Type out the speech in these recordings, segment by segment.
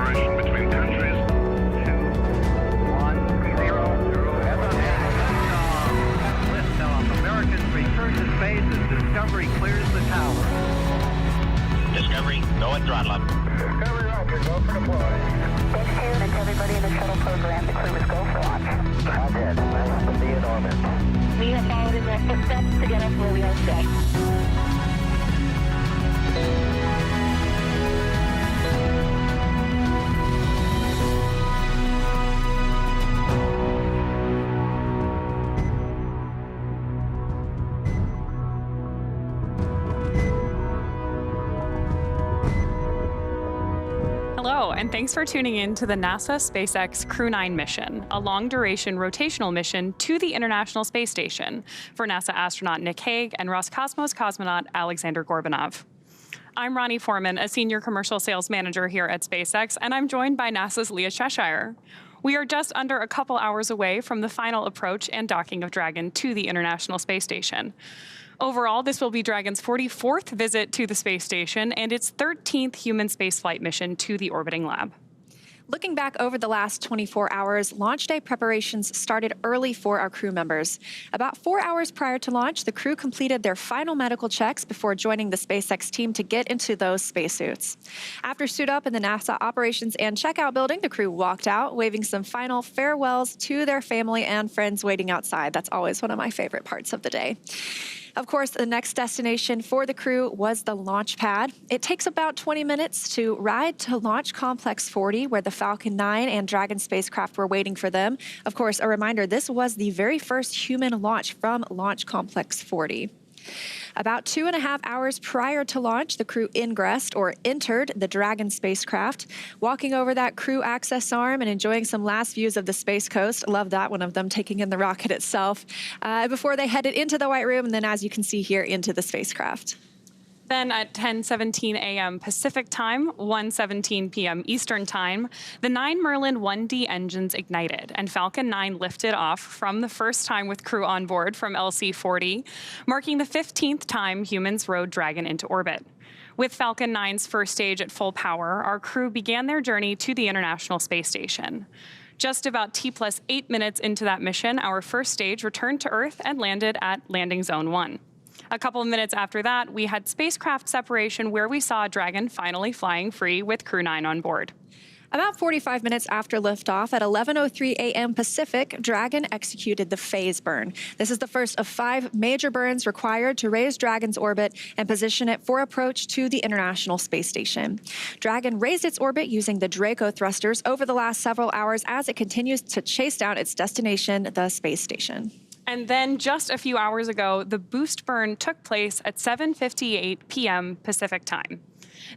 cooperation between countries. 2-1-0-0. Liftoff. Americans return to space as Discovery clears the tower. Discovery, go and throttle up. Discovery rocket, go for deploy. Thanks, Karen, and to everybody in the shuttle program. The crew is go for launch. Roger. Nice to be in orbit. We have followed in their footsteps to get us where we are today. Hello, and thanks for tuning in to the NASA SpaceX Crew-9 mission, a long-duration rotational mission to the International Space Station for NASA astronaut Nick Hague and Roscosmos cosmonaut Alexsandr Gorbunov. I'm Ronnie Foreman, a senior commercial sales manager here at SpaceX, and I'm joined by NASA's Leah Cheshire. We are just under a couple hours away from the final approach and docking of Dragon to the International Space Station. Overall, this will be Dragon's 44th visit to the space station and its 13th human spaceflight mission to the orbiting lab. Looking back over the last 24 hours, launch day preparations started early for our crew members. About 4 hours prior to launch, the crew completed their final medical checks before joining the SpaceX team to get into those spacesuits. After suit up in the NASA operations and checkout building, the crew walked out, waving some final farewells to their family and friends waiting outside. That's always one of my favorite parts of the day. Of course, the next destination for the crew was the launch pad. It takes about 20 minutes to ride to Launch Complex 40, where the Falcon 9 and Dragon spacecraft were waiting for them. Of course, a reminder, this was the very first human launch from Launch Complex 40. About 2.5 hours prior to launch, the crew ingressed or entered the Dragon spacecraft, walking over that crew access arm and enjoying some last views of the Space Coast. Love that one of them, taking in the rocket itself, before they headed into the White Room and then, as you can see here, into the spacecraft. Then at 10:17 a.m. Pacific Time, 1:17 p.m. Eastern Time, the 9 Merlin 1D engines ignited, and Falcon 9 lifted off from the first time with crew on board from LC-40, marking the 15th time humans rode Dragon into orbit. With Falcon 9's first stage at full power, our crew began their journey to the International Space Station. Just about T+8 minutes into that mission, our first stage returned to Earth and landed at Landing Zone 1. A couple of minutes after that, we had spacecraft separation where we saw Dragon finally flying free with Crew-9 on board. About 45 minutes after liftoff at 11:03 a.m. Pacific, Dragon executed the phase burn. This is the first of 5 major burns required to raise Dragon's orbit and position it for approach to the International Space Station. Dragon raised its orbit using the Draco thrusters over the last several hours as it continues to chase down its destination, the space station. And then just a few hours ago, the boost burn took place at 7:58 p.m. Pacific Time.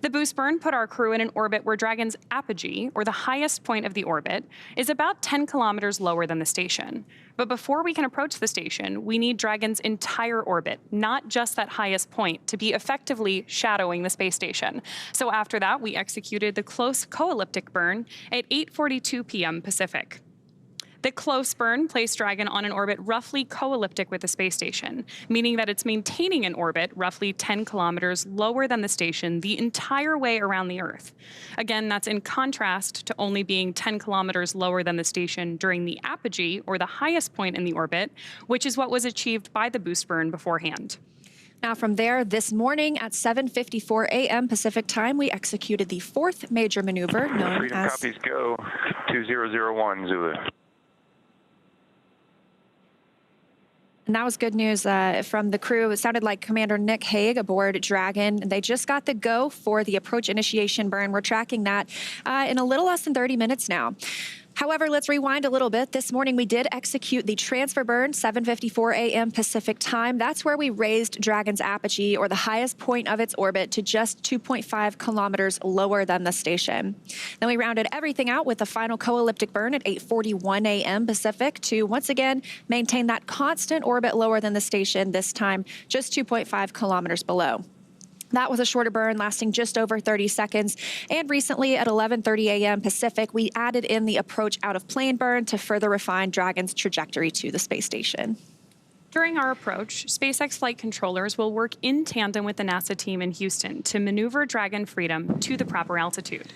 The boost burn put our crew in an orbit where Dragon's apogee, or the highest point of the orbit, is about 10 kilometers lower than the station. But before we can approach the station, we need Dragon's entire orbit, not just that highest point, to be effectively shadowing the space station. So after that, we executed the close co-elliptic burn at 8:42 p.m. Pacific. The close burn placed Dragon on an orbit roughly co-elliptic with the space station, meaning that it's maintaining an orbit roughly 10 kilometers lower than the station the entire way around the Earth. Again, that's in contrast to only being 10 kilometers lower than the station during the apogee, or the highest point in the orbit, which is what was achieved by the boost burn beforehand. Now from there, this morning at 7:54 a.m. Pacific Time, we executed the 4th major maneuver known Freedom as... copies, go. 2001 Zulu. And that was good news from the crew. It sounded like Commander Nick Hague aboard Dragon. They just got the go for the approach initiation burn. We're tracking that in a little less than 30 minutes now. However, let's rewind a little bit. This morning, we did execute the transfer burn, 7:54 a.m. Pacific Time. That's where we raised Dragon's apogee, or the highest point of its orbit, to just 2.5 kilometers lower than the station. Then we rounded everything out with a final co-elliptic burn at 8:41 a.m. Pacific to once again maintain that constant orbit lower than the station, this time just 2.5 kilometers below. That was a shorter burn lasting just over 30 seconds. And recently at 11:30 a.m. Pacific, we added in the approach out of plane burn to further refine Dragon's trajectory to the space station. During our approach, SpaceX flight controllers will work in tandem with the NASA team in Houston to maneuver Dragon Freedom to the proper altitude.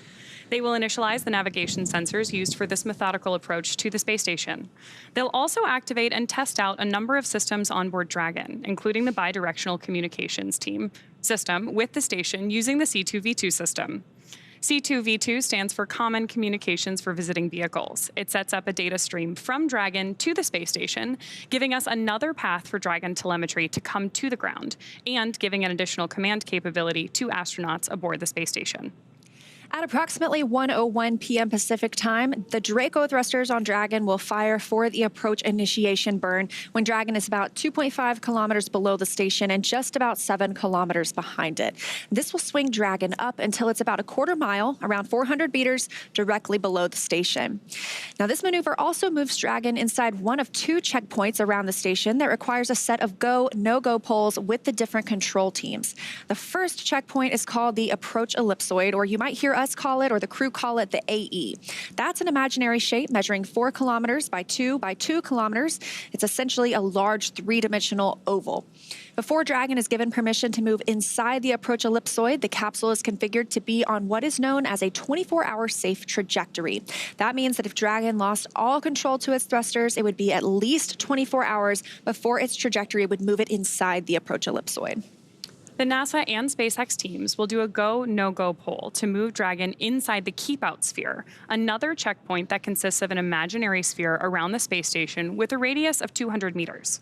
They will initialize the navigation sensors used for this methodical approach to the space station. They'll also activate and test out a number of systems on board Dragon, including the bidirectional communications system with the station using the C2V2 system. C2V2 stands for Common Communications for Visiting Vehicles. It sets up a data stream from Dragon to the space station, giving us another path for Dragon telemetry to come to the ground, and giving an additional command capability to astronauts aboard the space station. At approximately 1:01 p.m. Pacific time, the Draco thrusters on Dragon will fire for the approach initiation burn when Dragon is about 2.5 kilometers below the station and just about 7 kilometers behind it. This will swing Dragon up until it's about a quarter mile, around 400 meters, directly below the station. Now, this maneuver also moves Dragon inside one of 2 checkpoints around the station that requires a set of go, no-go poles with the different control teams. The first checkpoint is called the approach ellipsoid, or you might hear us call it, or the crew call it, the AE. That's an imaginary shape measuring 4 kilometers by 2 kilometers. It's essentially a large 3-dimensional oval. Before Dragon is given permission to move inside the approach ellipsoid, the capsule is configured to be on what is known as a 24-hour safe trajectory. That means that if Dragon lost all control to its thrusters, it would be at least 24 hours before its trajectory would move it inside the approach ellipsoid. The NASA and SpaceX teams will do a go, no-go poll to move Dragon inside the keep-out sphere, another checkpoint that consists of an imaginary sphere around the space station with a radius of 200 meters.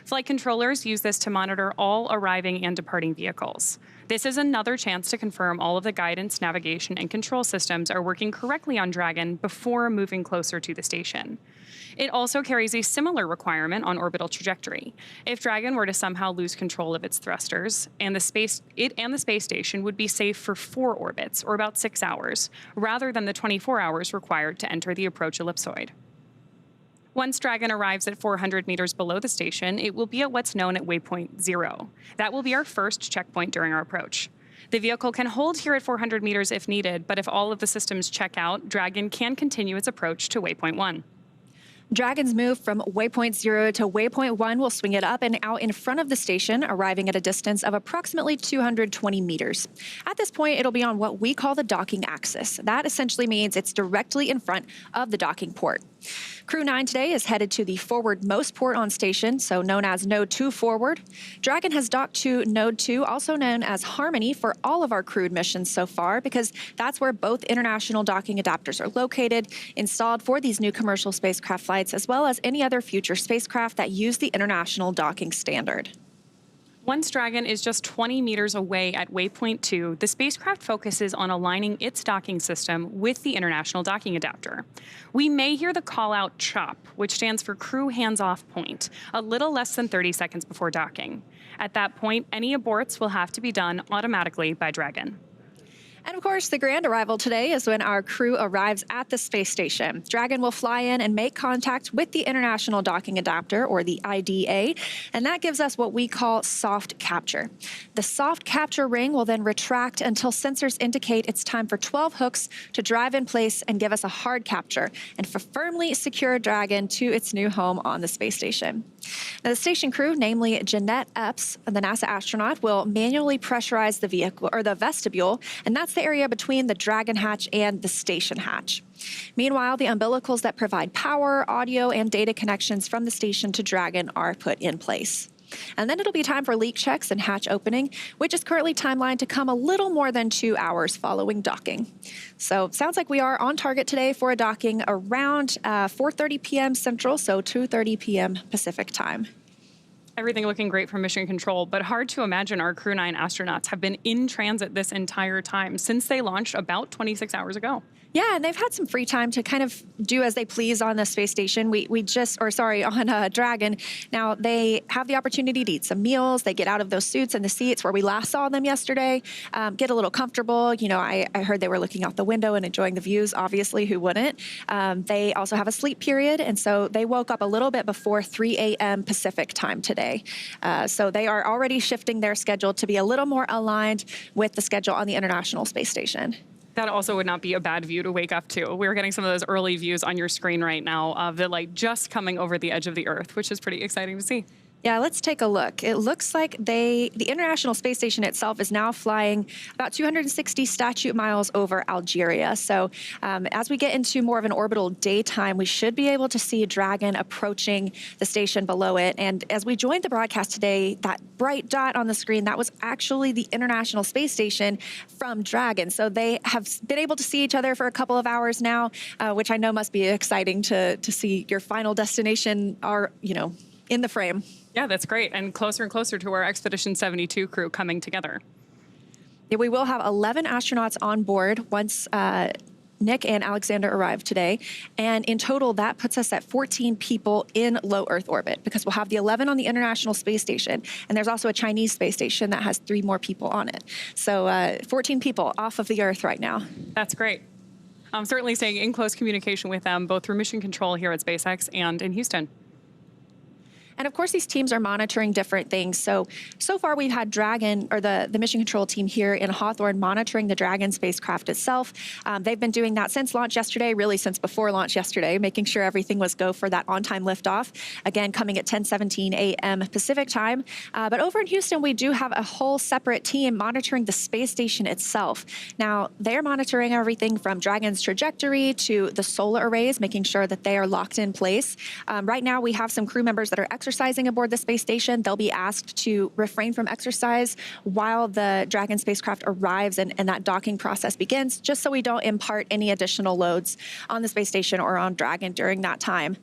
Flight controllers use this to monitor all arriving and departing vehicles. This is another chance to confirm all of the guidance, navigation, and control systems are working correctly on Dragon before moving closer to the station. It also carries a similar requirement on orbital trajectory. If Dragon were to somehow lose control of its thrusters, it and the space station would be safe for 4 orbits, or about 6 hours, rather than the 24 hours required to enter the approach ellipsoid. Once Dragon arrives at 400 meters below the station, it will be at what's known as waypoint 0. That will be our first checkpoint during our approach. The vehicle can hold here at 400 meters if needed, but if all of the systems check out, Dragon can continue its approach to waypoint 1. Dragon's move from waypoint 0 to waypoint 1 will swing it up and out in front of the station, arriving at a distance of approximately 220 meters. At this point, it'll be on what we call the docking axis. That essentially means it's directly in front of the docking port. Crew-9 today is headed to the forward-most port on station, so known as Node 2 forward. Dragon has docked to Node 2, also known as Harmony, for all of our crewed missions so far, because that's where both international docking adapters are located, installed for these new commercial spacecraft flights, as well as any other future spacecraft that use the international docking standard. Once Dragon is just 20 meters away at waypoint 2, the spacecraft focuses on aligning its docking system with the international docking adapter. We may hear the call-out CHOP, which stands for Crew Hands-Off Point, a little less than 30 seconds before docking. At that point, any aborts will have to be done automatically by Dragon. And of course, the grand arrival today is when our crew arrives at the space station. Dragon will fly in and make contact with the International Docking Adapter, or the IDA, and that gives us what we call soft capture. The soft capture ring will then retract until sensors indicate it's time for 12 hooks to drive in place and give us a hard capture, and for firmly secure Dragon to its new home on the space station. Now, the station crew, namely Jeanette Epps, the NASA astronaut, will manually pressurize the vehicle, or the vestibule, and that's the area between the Dragon hatch and the station hatch. Meanwhile, the umbilicals that provide power, audio, and data connections from the station to Dragon are put in place. And then it'll be time for leak checks and hatch opening, which is currently timelined to come a little more than 2 hours following docking. So sounds like we are on target today for a docking around 4:30 p.m. Central, so 2:30 p.m. Pacific time. Everything looking great from Mission Control, but hard to imagine our Crew-9 astronauts have been in transit this entire time since they launched about 26 hours ago. Yeah, and they've had some free time to kind of do as they please on the space station. On Dragon. Now, they have the opportunity to eat some meals. They get out of those suits and the seats where we last saw them yesterday, get a little comfortable. You know, I heard they were looking out the window and enjoying the views, obviously, who wouldn't? They also have a sleep period, and so they woke up a little bit before 3 a.m. Pacific time today. So they are already shifting their schedule to be a little more aligned with the schedule on the International Space Station. That also would not be a bad view to wake up to. We're getting some of those early views on your screen right now of the light just coming over the edge of the Earth, which is pretty exciting to see. Yeah, let's take a look. It looks like the International Space Station itself is now flying about 260 statute miles over Algeria. So as we get into more of an orbital daytime, we should be able to see Dragon approaching the station below it. And as we joined the broadcast today, that bright dot on the screen, that was actually the International Space Station from Dragon. So they have been able to see each other for a couple of hours now, which I know must be exciting to see your final destination in the frame. Yeah, that's great. And closer to our Expedition 72 crew coming together. Yeah, we will have 11 astronauts on board once Nick and Alexsandr arrive today. And in total, that puts us at 14 people in low Earth orbit, because we'll have the 11 on the International Space Station. And there's also a Chinese space station that has 3 more people on it. So 14 people off of the Earth right now. That's great. I'm certainly staying in close communication with them, both through mission control here at SpaceX and in Houston. And of course, these teams are monitoring different things. So far we've had Dragon, or the mission control team here in Hawthorne, monitoring the Dragon spacecraft itself. They've been doing that since launch yesterday, really since before launch yesterday, making sure everything was go for that on-time liftoff. Again, coming at 10:17 a.m. Pacific time. But over in Houston, we do have a whole separate team monitoring the space station itself. Now, they're monitoring everything from Dragon's trajectory to the solar arrays, making sure that they are locked in place. Right now, we have some crew members that are exercising aboard the space station. They'll be asked to refrain from exercise while the Dragon spacecraft arrives and that docking process begins, just so we don't impart any additional loads on the space station or on Dragon during that time.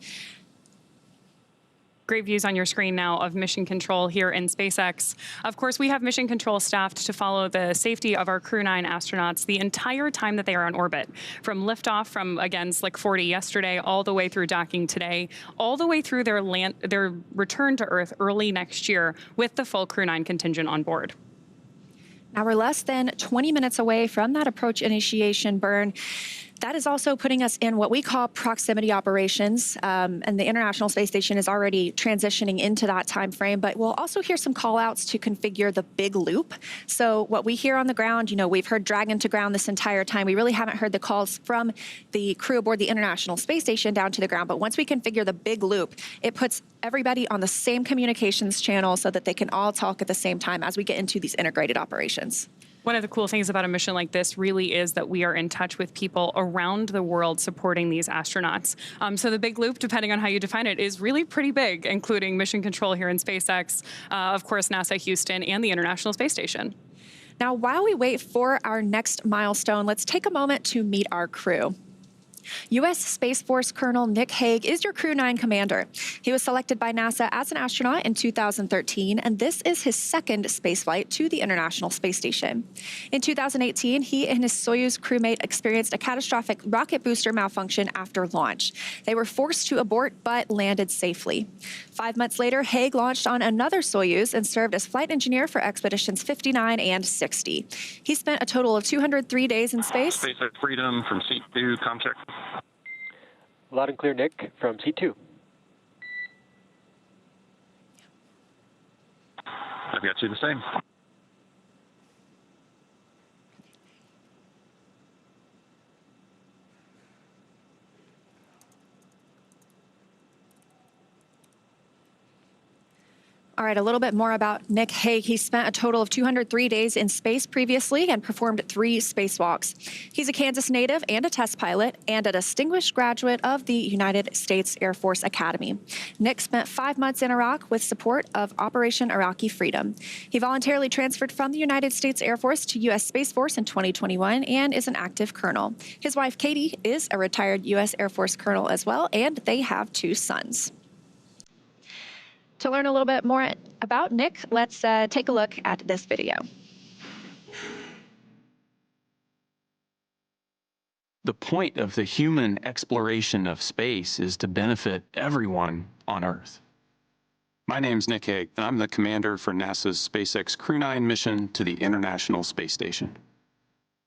Great views on your screen now of mission control here in SpaceX. Of course, we have mission control staffed to follow the safety of our Crew-9 astronauts the entire time that they are on orbit, from liftoff from, again, Slick 40 yesterday, all the way through docking today, all the way through their return to Earth early next year with the full Crew-9 contingent on board. Now we're less than 20 minutes away from that approach initiation burn. That is also putting us in what we call proximity operations, and the International Space Station is already transitioning into that time frame, but we'll also hear some call outs to configure the big loop. So what we hear on the ground, we've heard Dragon to ground this entire time. We really haven't heard the calls from the crew aboard the International Space Station down to the ground, but once we configure the big loop, it puts everybody on the same communications channel so that they can all talk at the same time as we get into these integrated operations. One of the cool things about a mission like this really is that we are in touch with people around the world supporting these astronauts. So the big loop, depending on how you define it, is really pretty big, including mission control here in SpaceX, of course, NASA Houston, and the International Space Station. Now, while we wait for our next milestone, let's take a moment to meet our crew. U.S. Space Force Colonel Nick Hague is your Crew-9 commander. He was selected by NASA as an astronaut in 2013, and this is his second spaceflight to the International Space Station. In 2018, he and his Soyuz crewmate experienced a catastrophic rocket booster malfunction after launch. They were forced to abort but landed safely. 5 months later, Hague launched on another Soyuz and served as flight engineer for Expeditions 59 and 60. He spent a total of 203 days in space. SpaceX Freedom from Seat 2, ComCheck. Loud and clear, Nick, from C2. I've got you the same. All right, a little bit more about Nick Hague. He spent a total of 203 days in space previously and performed 3 spacewalks. He's a Kansas native and a test pilot and a distinguished graduate of the United States Air Force Academy. Nick spent 5 months in Iraq with support of Operation Iraqi Freedom. He voluntarily transferred from the United States Air Force to U.S. Space Force in 2021 and is an active colonel. His wife, Katie, is a retired U.S. Air Force colonel as well, and they have 2 sons. To learn a little bit more about Nick, let's take a look at this video. The point of the human exploration of space is to benefit everyone on Earth. My name's Nick Hague, and I'm the commander for NASA's SpaceX Crew-9 mission to the International Space Station.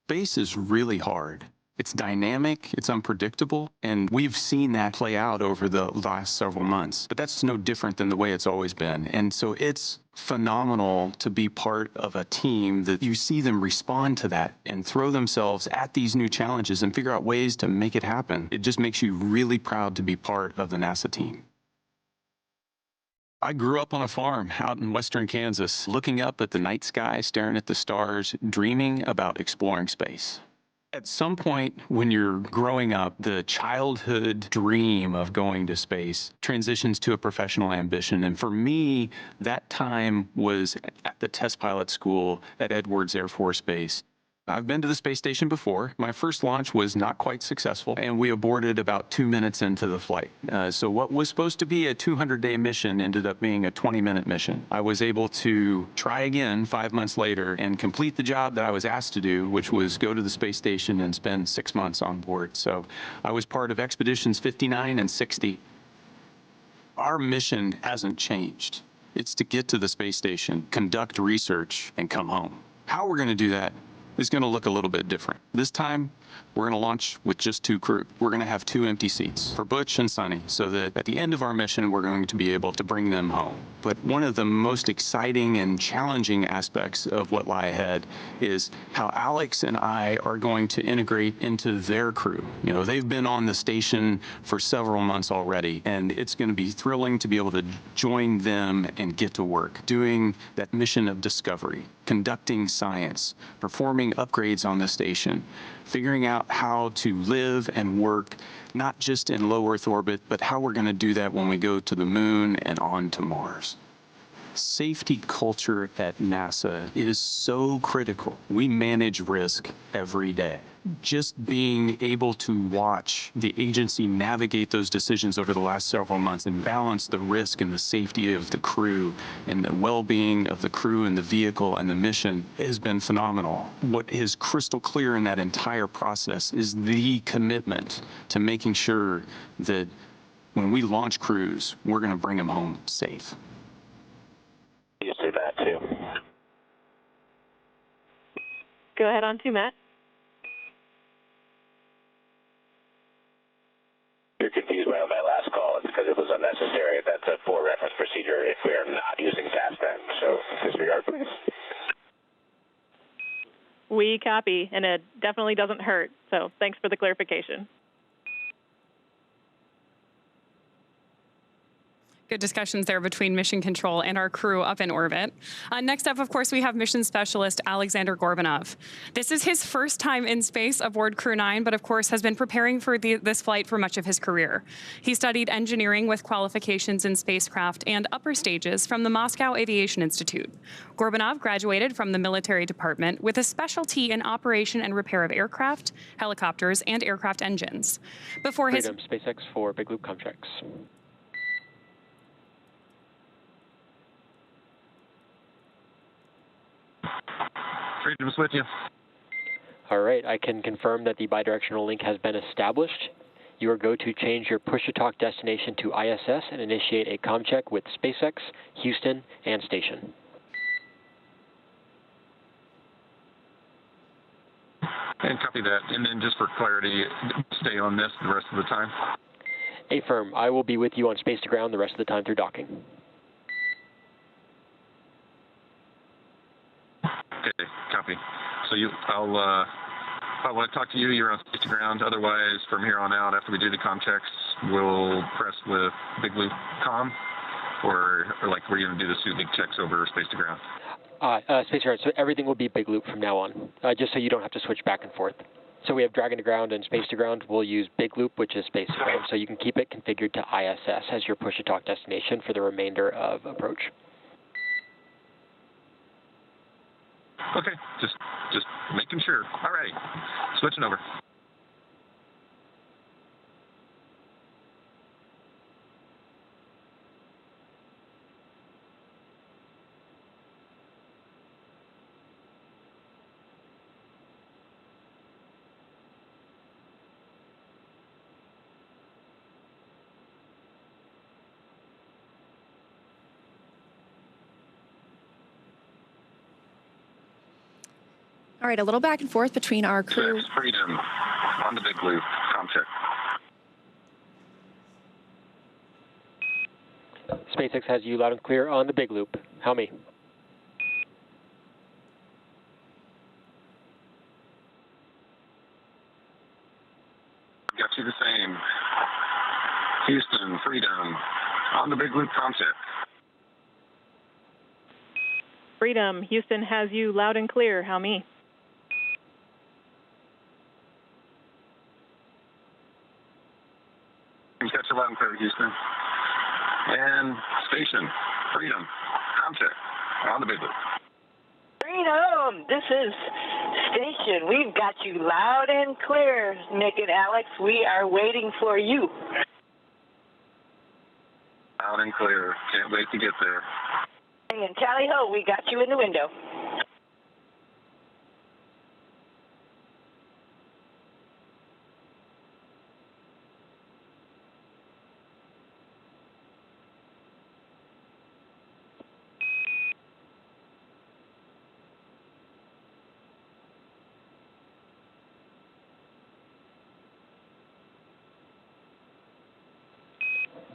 Space is really hard. It's dynamic, it's unpredictable, and we've seen that play out over the last several months. But that's no different than the way it's always been. And so it's phenomenal to be part of a team that you see them respond to that and throw themselves at these new challenges and figure out ways to make it happen. It just makes you really proud to be part of the NASA team. I grew up on a farm out in western Kansas, looking up at the night sky, staring at the stars, dreaming about exploring space. At some point when you're growing up, the childhood dream of going to space transitions to a professional ambition. And for me, that time was at the test pilot school at Edwards Air Force Base. I've been to the space station before. My first launch was not quite successful, and we aborted about 2 minutes into the flight. So what was supposed to be a 200-day mission ended up being a 20-minute mission. I was able to try again 5 months later and complete the job that I was asked to do, which was go to the space station and spend 6 months on board. So I was part of expeditions 59 and 60. Our mission hasn't changed. It's to get to the space station, conduct research, and come home. How we're going to do that is going to look a little bit different. This time, we're going to launch with just 2 crew. We're going to have 2 empty seats for Butch and Suni, so that at the end of our mission, we're going to be able to bring them home. But one of the most exciting and challenging aspects of what lie ahead is how Alex and I are going to integrate into their crew. You know, they've been on the station for several months already, and it's going to be thrilling to be able to join them and get to work, doing that mission of discovery, conducting science, performing upgrades on the station, figuring out how to live and work, not just in low Earth orbit, but how we're going to do that when we go to the moon and on to Mars. Safety culture at NASA is so critical. We manage risk every day. Just being able to watch the agency navigate those decisions over the last several months and balance the risk and the safety of the crew and the well-being of the crew and the vehicle and the mission has been phenomenal. What is crystal clear in that entire process is the commitment to making sure that when we launch crews, we're going to bring them home safe. You say that too. Go ahead on to Matt. You're confused by my last call. It's because it was unnecessary. That's a for reference procedure if we are not using fast time. So disregard, please. We copy, and it definitely doesn't hurt. So thanks for the clarification. Good discussions there between mission control and our crew up in orbit. Next up, of course, we have mission specialist Alexsandr Gorbunov. This is his first time in space aboard Crew-9, but of course has been preparing for this flight for much of his career. He studied engineering with qualifications in spacecraft and upper stages from the Moscow Aviation Institute. Gorbunov graduated from the military department with a specialty in operation and repair of aircraft, helicopters, and aircraft engines. Before his SpaceX for big loop contracts. Freedom's with you. All right, I can confirm that the bidirectional link has been established. You are go to change your push-to-talk destination to ISS and initiate a comm check with SpaceX, Houston, and station. And copy that. And then just for clarity, stay on this the rest of the time. Affirm, I will be with you on space to ground the rest of the time through docking. Okay, copy. So I want to talk to you. You're on space to ground. Otherwise, from here on out, after we do the comm checks, we'll press with big loop comm, or like we're going to do the soothing checks over space to ground. Space to ground. So everything will be big loop from now on, just so you don't have to switch back and forth. So we have Dragon to ground and space to ground. We'll use big loop, which is space to ground. So you can keep it configured to ISS as your push to talk destination for the remainder of approach. Okay, just making sure. All righty, switching over. All right, a little back and forth between our crew. Freedom on the big loop. Comm check. SpaceX has you loud and clear on the big loop. How me? Got you the same. Houston, Freedom on the big loop. Comm check. Freedom, Houston has you loud and clear. How me? You catch a loud and clear, Houston. And station, Freedom, contact on the big loop. Freedom, this is station. We've got you loud and clear, Nick and Alex. We are waiting for you. Loud and clear. Can't wait to get there. And tally ho, we got you in the window.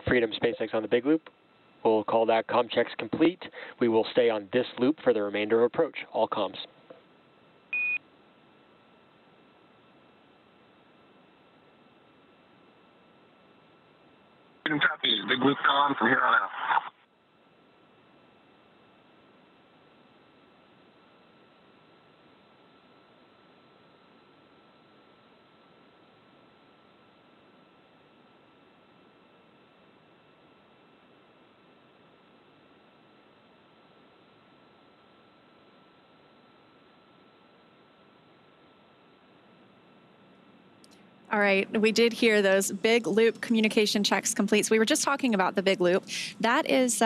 Freedom, SpaceX on the big loop. We'll call that comm checks complete. We will stay on this loop for the remainder of approach. All comms. Freedom copies. Big loop comm from here on out. All right, we did hear those big loop communication checks complete. So we were just talking about the big loop. That is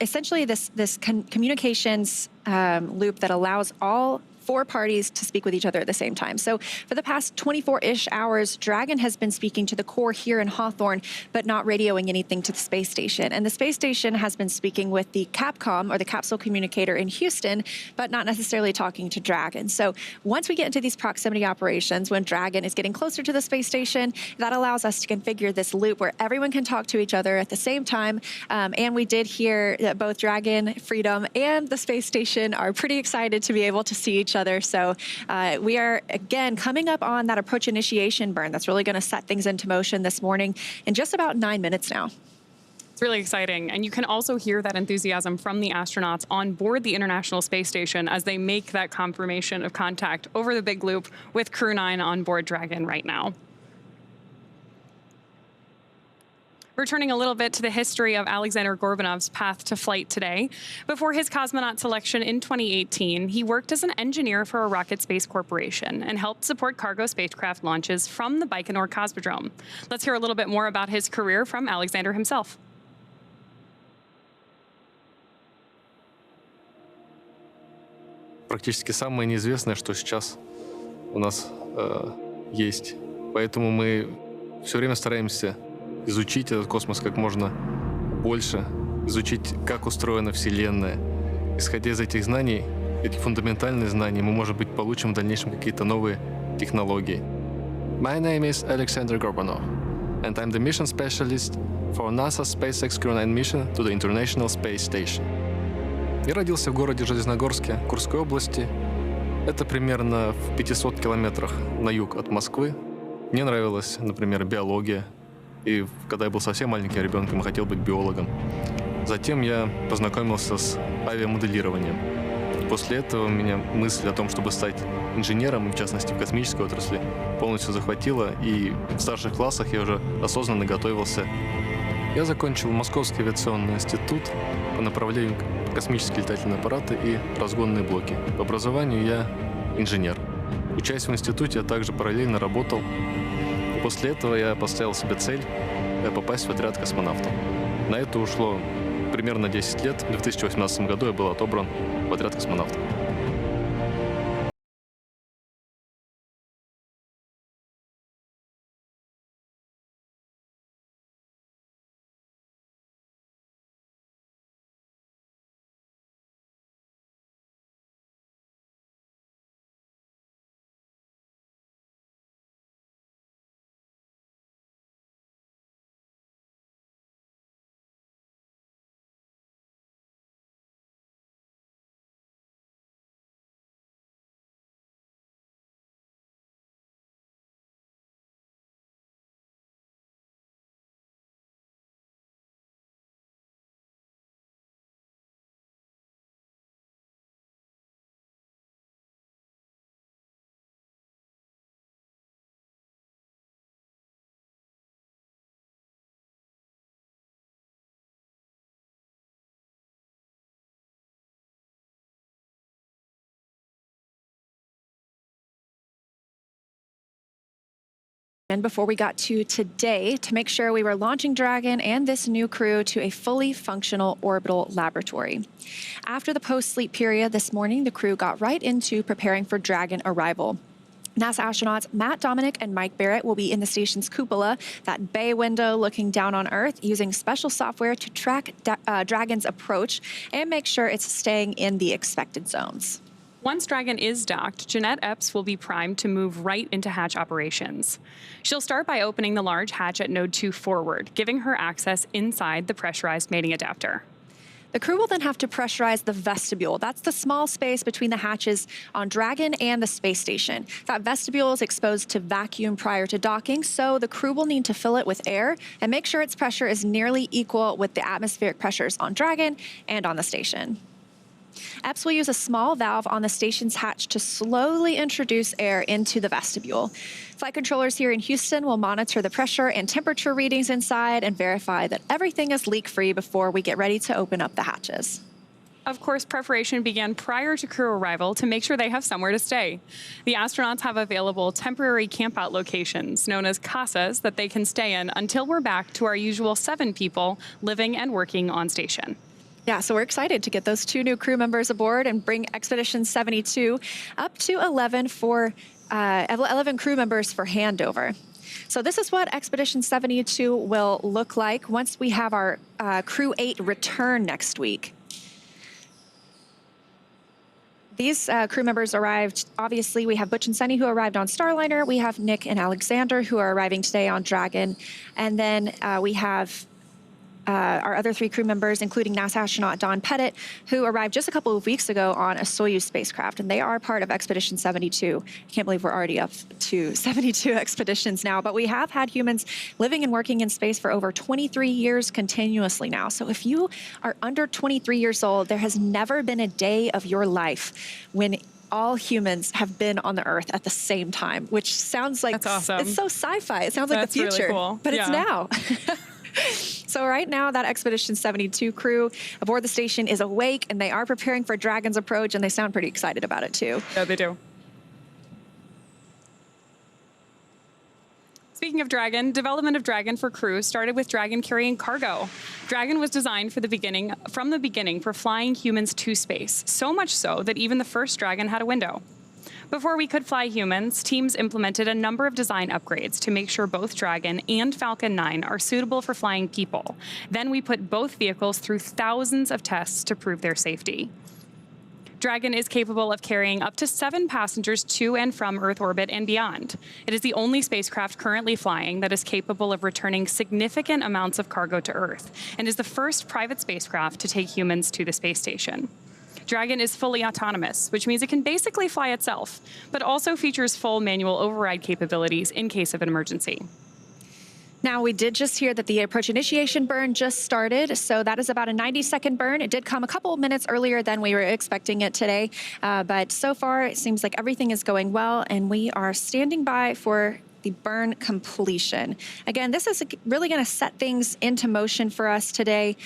essentially this communications loop that allows all 4 parties to speak with each other at the same time. So for the past 24-ish hours, Dragon has been speaking to the core here in Hawthorne, but not radioing anything to the space station. And the space station has been speaking with the Capcom, or the capsule communicator in Houston, but not necessarily talking to Dragon. So once we get into these proximity operations, when Dragon is getting closer to the space station, that allows us to configure this loop where everyone can talk to each other at the same time. And we did hear that both Dragon, Freedom, and the space station are pretty excited to be able to see each other. So we are, again, coming up on that approach initiation burn that's really going to set things into motion this morning in just about 9 minutes now. It's really exciting. And you can also hear that enthusiasm from the astronauts on board the International Space Station as they make that confirmation of contact over the big loop with Crew-9 on board Dragon right now. Returning a little bit to the history of Alexsandr Gorbunov's path to flight today. Before his cosmonaut selection in 2018, he worked as an engineer for a rocket space corporation and helped support cargo spacecraft launches from the Baikonur Cosmodrome. Let's hear a little bit more about his career from Alexsandr himself. Практически самое неизвестное, что сейчас у нас есть. Поэтому мы все время стараемся изучить этот космос как можно больше, изучить, как устроена Вселенная. Исходя из этих знаний, эти фундаментальные знания, мы, может быть, получим в дальнейшем какие-то новые технологии. My name is Alexsandr Gorbunov, and I'm the mission specialist for NASA's SpaceX Crew-9 mission to the International Space Station. Я родился в городе Железногорске, Курской области. Это примерно в 500 километрах на юг от Москвы. Мне нравилась, например, биология. И когда я был совсем маленьким ребенком, хотел быть биологом. Затем я познакомился с авиамоделированием. После этого меня мысль о том, чтобы стать инженером, в частности в космической отрасли, полностью захватила, и в старших классах я уже осознанно готовился. Я закончил Московский авиационный институт по направлению космические летательные аппараты и разгонные блоки. По образованию я инженер. Учась в институте, я также параллельно работал. После этого я поставил себе цель попасть в отряд космонавтов. На это ушло примерно 10 лет. В 2018 году я был отобран в отряд космонавтов. And before we got to today, to make sure we were launching Dragon and this new crew to a fully functional orbital laboratory. After the post-sleep period this morning, the crew got right into preparing for Dragon arrival. NASA astronauts Matt Dominic and Mike Barrett will be in the station's cupola, that bay window looking down on Earth, using special software to track Dragon's approach and make sure it's staying in the expected zones. Once Dragon is docked, Jeanette Epps will be primed to move right into hatch operations. She'll start by opening the large hatch at Node 2 forward, giving her access inside the pressurized mating adapter. The crew will then have to pressurize the vestibule. That's the small space between the hatches on Dragon and the space station. That vestibule is exposed to vacuum prior to docking, so the crew will need to fill it with air and make sure its pressure is nearly equal with the atmospheric pressures on Dragon and on the station. Epps will use a small valve on the station's hatch to slowly introduce air into the vestibule. Flight controllers here in Houston will monitor the pressure and temperature readings inside and verify that everything is leak-free before we get ready to open up the hatches. Of course, preparation began prior to crew arrival to make sure they have somewhere to stay. The astronauts have available temporary campout locations, known as casas, that they can stay in until we're back to our usual 7 people living and working on station. Yeah, so we're excited to get those 2 new crew members aboard and bring Expedition 72 up to 11 crew members for handover. So this is what Expedition 72 will look like once we have our Crew 8 return next week. These crew members arrived, obviously, we have Butch and Suni who arrived on Starliner. We have Nick and Alexsandr who are arriving today on Dragon. And then we have our other 3 crew members, including NASA astronaut Don Pettit, who arrived just a couple of weeks ago on a Soyuz spacecraft, and they are part of Expedition 72. I can't believe we're already up to 72 expeditions now, but we have had humans living and working in space for over 23 years continuously now. So if you are under 23 years old, there has never been a day of your life when all humans have been on the Earth at the same time, which sounds like, that's awesome. It's so sci-fi. It sounds like the future, really cool. But it's now. So right now, that Expedition 72 crew aboard the station is awake, and they are preparing for Dragon's approach, and they sound pretty excited about it, too. Yeah, they do. Speaking of Dragon, development of Dragon for crew started with Dragon carrying cargo. Dragon was designed from the beginning for flying humans to space, so much so that even the first Dragon had a window. Before we could fly humans, teams implemented a number of design upgrades to make sure both Dragon and Falcon 9 are suitable for flying people. Then we put both vehicles through thousands of tests to prove their safety. Dragon is capable of carrying up to 7 passengers to and from Earth orbit and beyond. It is the only spacecraft currently flying that is capable of returning significant amounts of cargo to Earth, and is the first private spacecraft to take humans to the space station. Dragon is fully autonomous, which means it can basically fly itself, but also features full manual override capabilities in case of an emergency. Now, we did just hear that the approach initiation burn just started, so that is about a 90-second burn. It did come a couple of minutes earlier than we were expecting it today, but so far it seems like everything is going well, and we are standing by for the burn completion. Again, this is really going to set things into motion for us today.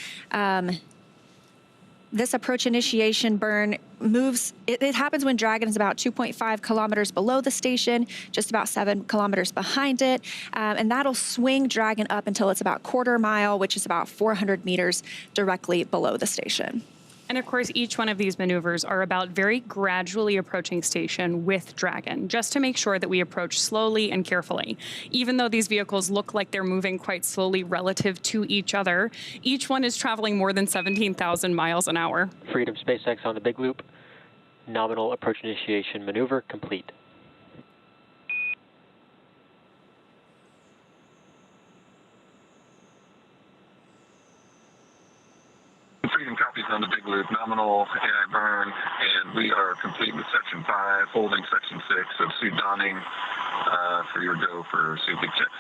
This approach initiation burn moves, it happens when Dragon is about 2.5 kilometers below the station, just about 7 kilometers behind it, and that'll swing Dragon up until it's about quarter mile, which is about 400 meters directly below the station. And of course, each one of these maneuvers are about very gradually approaching station with Dragon, just to make sure that we approach slowly and carefully. Even though these vehicles look like they're moving quite slowly relative to each other, each one is traveling more than 17,000 miles an hour. Freedom SpaceX on the big loop. Nominal approach initiation maneuver complete. Freedom copies on the big loop, nominal AI burn, and we are complete with Section 5, holding Section 6 of suit donning for your go for suit leak checks.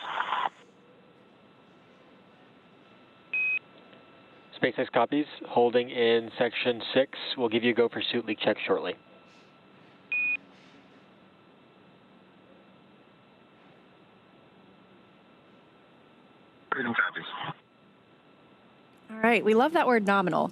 SpaceX copies, holding in Section 6. We'll give you a go for suit leak check shortly. Freedom copies. All right, we love that word nominal.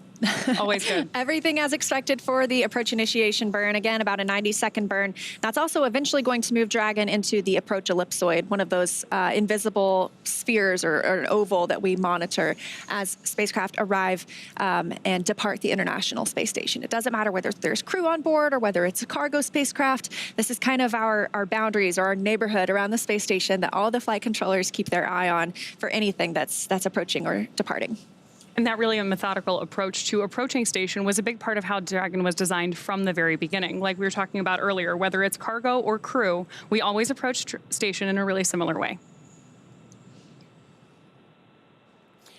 Always good. Everything as expected for the approach initiation burn. Again, about a 90-second burn. That's also eventually going to move Dragon into the approach ellipsoid, one of those invisible spheres or an oval that we monitor as spacecraft arrive and depart the International Space Station. It doesn't matter whether there's crew on board or whether it's a cargo spacecraft. This is kind of our boundaries or our neighborhood around the space station that all the flight controllers keep their eye on for anything that's approaching or departing. And that really a methodical approach to approaching station was a big part of how Dragon was designed from the very beginning. Like we were talking about earlier, whether it's cargo or crew, we always approach station in a really similar way.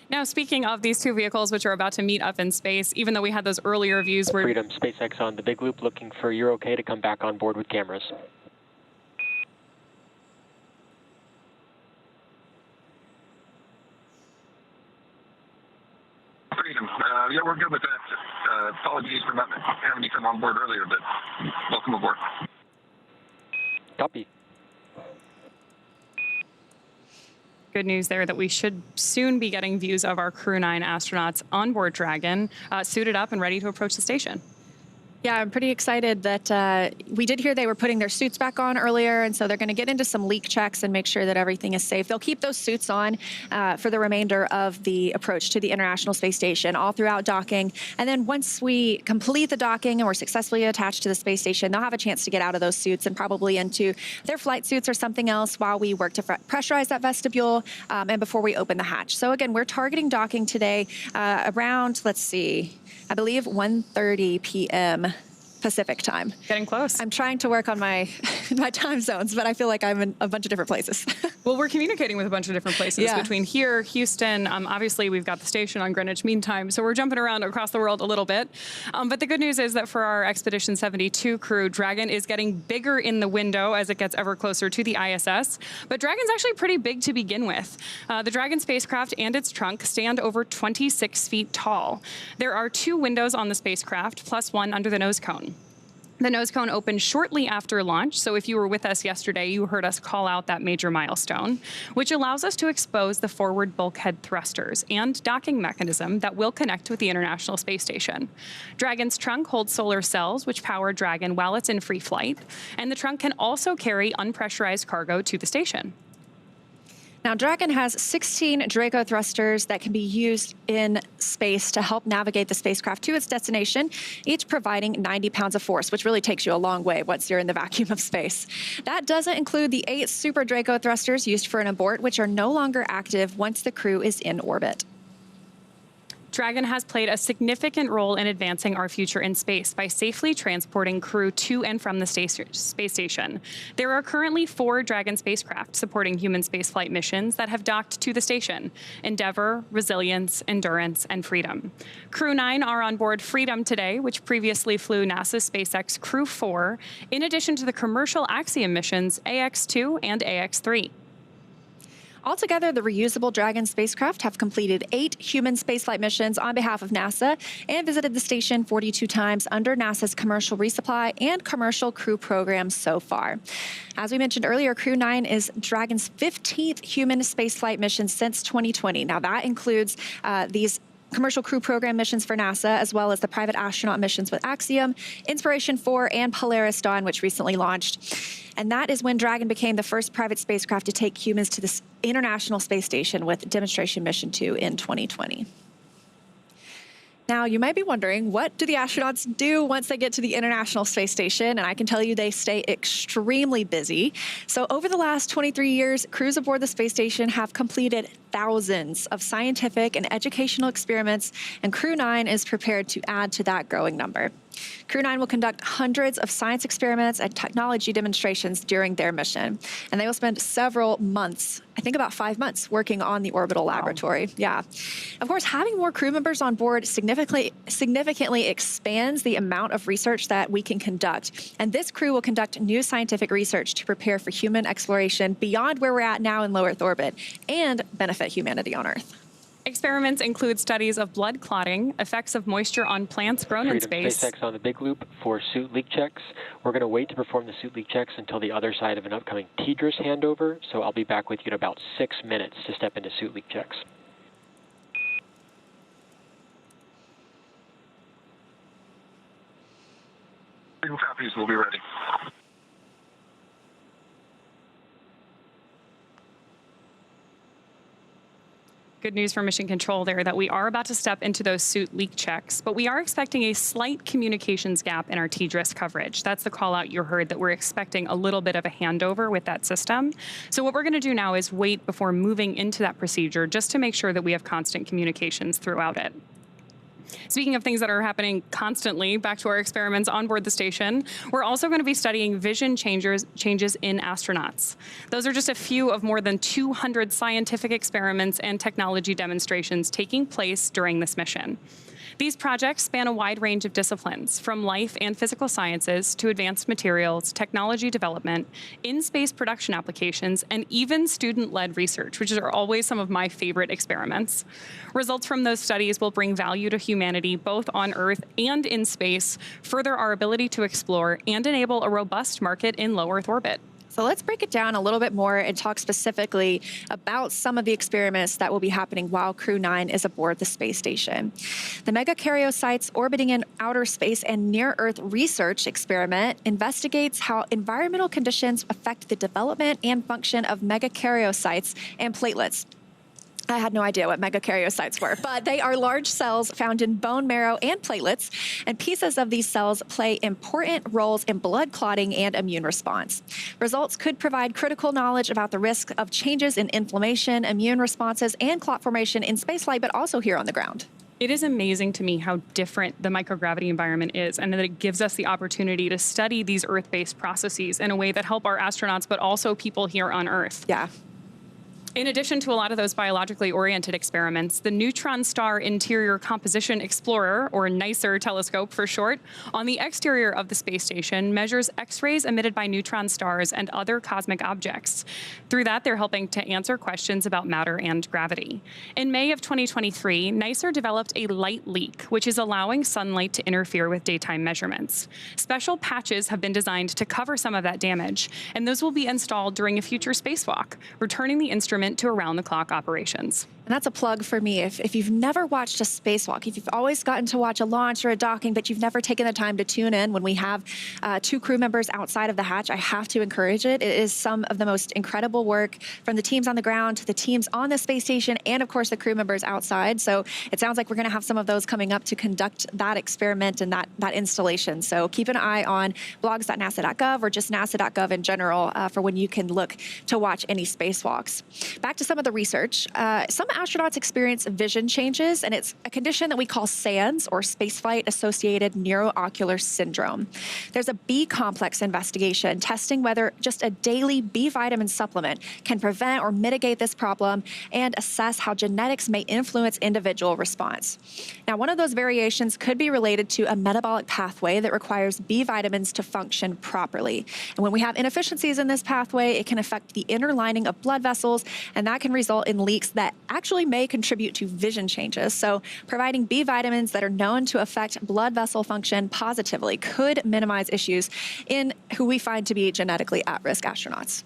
Now, speaking of these two vehicles, which are about to meet up in space, even though we had those earlier views where... Freedom, SpaceX on the big loop, looking for you're okay to come back on board with cameras. Freedom. Yeah, we're good with that. Apologies for not having you come on board earlier, but welcome aboard. Copy. Good news there that we should soon be getting views of our Crew-9 astronauts on board Dragon, suited up and ready to approach the station. Yeah, I'm pretty excited that we did hear they were putting their suits back on earlier, and so they're going to get into some leak checks and make sure that everything is safe. They'll keep those suits on for the remainder of the approach to the International Space Station, all throughout docking. And then once we complete the docking and we're successfully attached to the space station, they'll have a chance to get out of those suits and probably into their flight suits or something else while we work to pressurize that vestibule and before we open the hatch. So again, we're targeting docking today around, let's see, I believe 1:30 p.m. Pacific time. Getting close. I'm trying to work on my time zones, but I feel like I'm in a bunch of different places. Well, we're communicating with a bunch of different places between here, Houston. Obviously, we've got the station on Greenwich Mean Time, so we're jumping around across the world a little bit. But the good news is that for our Expedition 72 crew, Dragon is getting bigger in the window as it gets ever closer to the ISS. But Dragon's actually pretty big to begin with. The Dragon spacecraft and its trunk stand over 26 feet tall. There are 2 windows on the spacecraft, plus 1 under the nose cone. The nose cone opened shortly after launch, so if you were with us yesterday, you heard us call out that major milestone, which allows us to expose the forward bulkhead thrusters and docking mechanism that will connect with the International Space Station. Dragon's trunk holds solar cells, which power Dragon while it's in free flight, and the trunk can also carry unpressurized cargo to the station. Now, Dragon has 16 Draco thrusters that can be used in space to help navigate the spacecraft to its destination, each providing 90 pounds of force, which really takes you a long way once you're in the vacuum of space. That doesn't include the 8 Super Draco thrusters used for an abort, which are no longer active once the crew is in orbit. Dragon has played a significant role in advancing our future in space by safely transporting crew to and from the space station. There are currently 4 Dragon spacecraft supporting human spaceflight missions that have docked to the station: Endeavour, Resilience, Endurance, and Freedom. Crew-9 are on board Freedom today, which previously flew NASA's SpaceX Crew-4, in addition to the commercial Axiom missions AX-2 and AX-3. Altogether, the reusable Dragon spacecraft have completed 8 human spaceflight missions on behalf of NASA and visited the station 42 times under NASA's commercial resupply and commercial crew programs so far. As we mentioned earlier, Crew-9 is Dragon's 15th human spaceflight mission since 2020. Now, that includes these commercial crew program missions for NASA, as well as the private astronaut missions with Axiom, Inspiration 4, and Polaris Dawn, which recently launched. And that is when Dragon became the first private spacecraft to take humans to the International Space Station with Demonstration Mission 2 in 2020. Now, you might be wondering, what do the astronauts do once they get to the International Space Station? And I can tell you they stay extremely busy. So over the last 23 years, crews aboard the space station have completed thousands of scientific and educational experiments, and Crew-9 is prepared to add to that growing number. Crew-9 will conduct hundreds of science experiments and technology demonstrations during their mission. And they will spend several months, I think about 5 months, working on the orbital laboratory. Yeah. Of course, having more crew members on board significantly expands the amount of research that we can conduct. And this crew will conduct new scientific research to prepare for human exploration beyond where we're at now in low Earth orbit and benefit humanity on Earth. Experiments include studies of blood clotting, effects of moisture on plants grown in space. SpaceX on the big loop for suit leak checks. We're going to wait to perform the suit leak checks until the other side of an upcoming TDRS handover, so I'll be back with you in about 6 minutes to step into suit leak checks. Signal copies, we'll be ready. Good news for Mission Control there that we are about to step into those suit leak checks, but we are expecting a slight communications gap in our TDRS coverage. That's the call out you heard, that we're expecting a little bit of a handover with that system. So what we're going to do now is wait before moving into that procedure just to make sure that we have constant communications throughout it. Speaking of things that are happening constantly, back to our experiments on board the station, we're also going to be studying vision changes in astronauts. Those are just a few of more than 200 scientific experiments and technology demonstrations taking place during this mission. These projects span a wide range of disciplines, from life and physical sciences to advanced materials, technology development, in-space production applications, and even student-led research, which are always some of my favorite experiments. Results from those studies will bring value to humanity both on Earth and in space, further our ability to explore, and enable a robust market in low Earth orbit. So let's break it down a little bit more and talk specifically about some of the experiments that will be happening while Crew-9 is aboard the space station. The megakaryocytes orbiting in outer space and near-Earth research experiment investigates how environmental conditions affect the development and function of megakaryocytes and platelets. I had no idea what megakaryocytes were, but they are large cells found in bone marrow and platelets, and pieces of these cells play important roles in blood clotting and immune response. Results could provide critical knowledge about the risk of changes in inflammation, immune responses, and clot formation in spaceflight, but also here on the ground. It is amazing to me how different the microgravity environment is, and that it gives us the opportunity to study these Earth-based processes in a way that help our astronauts, but also people here on Earth. Yeah. In addition to a lot of those biologically oriented experiments, the Neutron Star Interior Composition Explorer, or NICER telescope for short, on the exterior of the space station measures X-rays emitted by neutron stars and other cosmic objects. Through that, they're helping to answer questions about matter and gravity. In May of 2023, NICER developed a light leak, which is allowing sunlight to interfere with daytime measurements. Special patches have been designed to cover some of that damage, and those will be installed during a future spacewalk, returning the instrument to around-the-clock operations. And that's a plug for me. If you've never watched a spacewalk, if you've always gotten to watch a launch or a docking, but you've never taken the time to tune in when we have 2 crew members outside of the hatch, I have to encourage it. It is some of the most incredible work from the teams on the ground to the teams on the space station and, of course, the crew members outside. So it sounds like we're going to have some of those coming up to conduct that experiment and that installation. So keep an eye on blogs.nasa.gov or just nasa.gov in general for when you can look to watch any spacewalks. Back to some of the research. Some astronauts experience vision changes, and it's a condition that we call SANS, or spaceflight-associated neuroocular syndrome. There's a B complex investigation testing whether just a daily B vitamin supplement can prevent or mitigate this problem and assess how genetics may influence individual response. Now, one of those variations could be related to a metabolic pathway that requires B vitamins to function properly. And when we have inefficiencies in this pathway, it can affect the inner lining of blood vessels, and that can result in leaks that actually may contribute to vision changes. So providing B vitamins that are known to affect blood vessel function positively could minimize issues in who we find to be genetically at-risk astronauts.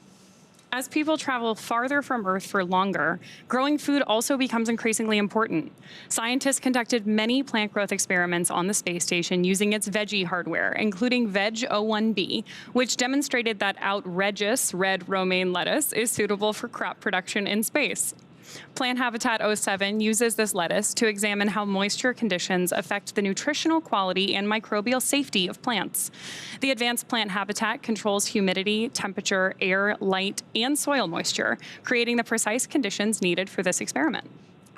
As people travel farther from Earth for longer, growing food also becomes increasingly important. Scientists conducted many plant growth experiments on the space station using its veggie hardware, including Veg-01B, which demonstrated that outrageous red romaine lettuce is suitable for crop production in space. Plant Habitat 07 uses this lettuce to examine how moisture conditions affect the nutritional quality and microbial safety of plants. The advanced plant habitat controls humidity, temperature, air, light, and soil moisture, creating the precise conditions needed for this experiment.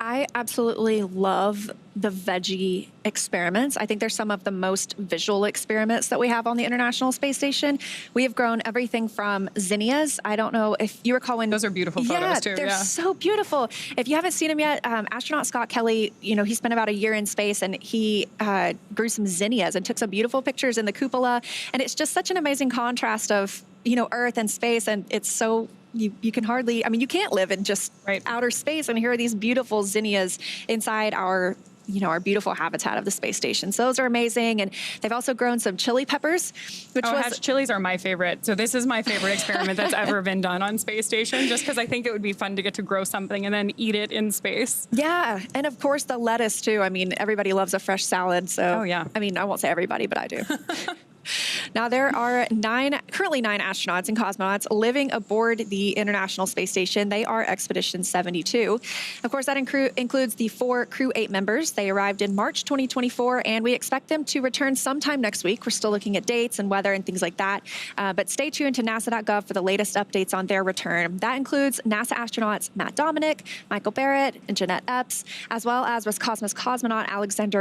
I absolutely love the veggie experiments. I think they're some of the most visual experiments that we have on the International Space Station. We have grown everything from zinnias. I don't know if you recall when... Those are beautiful photos, too. They're so beautiful. If you haven't seen them yet, astronaut Scott Kelly, he spent about a year in space, and he grew some zinnias and took some beautiful pictures in the cupola. And it's just such an amazing contrast of, Earth and space, and it's so... You can hardly, you can't live in just outer space. And here are these beautiful zinnias inside our beautiful habitat of the space station. So those are amazing. And they've also grown some chili peppers, which hatch chilies are my favorite. So this is my favorite experiment that's ever been done on space station, just because I think it would be fun to get to grow something and then eat it in space. Yeah. And of course the lettuce too. Everybody loves a fresh salad. So, oh, yeah. I won't say everybody, but I do. Now, there are currently nine astronauts and cosmonauts living aboard the International Space Station. They are Expedition 72. Of course, that includes the 4 Crew-8 members. They arrived in March 2024, and we expect them to return sometime next week. We're still looking at dates and weather and things like that. But stay tuned to NASA.gov for the latest updates on their return. That includes NASA astronauts Matt Dominic, Michael Barrett, and Jeanette Epps, as well as Roscosmos cosmonaut Alexsandr.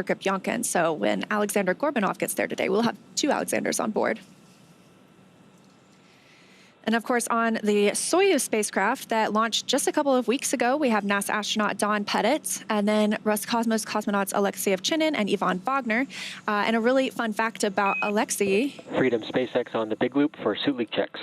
So when Alexander Gorbunov gets there today, we'll have 2 Alexanders on board. And of course, on the Soyuz spacecraft that launched just a couple of weeks ago, we have NASA astronaut Don Pettit, and then Roscosmos cosmonauts Alexei Ovchinin and Ivan Wagner. And a really fun fact about Alexei. Freedom SpaceX on the big loop for suit leak checks.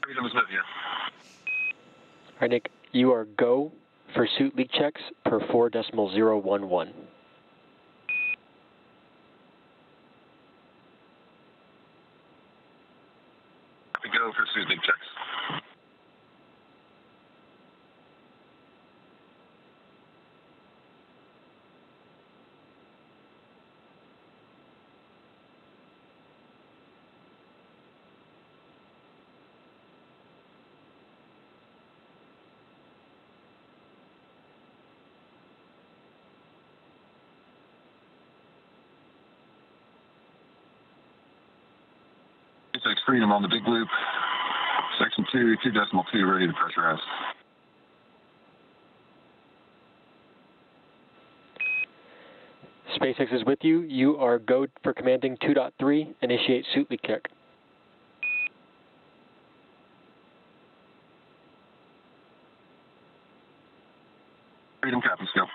Freedom is with you. All right, Nick, you are go for suit leak checks per 4.011. We go for suit leak checks. SpaceX Freedom on the big loop. Section 2, 2.2, ready to pressurize. SpaceX is with you. You are go for commanding 2.3. Initiate suit leak check. Freedom copies, go.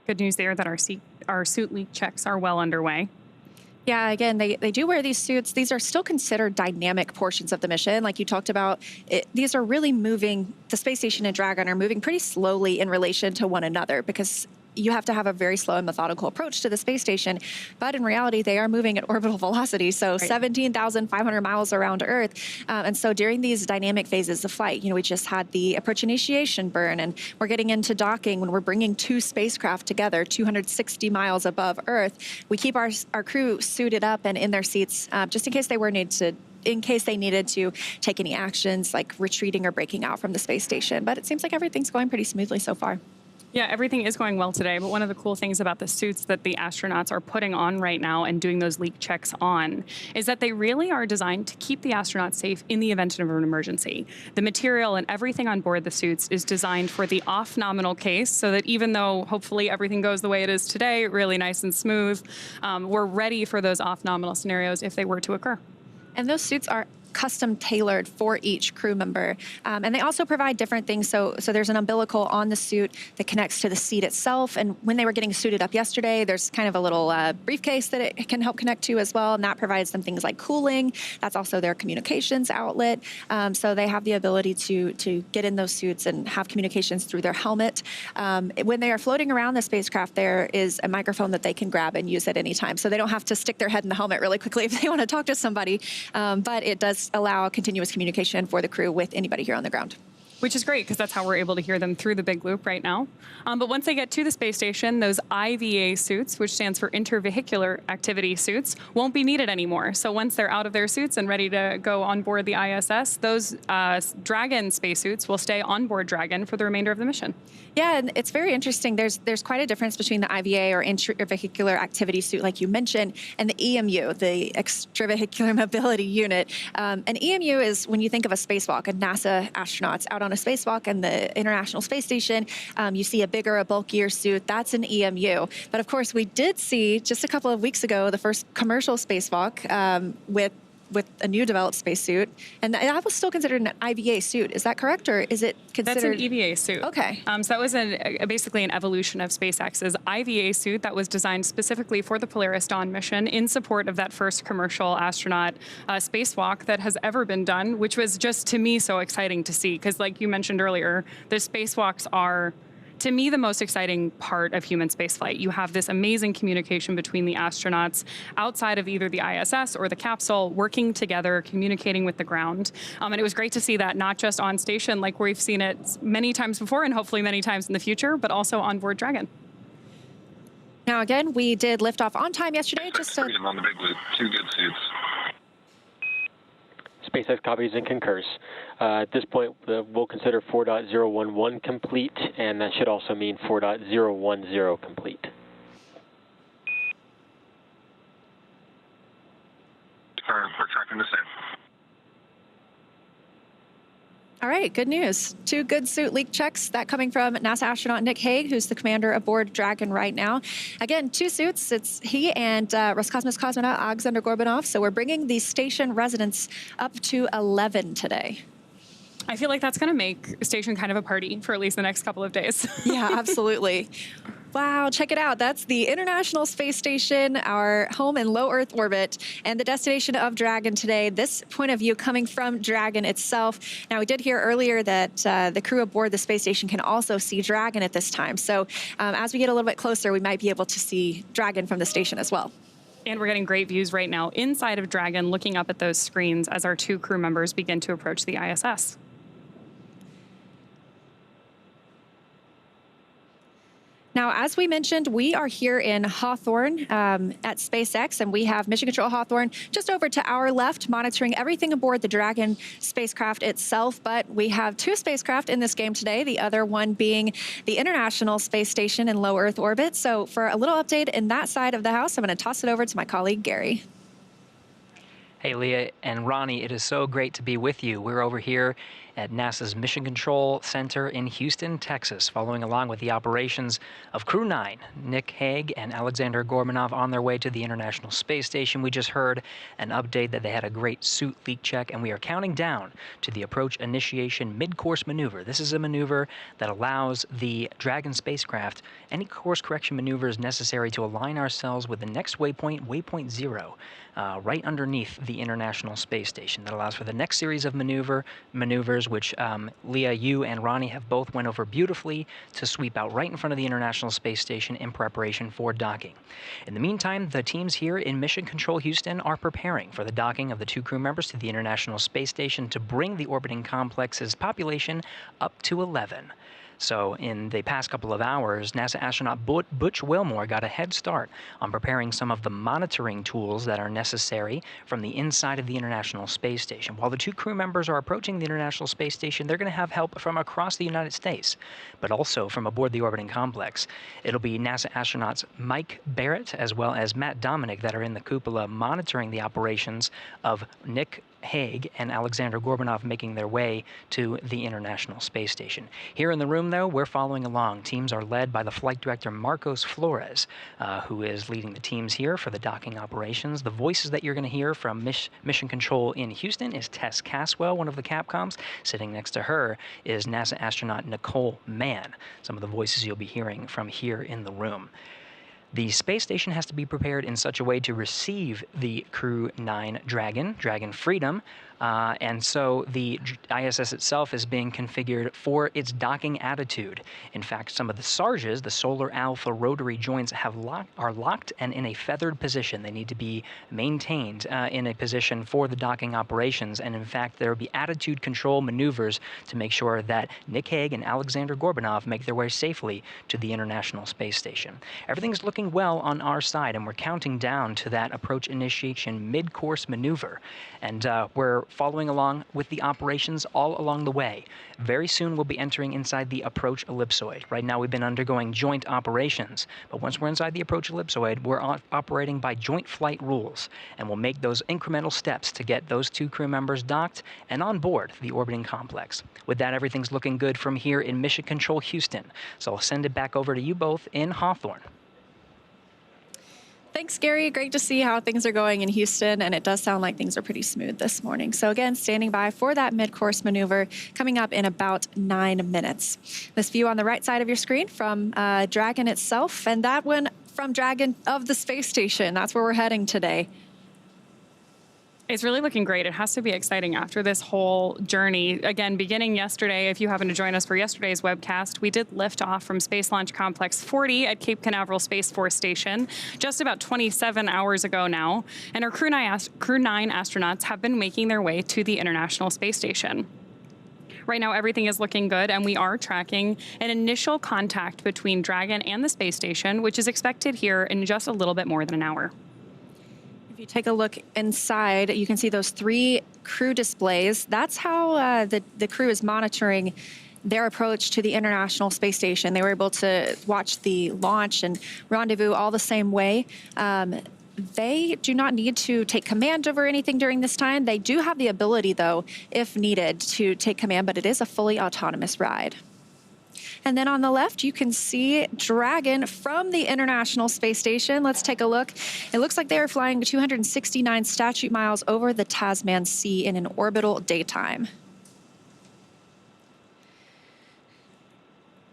Good news there that our suit leak checks are well underway. Yeah, again, they do wear these suits. These are still considered dynamic portions of the mission. Like you talked about, these are really moving, the space station and Dragon are moving pretty slowly in relation to one another because you have to have a very slow and methodical approach to the space station. But in reality, they are moving at orbital velocity, so right. 17,500 miles around Earth. And so during these dynamic phases of flight, we just had the approach initiation burn, and we're getting into docking when we're bringing 2 spacecraft together, 260 miles above Earth. We keep our crew suited up and in their seats just in case they needed to take any actions like retreating or breaking out from the space station. But it seems like everything's going pretty smoothly so far. Yeah, everything is going well today, but one of the cool things about the suits that the astronauts are putting on right now and doing those leak checks on is that they really are designed to keep the astronauts safe in the event of an emergency. The material and everything on board the suits is designed for the off-nominal case so that even though hopefully everything goes the way it is today, really nice and smooth, we're ready for those off-nominal scenarios if they were to occur. And those suits are custom tailored for each crew member. And they also provide different things. So there's an umbilical on the suit that connects to the seat itself. And when they were getting suited up yesterday, there's kind of a little briefcase that it can help connect to as well. And that provides them things like cooling. That's also their communications outlet. So they have the ability to get in those suits and have communications through their helmet. When they are floating around the spacecraft, there is a microphone that they can grab and use at any time. So they don't have to stick their head in the helmet really quickly if they want to talk to somebody. But it does allow continuous communication for the crew with anybody here on the ground. Which is great because that's how we're able to hear them through the big loop right now. But once they get to the space station, those IVA suits, which stands for intervehicular activity suits, won't be needed anymore. So once they're out of their suits and ready to go on board the ISS, those Dragon spacesuits will stay on board Dragon for the remainder of the mission. Yeah, and it's very interesting. There's quite a difference between the IVA or intravehicular activity suit, like you mentioned, and the EMU, the extravehicular mobility unit. An EMU is when you think of a spacewalk, and NASA astronauts out on a spacewalk and the International Space Station, you see a bigger, a bulkier suit. That's an EMU. But of course, we did see just a couple of weeks ago the first commercial spacewalk with with a new developed spacesuit, and that was still considered an IVA suit. Is that correct, or is it considered? That's an EVA suit. Okay. So that was basically an evolution of SpaceX's IVA suit that was designed specifically for the Polaris Dawn mission in support of that first commercial astronaut spacewalk that has ever been done, which was just, to me, so exciting to see. Because like you mentioned earlier, the spacewalks are, to me, the most exciting part of human spaceflight. You have this amazing communication between the astronauts outside of either the ISS or the capsule, working together, communicating with the ground. And it was great to see that not just on station, like we've seen it many times before and hopefully many times in the future, but also on board Dragon. Now, again, we did lift off on time yesterday. Just freedom on the big loop. 2 good suits. SpaceX copies and concurs. At this point, we'll consider 4.011 complete, and that should also mean 4.010 complete. We're tracking the same. All right, good news. 2 good suit leak checks. That coming from NASA astronaut Nick Hague, who's the commander aboard Dragon right now. Again, 2 suits. It's he and Roscosmos cosmonaut Alexsandr Gorbunov. So we're bringing the station residents up to 11 today. I feel like that's going to make station kind of a party for at least the next couple of days. Yeah, absolutely. Wow, check it out. That's the International Space Station, our home in low Earth orbit, and the destination of Dragon today. This point of view coming from Dragon itself. Now, we did hear earlier that the crew aboard the space station can also see Dragon at this time. So as we get a little bit closer, we might be able to see Dragon from the station as well. And we're getting great views right now inside of Dragon, looking up at those screens as our 2 crew members begin to approach the ISS. Now, as we mentioned, we are here in Hawthorne at SpaceX, and we have Mission Control Hawthorne just over to our left, monitoring everything aboard the Dragon spacecraft itself. But we have 2 spacecraft in this game today, the other one being the International Space Station in low Earth orbit. So for a little update in that side of the house, I'm going to toss it over to my colleague, Gary. Hey, Leah and Ronnie, it is so great to be with you. We're over here at NASA's Mission Control Center in Houston, Texas, following along with the operations of Crew-9. Nick Hague and Alexsandr Gorbunov on their way to the International Space Station. We just heard an update that they had a great suit leak check, and we are counting down to the approach initiation mid-course maneuver. This is a maneuver that allows the Dragon spacecraft any course correction maneuvers necessary to align ourselves with the next waypoint, waypoint 0. Right underneath the International Space Station. That allows for the next series of maneuvers, which Leah, you, and Ronnie have both went over beautifully to sweep out right in front of the International Space Station in preparation for docking. In the meantime, the teams here in Mission Control Houston are preparing for the docking of the 2 crew members to the International Space Station to bring the orbiting complex's population up to 11. So in the past couple of hours, NASA astronaut Butch Wilmore got a head start on preparing some of the monitoring tools that are necessary from the inside of the International Space Station. While the 2 crew members are approaching the International Space Station, they're going to have help from across the United States, but also from aboard the orbiting complex. It'll be NASA astronauts Mike Barrett as well as Matt Dominic that are in the cupola monitoring the operations of Nick Hague and Alexsandr Gorbunov making their way to the International Space Station. Here in the room, though, we're following along. Teams are led by the flight director Marcos Flores, who is leading the teams here for the docking operations. The voices that you're going to hear from Mission Control in Houston is Tess Caswell, one of the Capcoms. Sitting next to her is NASA astronaut Nicole Mann. Some of the voices you'll be hearing from here in the room. The space station has to be prepared in such a way to receive the Crew-9 Dragon Freedom, and so the ISS itself is being configured for its docking attitude. In fact, some of the SARJs, the Solar Alpha rotary joints, are locked and in a feathered position. They need to be maintained in a position for the docking operations, and in fact, there will be attitude control maneuvers to make sure that Nick Hague and Alexsandr Gorbunov make their way safely to the International Space Station. Everything's looking well on our side, and we're counting down to that approach initiation mid-course maneuver, and we're following along with the operations all along the way. Very soon we'll be entering inside the approach ellipsoid. Right now we've been undergoing joint operations, but once we're inside the approach ellipsoid, we're operating by joint flight rules, and we'll make those incremental steps to get those 2 crew members docked and on board the orbiting complex. With that, everything's looking good from here in Mission Control Houston, so I'll send it back over to you both in Hawthorne. Thanks, Gary. Great to see how things are going in Houston, and it does sound like things are pretty smooth this morning. So again, standing by for that mid-course maneuver coming up in about 9 minutes. This view on the right side of your screen from Dragon itself, and that one from Dragon of the space station. That's where we're heading today. It's really looking great. It has to be exciting after this whole journey. Again, beginning yesterday, if you happen to join us for yesterday's webcast, we did lift off from Space Launch Complex 40 at Cape Canaveral Space Force Station just about 27 hours ago now. And our Crew-9 astronauts have been making their way to the International Space Station. Right now, everything is looking good, and we are tracking an initial contact between Dragon and the space station, which is expected here in just a little bit more than an hour. If you take a look inside, you can see those 3 crew displays. That's how the crew is monitoring their approach to the International Space Station. They were able to watch the launch and rendezvous all the same way. They do not need to take command over anything during this time. They do have the ability, though, if needed, to take command, but it is a fully autonomous ride. And then on the left, you can see Dragon from the International Space Station. Let's take a look. It looks like they are flying 269 statute miles over the Tasman Sea in an orbital daytime.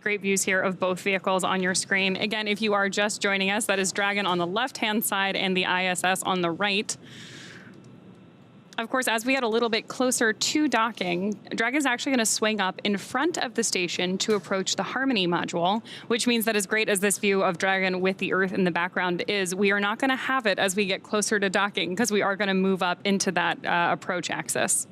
Great views here of both vehicles on your screen. Again, if you are just joining us, that is Dragon on the left-hand side and the ISS on the right. Of course, as we get a little bit closer to docking, Dragon is actually going to swing up in front of the station to approach the Harmony module, which means that as great as this view of Dragon with the Earth in the background is, we are not going to have it as we get closer to docking because we are going to move up into that approach axis.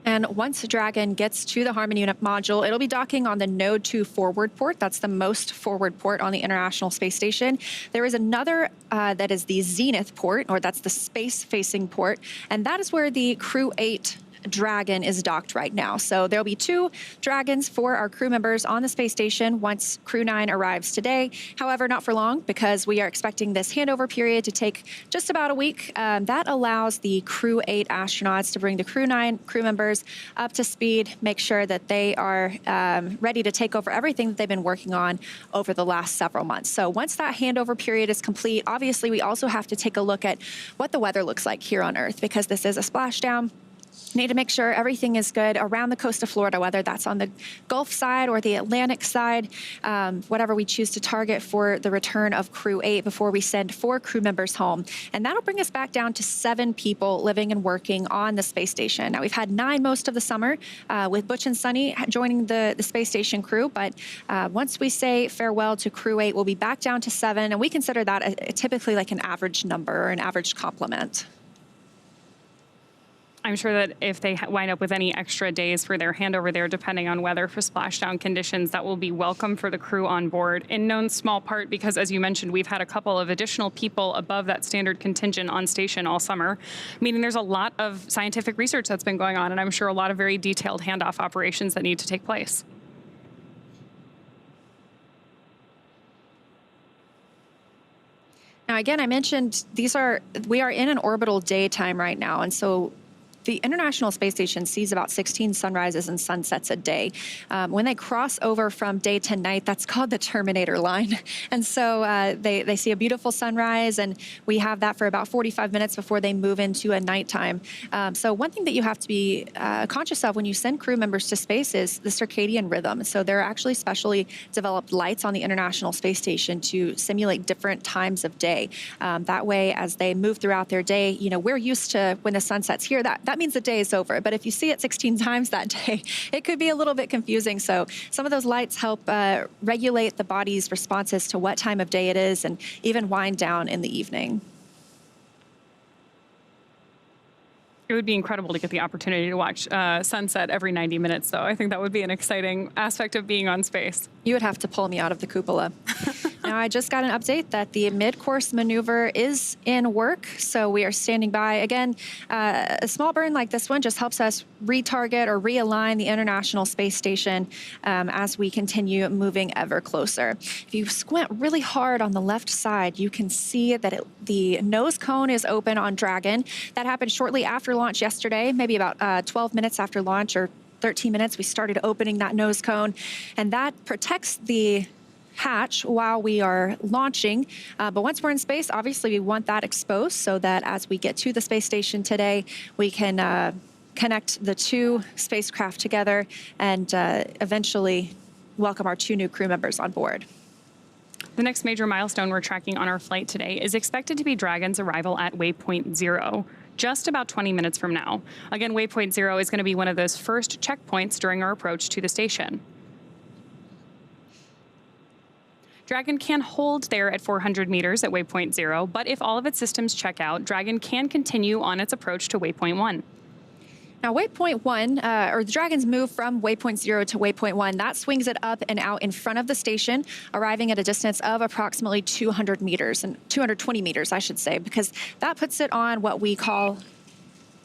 And once Dragon gets to the Harmony module, it'll be docking on the Node 2 forward port. That's the most forward port on the International Space Station. There is another that is the Zenith port, or that's the space-facing port, and that is where the Crew-8 Dragon is docked right now. So there'll be 2 Dragons for our crew members on the space station once Crew-9 arrives today. However, not for long, because we are expecting this handover period to take just about a week. That allows the Crew-8 astronauts to bring the Crew-9 crew members up to speed, make sure that they are ready to take over everything that they've been working on over the last several months. So once that handover period is complete, obviously we also have to take a look at what the weather looks like here on Earth, because this is a splashdown. Need to make sure everything is good around the coast of Florida, whether that's on the Gulf side or the Atlantic side, whatever we choose to target for the return of Crew-8 before we send 4 crew members home. And that'll bring us back down to 7 people living and working on the space station. Now, we've had 9 most of the summer with Butch and Suni joining the space station crew, but once we say farewell to Crew-8, we'll be back down to 7, and we consider that typically like an average number or an average complement. I'm sure that if they wind up with any extra days for their handover there, depending on weather for splashdown conditions, that will be welcome for the crew on board, in no small part because, as you mentioned, we've had a couple of additional people above that standard contingent on station all summer, meaning there's a lot of scientific research that's been going on, and I'm sure a lot of very detailed handoff operations that need to take place. Now, again, I mentioned we are in an orbital daytime right now, and so the International Space Station sees about 16 sunrises and sunsets a day. When they cross over from day to night, that's called the Terminator line. And so they see a beautiful sunrise, and we have that for about 45 minutes before they move into a nighttime. So one thing that you have to be conscious of when you send crew members to space is the circadian rhythm. So there are actually specially developed lights on the International Space Station to simulate different times of day. That way, as they move throughout their day, you know, we're used to when the sun sets here, that means the day is over. But if you see it 16 times that day, it could be a little bit confusing. So some of those lights help regulate the body's responses to what time of day it is and even wind down in the evening. It would be incredible to get the opportunity to watch sunset every 90 minutes, though. I think that would be an exciting aspect of being on space. You would have to pull me out of the cupola. Now, I just got an update that the mid-course maneuver is in work, so we are standing by. Again, a small burn like this one just helps us retarget or realign the International Space Station as we continue moving ever closer. If you squint really hard on the left side, you can see that the nose cone is open on Dragon. That happened shortly after launch yesterday, maybe about 12 minutes after launch or 13 minutes. We started opening that nose cone, and that protects the hatch while we are launching. But once we're in space, obviously we want that exposed so that as we get to the space station today, we can connect the two spacecraft together and eventually welcome our 2 new crew members on board. The next major milestone we're tracking on our flight today is expected to be Dragon's arrival at waypoint 0, just about 20 minutes from now. Again, waypoint 0 is going to be one of those first checkpoints during our approach to the station. Dragon can hold there at 400 meters at waypoint 0, but if all of its systems check out, Dragon can continue on its approach to waypoint 1. Now, waypoint 1, or the Dragon's move from waypoint 0 to waypoint 1, that swings it up and out in front of the station, arriving at a distance of approximately 200 meters, and 220 meters, I should say, because that puts it on what we call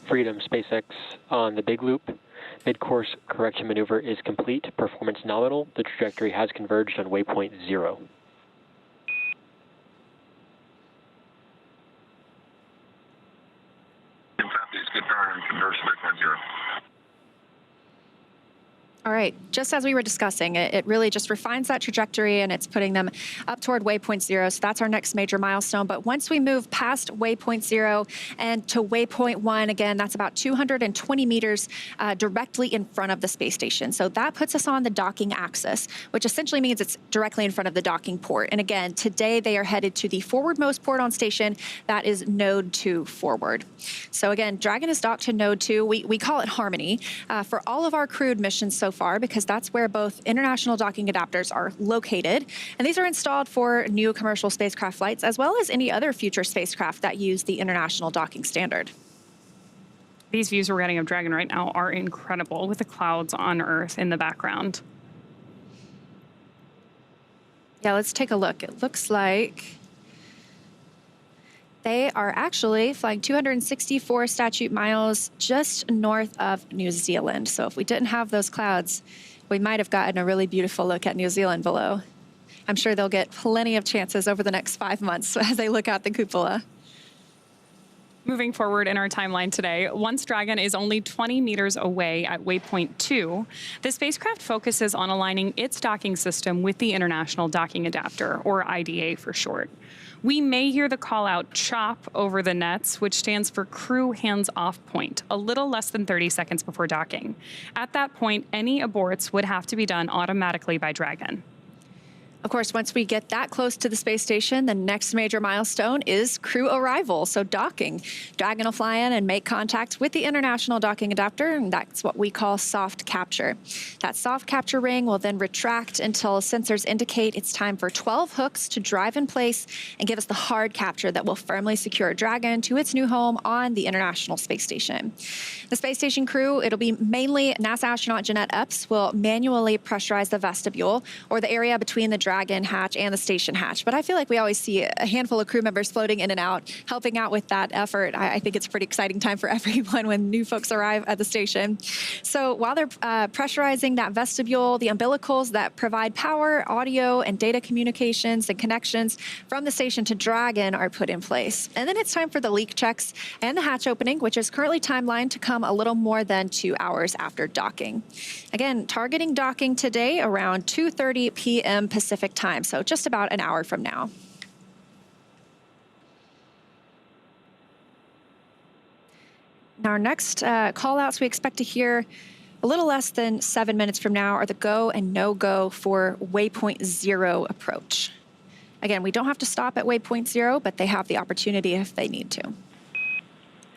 Freedom. SpaceX on the big loop. Mid-course correction maneuver is complete. Performance nominal. The trajectory has converged on waypoint 0. Good turn and converge to waypoint 0. All right, just as we were discussing, it really just refines that trajectory and it's putting them up toward waypoint 0. So that's our next major milestone. But once we move past waypoint 0 and to waypoint 1, again, that's about 220 meters directly in front of the space station. So that puts us on the docking axis, which essentially means it's directly in front of the docking port. And again, today they are headed to the forwardmost port on station. That is node 2 forward. So again, Dragon is docked to node 2. We call it Harmony for all of our crewed missions so far, because that's where both international docking adapters are located. And these are installed for new commercial spacecraft flights, as well as any other future spacecraft that use the international docking standard. These views we're getting of Dragon right now are incredible, with the clouds on Earth in the background. Yeah, let's take a look. It looks like they are actually flying 264 statute miles just north of New Zealand. So if we didn't have those clouds, we might have gotten a really beautiful look at New Zealand below. I'm sure they'll get plenty of chances over the next 5 months as they look out the cupola. Moving forward in our timeline today, once Dragon is only 20 meters away at waypoint 2, the spacecraft focuses on aligning its docking system with the International Docking Adapter, or IDA for short. We may hear the call out CHOP over the nets, which stands for Crew Hands Off Point, a little less than 30 seconds before docking. At that point, any aborts would have to be done automatically by Dragon. Of course, once we get that close to the space station, the next major milestone is crew arrival, so docking. Dragon will fly in and make contact with the International Docking Adapter, and that's what we call soft capture. That soft capture ring will then retract until sensors indicate it's time for 12 hooks to drive in place and give us the hard capture that will firmly secure Dragon to its new home on the International Space Station. The space station crew, it'll be mainly NASA astronaut Jeanette Epps, will manually pressurize the vestibule, or the area between the Dragon hatch and the station hatch. But I feel like we always see a handful of crew members floating in and out, helping out with that effort. I think it's a pretty exciting time for everyone when new folks arrive at the station. So while they're pressurizing that vestibule, the umbilicals that provide power, audio, and data communications and connections from the station to Dragon are put in place. And then it's time for the leak checks and the hatch opening, which is currently timelined to come a little more than 2 hours after docking. Again, targeting docking today around 2:30 p.m. Pacific time, so just about an hour from now. Now, our next call-outs we expect to hear a little less than 7 minutes from now are the go and no-go for waypoint 0 approach. Again, we don't have to stop at waypoint 0, but they have the opportunity if they need to.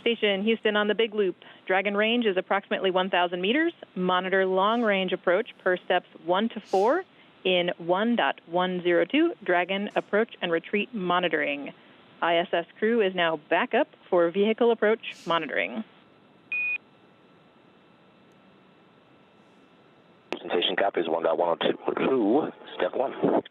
Station Houston on the big loop. Dragon range is approximately 1,000 meters. Monitor long-range approach per steps 1 to 4 in 1.102, Dragon approach and retreat monitoring. ISS crew is now back up for vehicle approach monitoring. Presentation copies 1.102, step 1.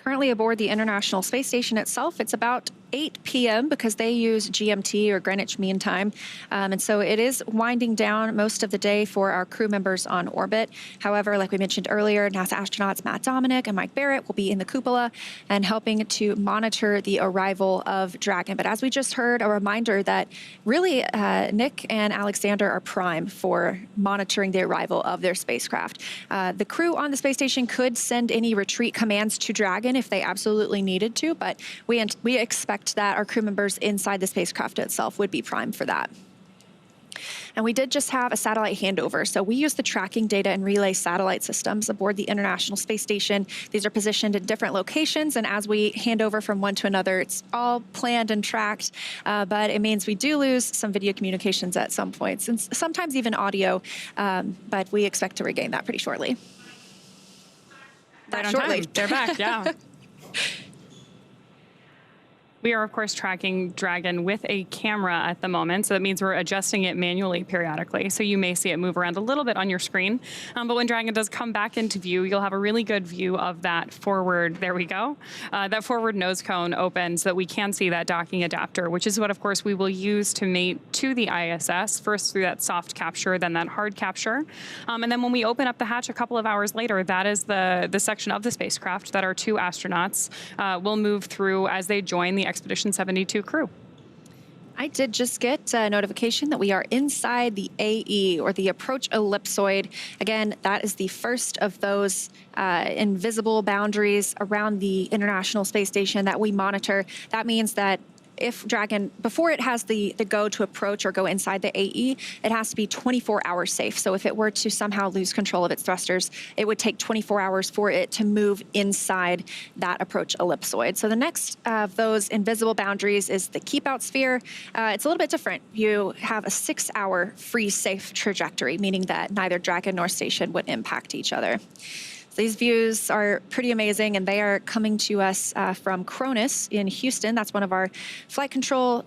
Currently aboard the International Space Station itself, it's about 8 p.m. because they use GMT or Greenwich Mean Time. And so it is winding down most of the day for our crew members on orbit. However, like we mentioned earlier, NASA astronauts Matt Dominic and Mike Barrett will be in the cupola and helping to monitor the arrival of Dragon. But as we just heard, a reminder that really Nick and Alexsandr are prime for monitoring the arrival of their spacecraft. The crew on the space station could send any retreat commands to Dragon if they absolutely needed to, but we expect that our crew members inside the spacecraft itself would be prime for that. And we did just have a satellite handover. So we use the tracking data and relay satellite systems aboard the International Space Station. These are positioned in different locations, and as we hand over from one to another, it's all planned and tracked, but it means we do lose some video communications at some points, and sometimes even audio, but we expect to regain that pretty shortly. Right on time. They're back, yeah. We are, of course, tracking Dragon with a camera at the moment, so that means we're adjusting it manually periodically. So you may see it move around a little bit on your screen, but when Dragon does come back into view, you'll have a really good view of that forward, there we go, that forward nose cone open so that we can see that docking adapter, which is what, of course, we will use to mate to the ISS, first through that soft capture, then that hard capture. And then when we open up the hatch a couple of hours later, that is the section of the spacecraft that our 2 astronauts will move through as they join the Expedition 72 crew. I did just get a notification that we are inside the AE, or the approach ellipsoid. Again, that is the first of those invisible boundaries around the International Space Station that we monitor. That means that if Dragon, before it has the go to approach or go inside the AE, it has to be 24 hours safe. So if it were to somehow lose control of its thrusters, it would take 24 hours for it to move inside that approach ellipsoid. So the next of those invisible boundaries is the keep out sphere. It's a little bit different. You have a 6-hour free safe trajectory, meaning that neither Dragon nor station would impact each other. These views are pretty amazing, and they are coming to us from Cronus in Houston. That's one of our flight control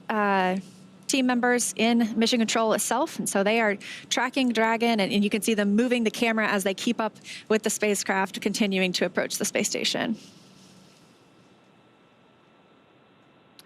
team members in Mission Control itself. And so they are tracking Dragon, and you can see them moving the camera as they keep up with the spacecraft continuing to approach the space station.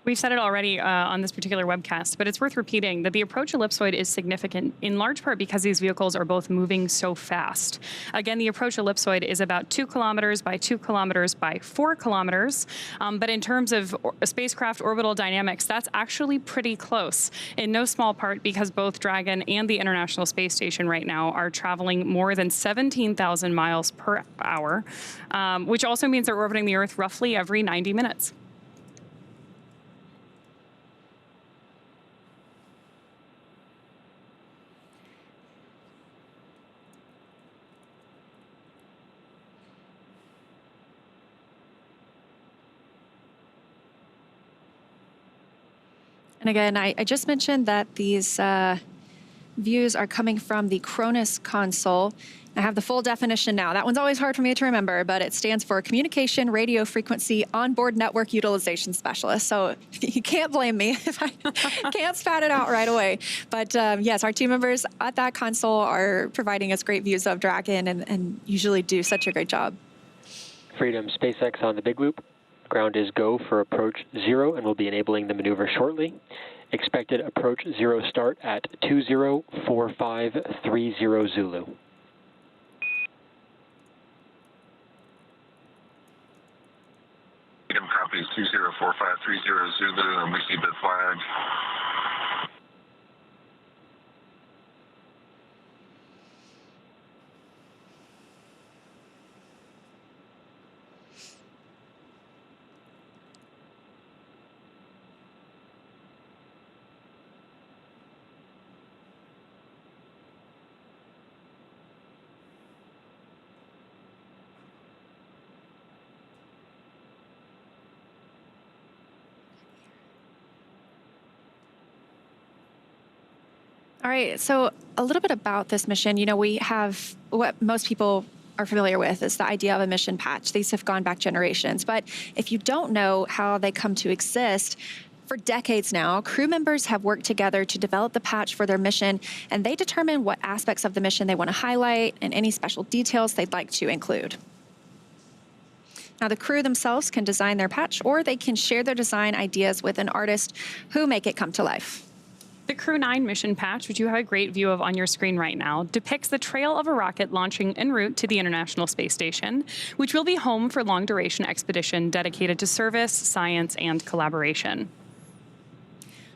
We've said it already on this particular webcast, but it's worth repeating that the approach ellipsoid is significant in large part because these vehicles are both moving so fast. Again, the approach ellipsoid is about 2 kilometers by 2 kilometers by 4 kilometers. But in terms of spacecraft orbital dynamics, that's actually pretty close, in no small part because both Dragon and the International Space Station right now are traveling more than 17,000 miles per hour, which also means they're orbiting the Earth roughly every 90 minutes. And again, I just mentioned that these views are coming from the Cronus console. I have the full definition now. That one's always hard for me to remember, but it stands for Communication Radio Frequency Onboard Network Utilization Specialist. So you can't blame me if I can't spat it out right away. But yes, our team members at that console are providing us great views of Dragon and usually do such a great job. Freedom, SpaceX on the big loop. Ground is go for approach 0, and we'll be enabling the maneuver shortly. Expected approach 0 start at 204530 Zulu. Freedom copies 204530 Zulu, and we see the flag. All right, so a little bit about this mission. You know, we have what most people are familiar with is the idea of a mission patch. These have gone back generations, but if you don't know how they come to exist, for decades now, crew members have worked together to develop the patch for their mission, and they determine what aspects of the mission they want to highlight and any special details they'd like to include. Now, the crew themselves can design their patch, or they can share their design ideas with an artist who make it come to life. The Crew-9 mission patch, which you have a great view of on your screen right now, depicts the trail of a rocket launching en route to the International Space Station, which will be home for long-duration expedition dedicated to service, science, and collaboration.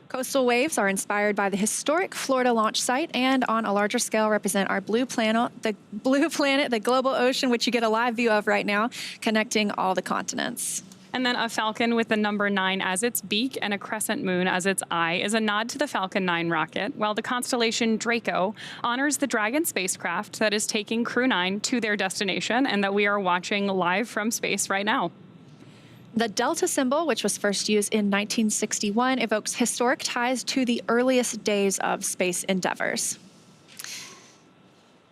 Coastal waves are inspired by the historic Florida launch site and on a larger scale represent our blue planet, the global ocean, which you get a live view of right now, connecting all the continents. And then a Falcon with the number 9 as its beak and a crescent moon as its eye is a nod to the Falcon 9 rocket, while the constellation Draco honors the Dragon spacecraft that is taking Crew-9 to their destination and that we are watching live from space right now. The Delta symbol, which was first used in 1961, evokes historic ties to the earliest days of space endeavors.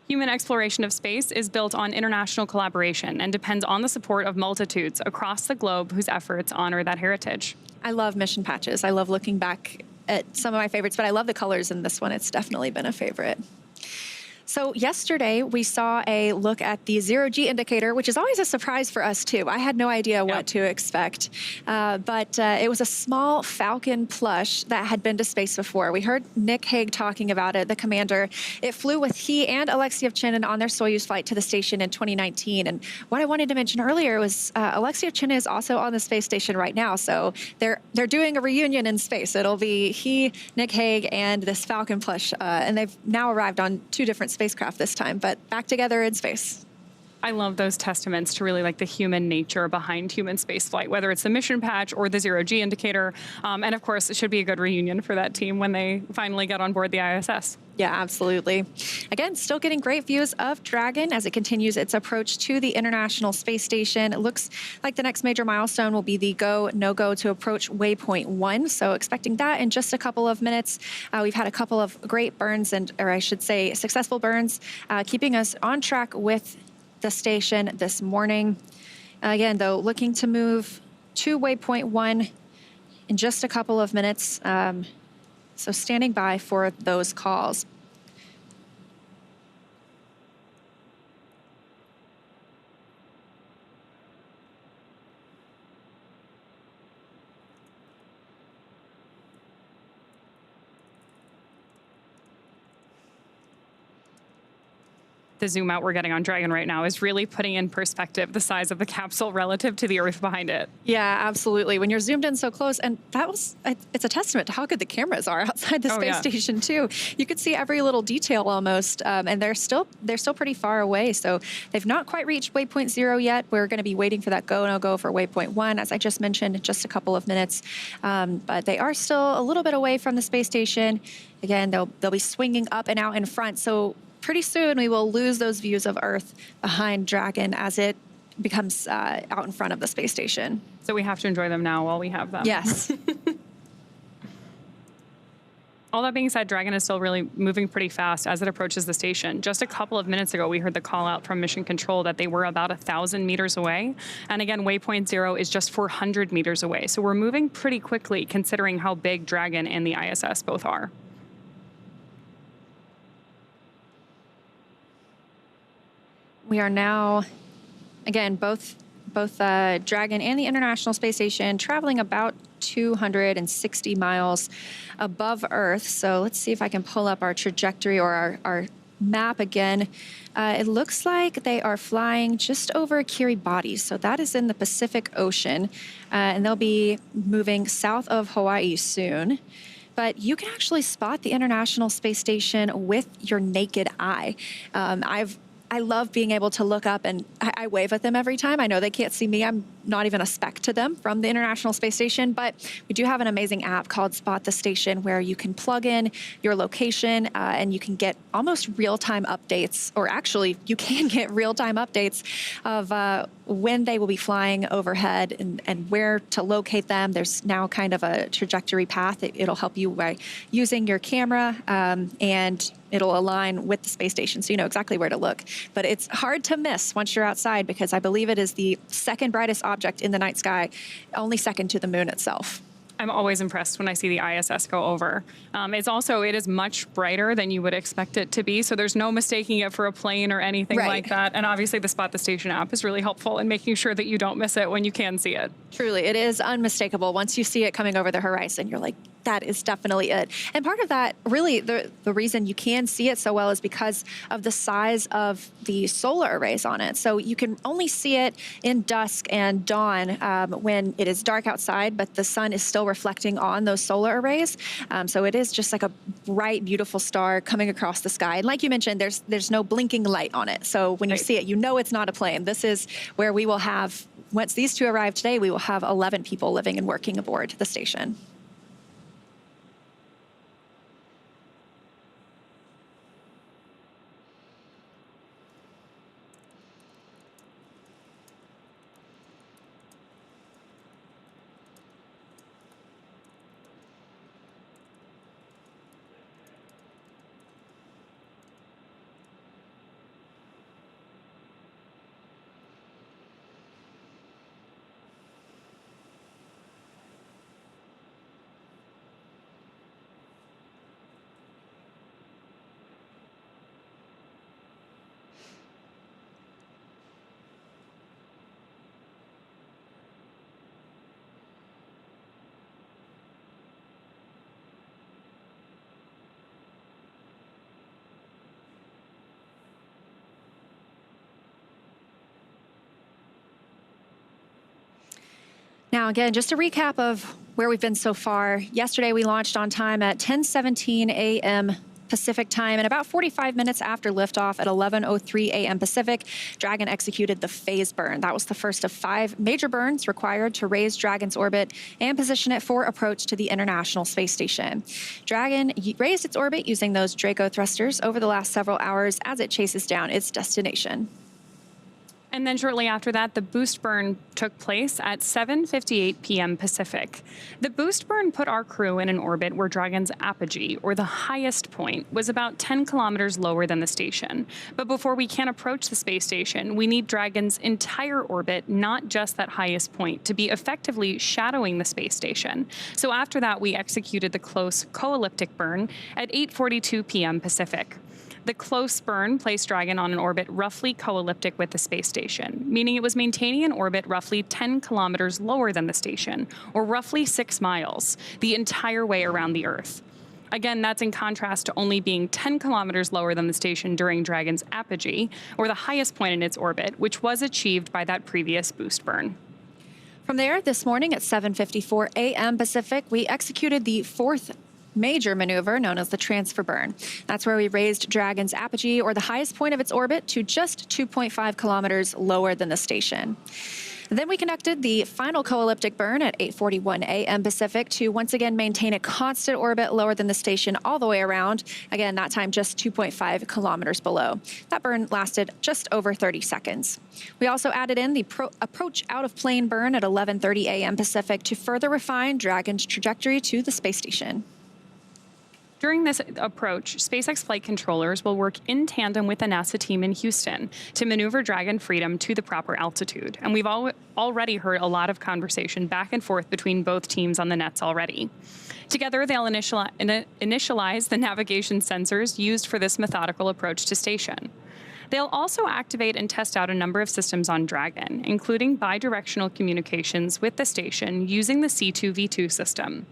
Human exploration of space is built on international collaboration and depends on the support of multitudes across the globe whose efforts honor that heritage. I love mission patches. I love looking back at some of my favorites, but I love the colors in this one. It's definitely been a favorite. So yesterday, we saw a look at the zero-G indicator, which is always a surprise for us, too. I had no idea what to expect. But it was a small Falcon plush that had been to space before. We heard Nick Hague talking about it, the commander. It flew with he and Alexsandr on their Soyuz flight to the station in 2019. And what I wanted to mention earlier was Alexsandr is also on the space station right now. So they're doing a reunion in space. It'll be he, Nick Hague, and this Falcon plush. And they've now arrived on 2 different spacecraft this time, but back together in space. I love those testaments to really like the human nature behind human spaceflight, whether it's the mission patch or the zero-G indicator. And of course, it should be a good reunion for that team when they finally get on board the ISS. Yeah, absolutely. Again, still getting great views of Dragon as it continues its approach to the International Space Station. It looks like the next major milestone will be the go, no-go to approach waypoint 1. So expecting that in just a couple of minutes. We've had a couple of great burns, or I should say successful burns, keeping us on track with the station this morning. Again, though, looking to move to waypoint 1 in just a couple of minutes. So standing by for those calls. The zoom out we're getting on Dragon right now is really putting in perspective the size of the capsule relative to the Earth behind it. Yeah, absolutely. When you're zoomed in so close, and it's a testament to how good the cameras are outside the space station too. You could see every little detail almost, and they're still pretty far away. So they've not quite reached waypoint 0 yet. We're going to be waiting for that go no go for waypoint 1, as I just mentioned, in just a couple of minutes. But they are still a little bit away from the space station. Again, they'll be swinging up and out in front. So pretty soon we will lose those views of Earth behind Dragon as it becomes out in front of the space station. So we have to enjoy them now while we have them. Yes. All that being said, Dragon is still really moving pretty fast as it approaches the station. Just a couple of minutes ago, we heard the call out from Mission Control that they were about 1,000 meters away. And again, waypoint 0 is just 400 meters away. So we're moving pretty quickly considering how big Dragon and the ISS both are. We are now, again, both Dragon and the International Space Station traveling about 260 miles above Earth. So let's see if I can pull up our trajectory or our map again. It looks like they are flying just over Kiribati. So that is in the Pacific Ocean. And they'll be moving south of Hawaii soon. But you can actually spot the International Space Station with your naked eye. I love being able to look up, and I wave at them every time. I know they can't see me. I'm not even a speck to them from the International Space Station, but we do have an amazing app called Spot the Station where you can plug in your location and you can get almost real-time updates, or actually you can get real-time updates of when they will be flying overhead and where to locate them. There's now kind of a trajectory path. It'll help you by using your camera and it'll align with the space station so you know exactly where to look. But it's hard to miss once you're outside because I believe it is the second brightest object in the night sky, only second to the moon itself. I'm always impressed when I see the ISS go over. It is much brighter than you would expect it to be, so there's no mistaking it for a plane or anything like that. And obviously the Spot the Station app is really helpful in making sure that you don't miss it when you can see it. Truly, it is unmistakable. Once you see it coming over the horizon, you're like, that is definitely it. And part of that, really, the reason you can see it so well is because of the size of the solar arrays on it. So you can only see it in dusk and dawn when it is dark outside, but the sun is still reflecting on those solar arrays. So it is just like a bright, beautiful star coming across the sky. And like you mentioned, there's no blinking light on it. So when you see it, you know it's not a plane. This is where we will have, once these two arrive today, we will have 11 people living and working aboard the station. Now, again, just a recap of where we've been so far. Yesterday, we launched on time at 10:17 a.m. Pacific time, and about 45 minutes after liftoff at 11:03 a.m. Pacific, Dragon executed the phase burn. That was the first of 5 major burns required to raise Dragon's orbit and position it for approach to the International Space Station. Dragon raised its orbit using those Draco thrusters over the last several hours as it chases down its destination. And then shortly after that, the boost burn took place at 7:58 p.m. Pacific. The boost burn put our crew in an orbit where Dragon's apogee, or the highest point, was about 10 kilometers lower than the station. But before we can approach the space station, we need Dragon's entire orbit, not just that highest point, to be effectively shadowing the space station. So after that, we executed the close co-elliptic burn at 8:42 p.m. Pacific. The close burn placed Dragon on an orbit roughly co-elliptic with the space station, meaning it was maintaining an orbit roughly 10 kilometers lower than the station, or roughly 6 miles, the entire way around the Earth. Again, that's in contrast to only being 10 kilometers lower than the station during Dragon's apogee, or the highest point in its orbit, which was achieved by that previous boost burn. From there, this morning at 7:54 a.m. Pacific, we executed the 4th major maneuver known as the transfer burn. That's where we raised Dragon's apogee, or the highest point of its orbit, to just 2.5 kilometers lower than the station. Then we conducted the final co-elliptic burn at 8:41 a.m. Pacific to once again maintain a constant orbit lower than the station all the way around. Again, that time just 2.5 kilometers below. That burn lasted just over 30 seconds. We also added in the approach out of plane burn at 11:30 a.m. Pacific to further refine Dragon's trajectory to the space station. During this approach, SpaceX flight controllers will work in tandem with the NASA team in Houston to maneuver Dragon Freedom to the proper altitude. And we've already heard a lot of conversation back and forth between both teams on the nets already. Together, they'll initialize the navigation sensors used for this methodical approach to station. They'll also activate and test out a number of systems on Dragon, including bidirectional communications with the station using the C2V2 system.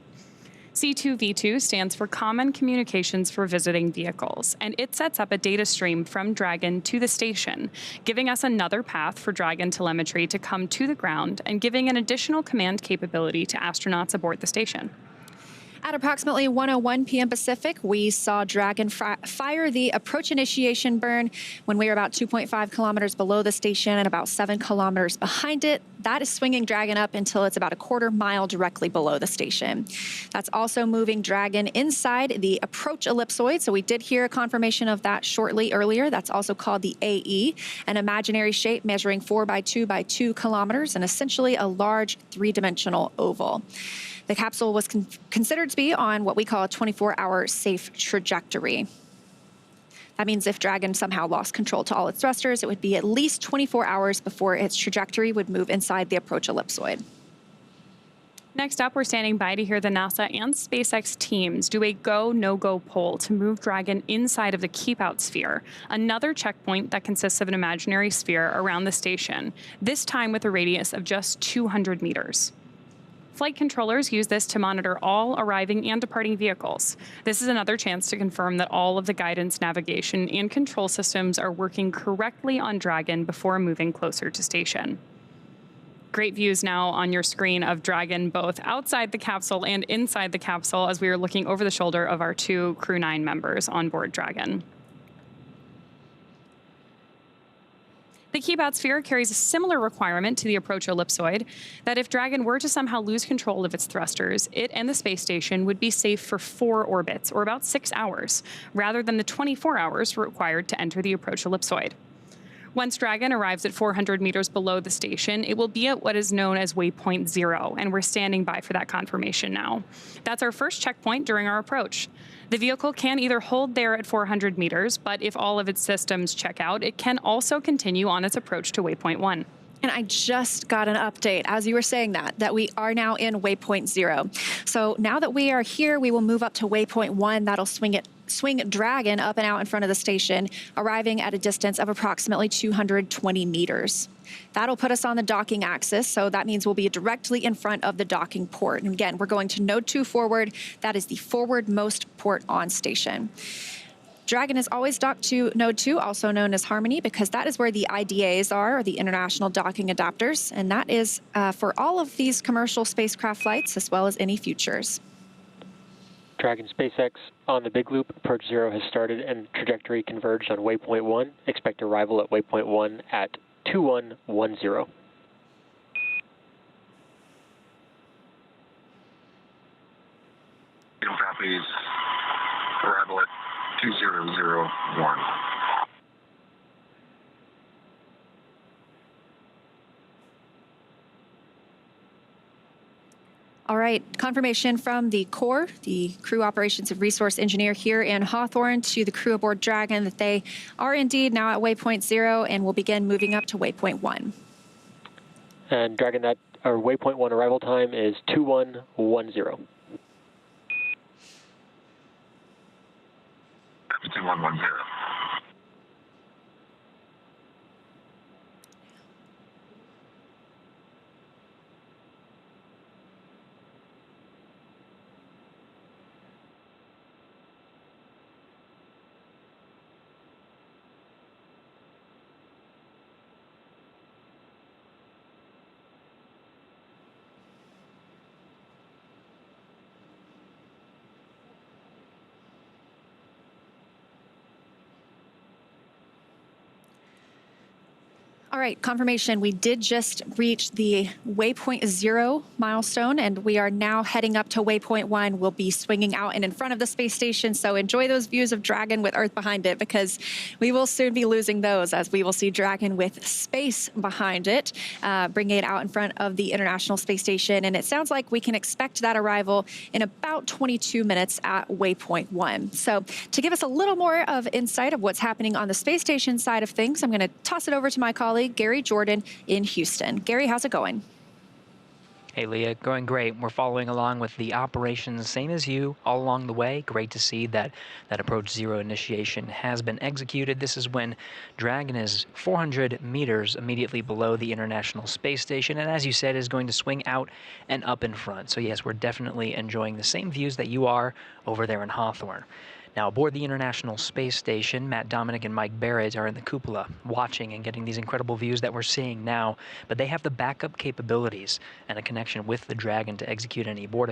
C2V2 stands for Common Communications for Visiting Vehicles, and it sets up a data stream from Dragon to the station, giving us another path for Dragon telemetry to come to the ground and giving an additional command capability to astronauts aboard the station. At approximately 1:01 p.m. Pacific, we saw Dragon fire the approach initiation burn when we were about 2.5 kilometers below the station and about 7 kilometers behind it. That is swinging Dragon up until it's about a quarter mile directly below the station. That's also moving Dragon inside the approach ellipsoid. So we did hear a confirmation of that shortly earlier. That's also called the AE, an imaginary shape measuring 4 by 2 by 2 kilometers and essentially a large 3-dimensional oval. The capsule was considered to be on what we call a 24-hour safe trajectory. That means if Dragon somehow lost control to all its thrusters, it would be at least 24 hours before its trajectory would move inside the approach ellipsoid. Next up, we're standing by to hear the NASA and SpaceX teams do a go, no-go poll to move Dragon inside of the keep-out sphere, another checkpoint that consists of an imaginary sphere around the station, this time with a radius of just 200 meters. Flight controllers use this to monitor all arriving and departing vehicles. This is another chance to confirm that all of the guidance, navigation, and control systems are working correctly on Dragon before moving closer to station. Great views now on your screen of Dragon both outside the capsule and inside the capsule as we are looking over the shoulder of our two Crew-9 members on board Dragon. The keep-out sphere carries a similar requirement to the approach ellipsoid that if Dragon were to somehow lose control of its thrusters, it and the space station would be safe for 4 orbits, or about 6 hours, rather than the 24 hours required to enter the approach ellipsoid. Once Dragon arrives at 400 meters below the station, it will be at what is known as waypoint 0, and we're standing by for that confirmation now. That's our first checkpoint during our approach. The vehicle can either hold there at 400 meters, but if all of its systems check out, it can also continue on its approach to waypoint 1. And I just got an update as you were saying that we are now in waypoint 0. So now that we are here, we will move up to waypoint 1. That'll swing Dragon up and out in front of the station, arriving at a distance of approximately 220 meters. That'll put us on the docking axis, so that means we'll be directly in front of the docking port. And again, we're going to node 2 forward. That is the forwardmost port on station. Dragon is always docked to node 2, also known as Harmony, because that is where the IDAs are, or the International Docking Adapters, and that is for all of these commercial spacecraft flights, as well as any futures. Dragon SpaceX on the big loop. Approach 0 has started and trajectory converged on waypoint 1. Expect arrival at waypoint 1 at 2110. Copies. Arrival at 2001. All right, confirmation from the Corps, the Crew Operations and Resource Engineer here in Hawthorne, to the crew aboard Dragon that they are indeed now at waypoint 0 and will begin moving up to waypoint 1. And Dragon, that our waypoint 1 arrival time is 2110. That's 2110. All right, confirmation. We did just reach the waypoint 0 milestone, and we are now heading up to waypoint 1. We'll be swinging out and in front of the space station, so enjoy those views of Dragon with Earth behind it, because we will soon be losing those as we will see Dragon with space behind it, bringing it out in front of the International Space Station. And it sounds like we can expect that arrival in about 22 minutes at waypoint 1. So to give us a little more of insight of what's happening on the space station side of things, I'm going to toss it over to my colleague, Gary Jordan in Houston. Gary, how's it going? Hey, Leah, going great. We're following along with the operations, same as you, all along the way. Great to see that approach 0 initiation has been executed. This is when Dragon is 400 meters immediately below the International Space Station, and as you said, is going to swing out and up in front. So yes, we're definitely enjoying the same views that you are over there in Hawthorne. Now, aboard the International Space Station, Matt Dominic and Mike Barrett are in the cupola watching and getting these incredible views that we're seeing now, but they have the backup capabilities and a connection with the Dragon to execute any abort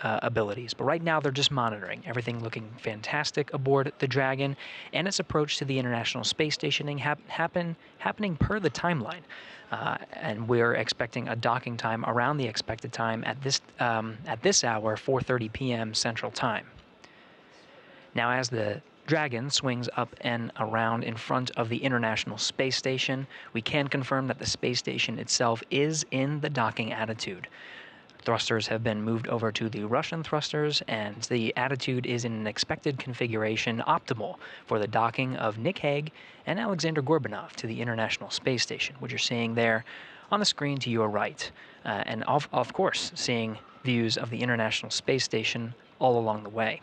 abilities. But right now, they're just monitoring. Everything looking fantastic aboard the Dragon, and its approach to the International Space Station happening per the timeline. And we're expecting a docking time around the expected time at this hour, 4:30 p.m. Central Time. Now, as the Dragon swings up and around in front of the International Space Station, we can confirm that the space station itself is in the docking attitude. Thrusters have been moved over to the Russian thrusters, and the attitude is in an expected configuration optimal for the docking of Hague and Alexsandr Gorbunov to the International Space Station. What you're seeing there on the screen to your right, and of course, seeing views of the International Space Station all along the way.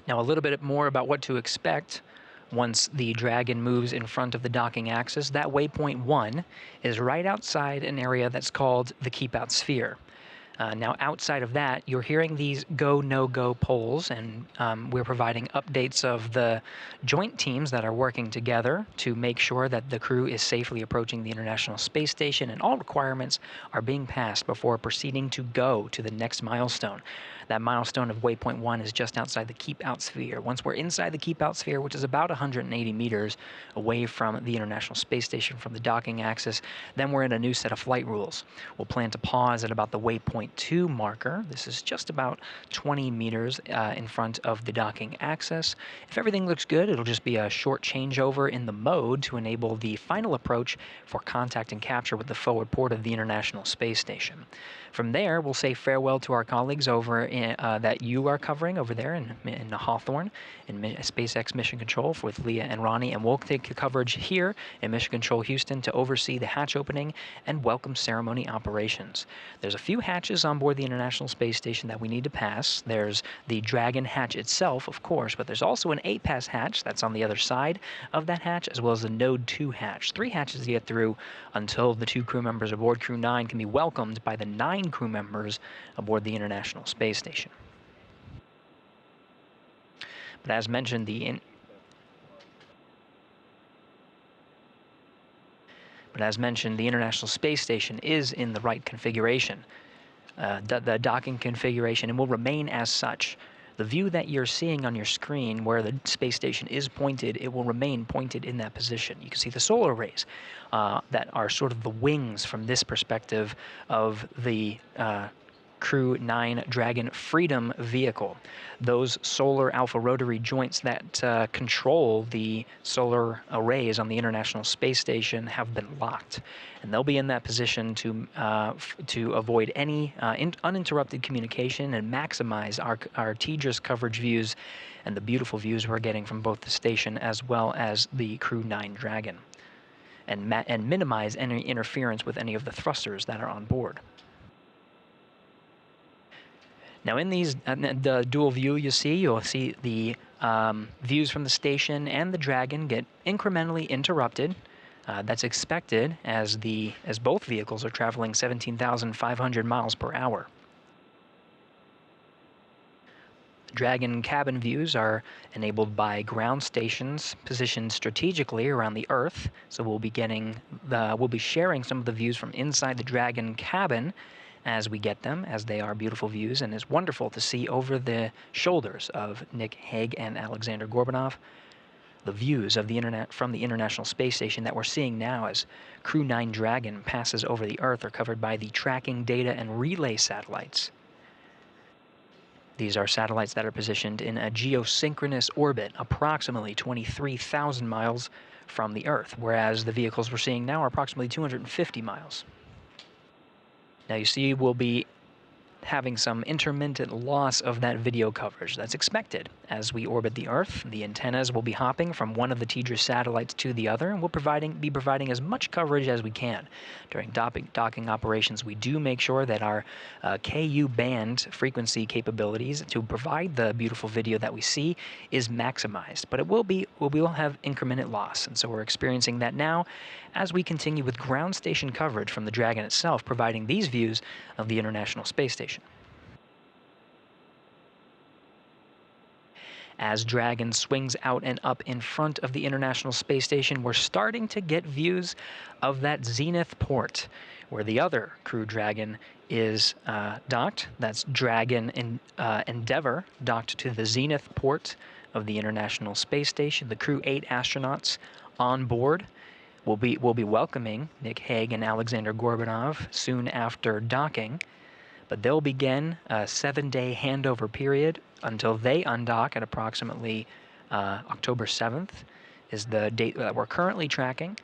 Now, a little bit more about what to expect once the Dragon moves in front of the docking axis. That waypoint 1 is right outside an area that's called the Keep Out Sphere. Now, outside of that, you're hearing these go, no-go polls, and we're providing updates of the joint teams that are working together to make sure that the crew is safely approaching the International Space Station, and all requirements are being passed before proceeding to go to the next milestone. That milestone of waypoint 1 is just outside the Keep Out Sphere. Once we're inside the Keep Out Sphere, which is about 180 meters away from the International Space Station from the docking axis, then we're in a new set of flight rules. We'll plan to pause at about the waypoint 2 marker. This is just about 20 meters in front of the docking axis. If everything looks good, it'll just be a short changeover in the mode to enable the final approach for contact and capture with the forward port of the International Space Station. From there, we'll say farewell to our colleagues over in, that you are covering over there in Hawthorne, in SpaceX Mission Control with Leah and Ronnie, and we'll take the coverage here in Mission Control Houston to oversee the hatch opening and welcome ceremony operations. There's a few hatches on board the International Space Station that we need to pass. There's the Dragon hatch itself, of course, but there's also an 8-pass hatch that's on the other side of that hatch, as well as the Node 2 hatch. 3 hatches to get through until the 2 crew members aboard Crew-9 can be welcomed by the 9 crew members aboard the International Space Station. But as mentioned, the International Space Station is in the right configuration, the docking configuration, and will remain as such. The view that you're seeing on your screen where the space station is pointed, it will remain pointed in that position. You can see the solar arrays that are sort of the wings from this perspective of the Crew-9 Dragon Freedom vehicle. Those solar alpha rotary joints that control the solar arrays on the International Space Station have been locked, and they'll be in that position to avoid any uninterrupted communication and maximize our TDRS coverage views and the beautiful views we're getting from both the station as well as the Crew-9 Dragon, and minimize any interference with any of the thrusters that are on board. Now, in the dual view you'll see the views from the station and the Dragon get incrementally interrupted. That's expected as both vehicles are traveling 17,500 miles per hour. Dragon cabin views are enabled by ground stations positioned strategically around the Earth. So we'll be sharing some of the views from inside the Dragon cabin as we get them, as they are beautiful views, and it's wonderful to see over the shoulders of Nick Hague and Alexsandr Gorbunov the views of from the International Space Station that we're seeing now as Crew-9 Dragon passes over the Earth are covered by the tracking data and relay satellites. These are satellites that are positioned in a geosynchronous orbit approximately 23,000 miles from the Earth, whereas the vehicles we're seeing now are approximately 250 miles. Now you see we'll be having some intermittent loss of that video coverage. That's expected. As we orbit the Earth, the antennas will be hopping from one of the TDRS satellites to the other, and we'll be providing as much coverage as we can. During docking operations, we do make sure that our KU band frequency capabilities to provide the beautiful video that we see is maximized, but we will have incremental loss, and so we're experiencing that now as we continue with ground station coverage from the Dragon itself, providing these views of the International Space Station. As Dragon swings out and up in front of the International Space Station, we're starting to get views of that Zenith port, where the other Crew Dragon is docked. That's Dragon Endeavour docked to the Zenith port of the International Space Station. The Crew-8 astronauts on board will be welcoming Nick Hague and Alexsandr Gorbunov soon after docking, but they'll begin a 7-day handover period until they undock at approximately October 7th is the date that we're currently tracking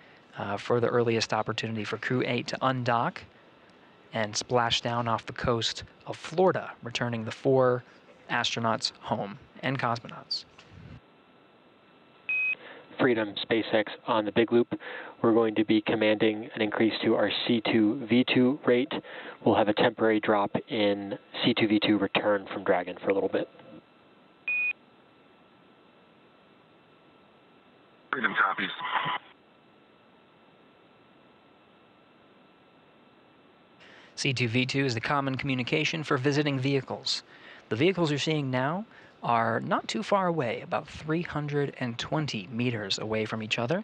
for the earliest opportunity for Crew-8 to undock and splash down off the coast of Florida, returning the 4 astronauts home and cosmonauts. Freedom SpaceX on the big loop. We're going to be commanding an increase to our C2V2 rate. We'll have a temporary drop in C2V2 return from Dragon for a little bit. Freedom copies. C2V2 is the common communication for visiting vehicles. The vehicles you're seeing now are not too far away, about 320 meters away from each other,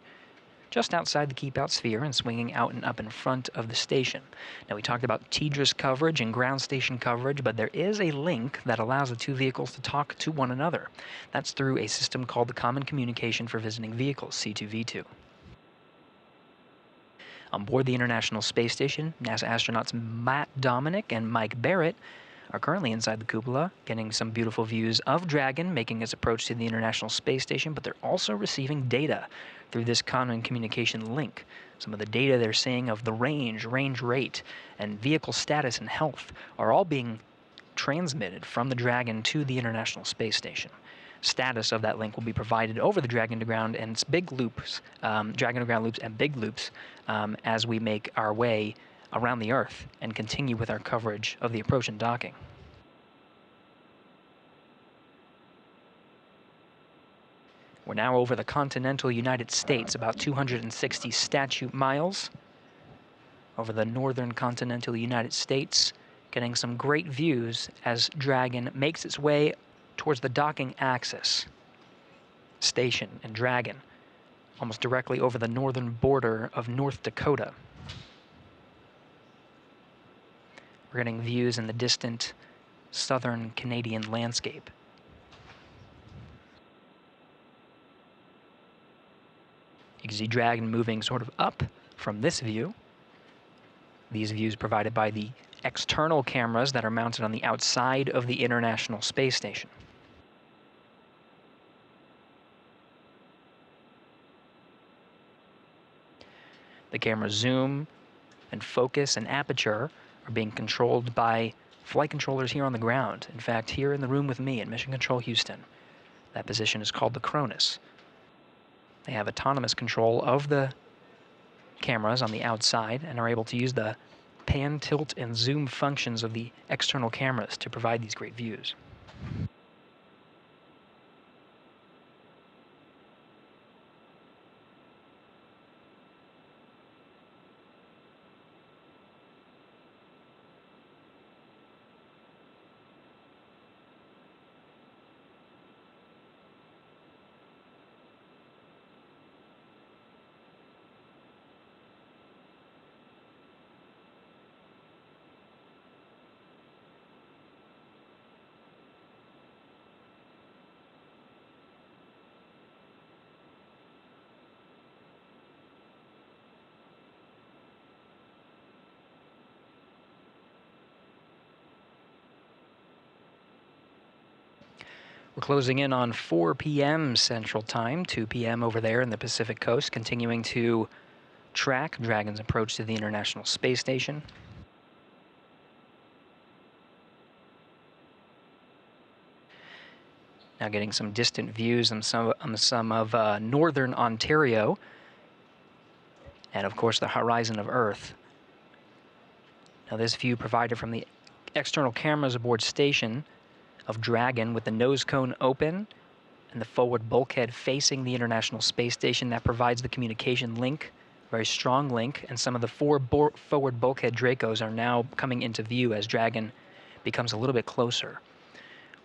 just outside the keep-out sphere and swinging out and up in front of the station. Now, we talked about TDRS coverage and ground station coverage, but there is a link that allows the two vehicles to talk to one another. That's through a system called the Common Communication for Visiting Vehicles, C2V2. On board the International Space Station, NASA astronauts Matt Dominic and Mike Barrett are currently inside the cupola, getting some beautiful views of Dragon making its approach to the International Space Station, but they're also receiving data through this common communication link. Some of the data they're seeing of the range rate, and vehicle status and health are all being transmitted from the Dragon to the International Space Station. Status of that link will be provided over the Dragon to Ground and its big loops, Dragon to Ground loops and big loops, as we make our way around the Earth and continue with our coverage of the approach and docking. We're now over the continental United States, about 260 statute miles over the northern continental United States, getting some great views as Dragon makes its way towards the docking axis. Station and Dragon, almost directly over the northern border of North Dakota. We're getting views in the distant southern Canadian landscape. You can see Dragon moving sort of up from this view. These views provided by the external cameras that are mounted on the outside of the International Space Station. The camera's zoom and focus and aperture are being controlled by flight controllers here on the ground. In fact, here in the room with me in Mission Control Houston, that position is called the Cronus. They have autonomous control of the cameras on the outside and are able to use the pan, tilt, and zoom functions of the external cameras to provide these great views. We're closing in on 4 p.m. Central Time, 2 p.m. over there in the Pacific Coast, continuing to track Dragon's approach to the International Space Station. Now getting some distant views on some of northern Ontario, and of course the horizon of Earth. Now this view provided from the external cameras aboard station of Dragon with the nose cone open and the forward bulkhead facing the International Space Station. That provides the communication link, very strong link, and some of the forward bulkhead Dracos are now coming into view as Dragon becomes a little bit closer.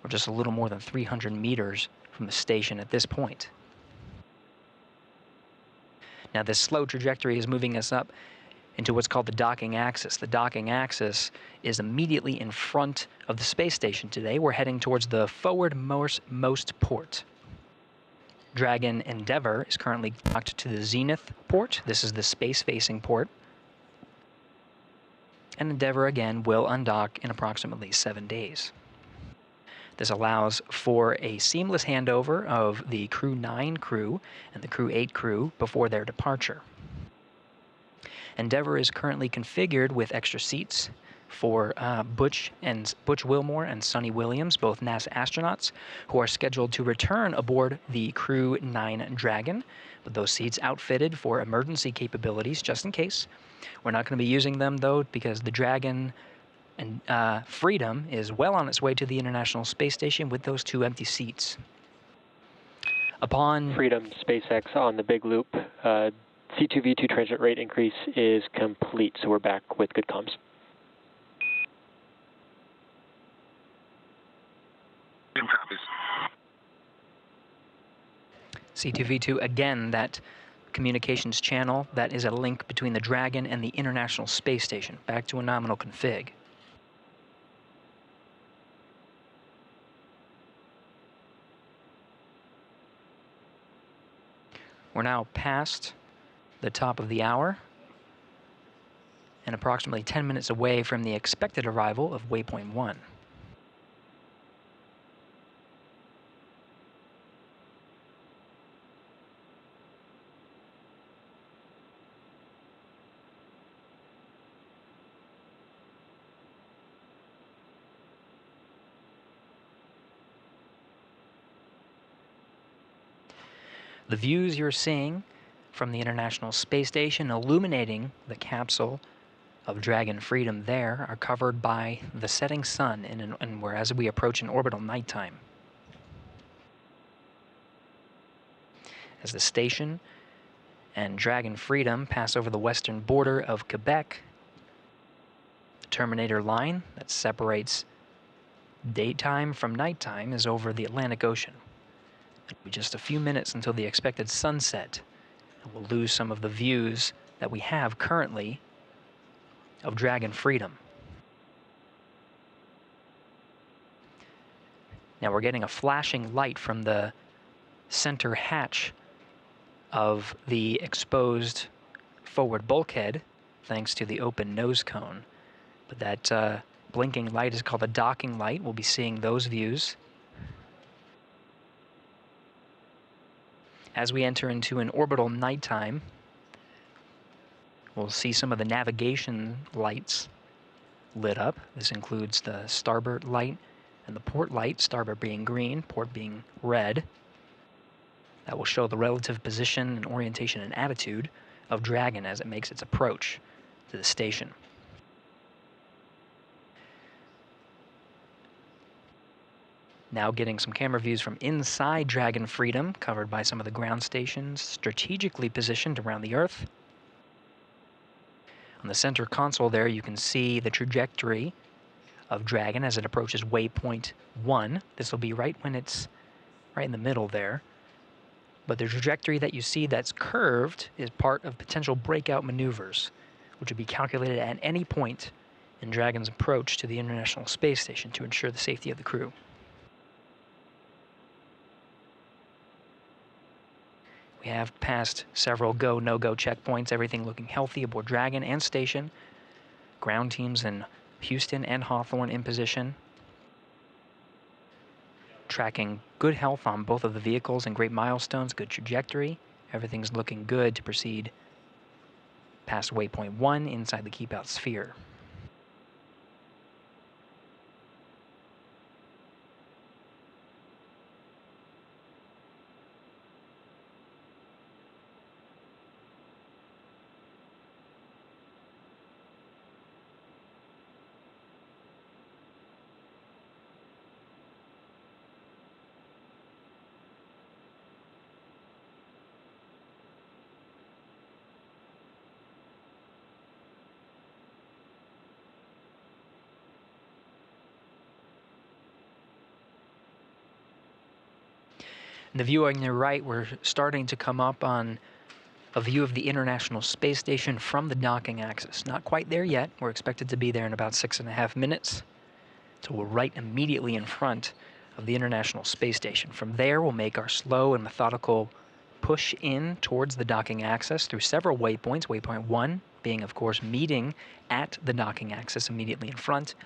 We're just a little more than 300 meters from the station at this point. Now this slow trajectory is moving us up into what's called the docking axis. The docking axis is immediately in front of the space station today. We're heading towards the forwardmost port. Dragon Endeavour is currently docked to the Zenith port. This is the space-facing port. And Endeavour again will undock in approximately 7 days. This allows for a seamless handover of the Crew-9 crew and the Crew-8 crew before their departure. Endeavour is currently configured with extra seats for Butch Wilmore and Suni Williams, both NASA astronauts, who are scheduled to return aboard the Crew-9 Dragon, with those seats outfitted for emergency capabilities, just in case. We're not going to be using them, though, because the Dragon and Freedom is well on its way to the International Space Station with those 2 empty seats. Upon Freedom, SpaceX on the big loop, C2V2 transit rate increase is complete, so we're back with good comms. Copies. C2V2, again, that communications channel that is a link between the Dragon and the International Space Station. Back to a nominal config. We're now past the top of the hour and approximately 10 minutes away from the expected arrival of waypoint 1. The views you're seeing from the International Space Station illuminating the capsule of Dragon Freedom there are covered by the setting sun, and whereas we approach an orbital nighttime. As the station and Dragon Freedom pass over the western border of Quebec, the terminator line that separates daytime from nighttime is over the Atlantic Ocean. It'll be just a few minutes until the expected sunset, and we'll lose some of the views that we have currently of Dragon Freedom. Now we're getting a flashing light from the center hatch of the exposed forward bulkhead, thanks to the open nose cone. But that blinking light is called a docking light. We'll be seeing those views. As we enter into an orbital nighttime, we'll see some of the navigation lights lit up. This includes the starboard light and the port light, starboard being green, port being red. That will show the relative position and orientation and attitude of Dragon as it makes its approach to the station. Now getting some camera views from inside Dragon Freedom, covered by some of the ground stations strategically positioned around the Earth. On the center console there, you can see the trajectory of Dragon as it approaches waypoint 1. This will be right when it's right in the middle there. But the trajectory that you see that's curved is part of potential breakout maneuvers, which would be calculated at any point in Dragon's approach to the International Space Station to ensure the safety of the crew. We have passed several go, no-go checkpoints, everything looking healthy aboard Dragon and station. Ground teams in Houston and Hawthorne in position. Tracking good health on both of the vehicles and great milestones, good trajectory. Everything's looking good to proceed past waypoint 1 inside the keep-out sphere. In the view on your right, we're starting to come up on a view of the International Space Station from the docking axis. Not quite there yet. We're expected to be there in about 6.5 minutes. So we're right immediately in front of the International Space Station. From there, we'll make our slow and methodical push in towards the docking axis through several waypoints. Waypoint 1 being, of course, meeting at the docking axis immediately in front.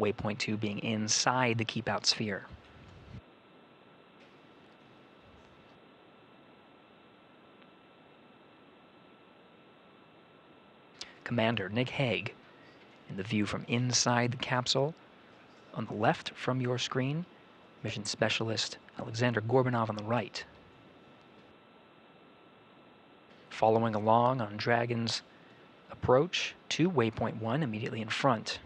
Waypoint 2 being inside the keep-out sphere. Commander Nick Hague In the view from inside the capsule, on the left from your screen, mission specialist Alexsandr Gorbunov on the right. Following along on Dragon's approach to waypoint 1 immediately in front.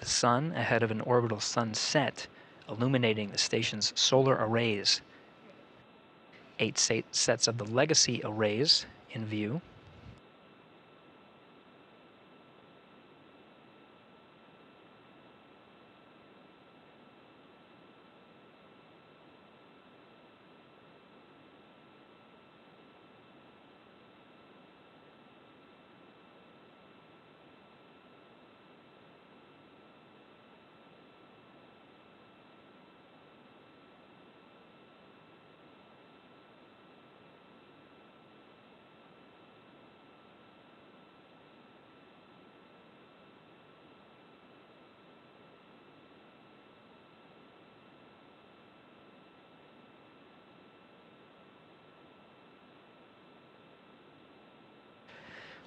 The sun ahead of an orbital sunset, illuminating the station's solar arrays. 8 sets of the legacy arrays in view.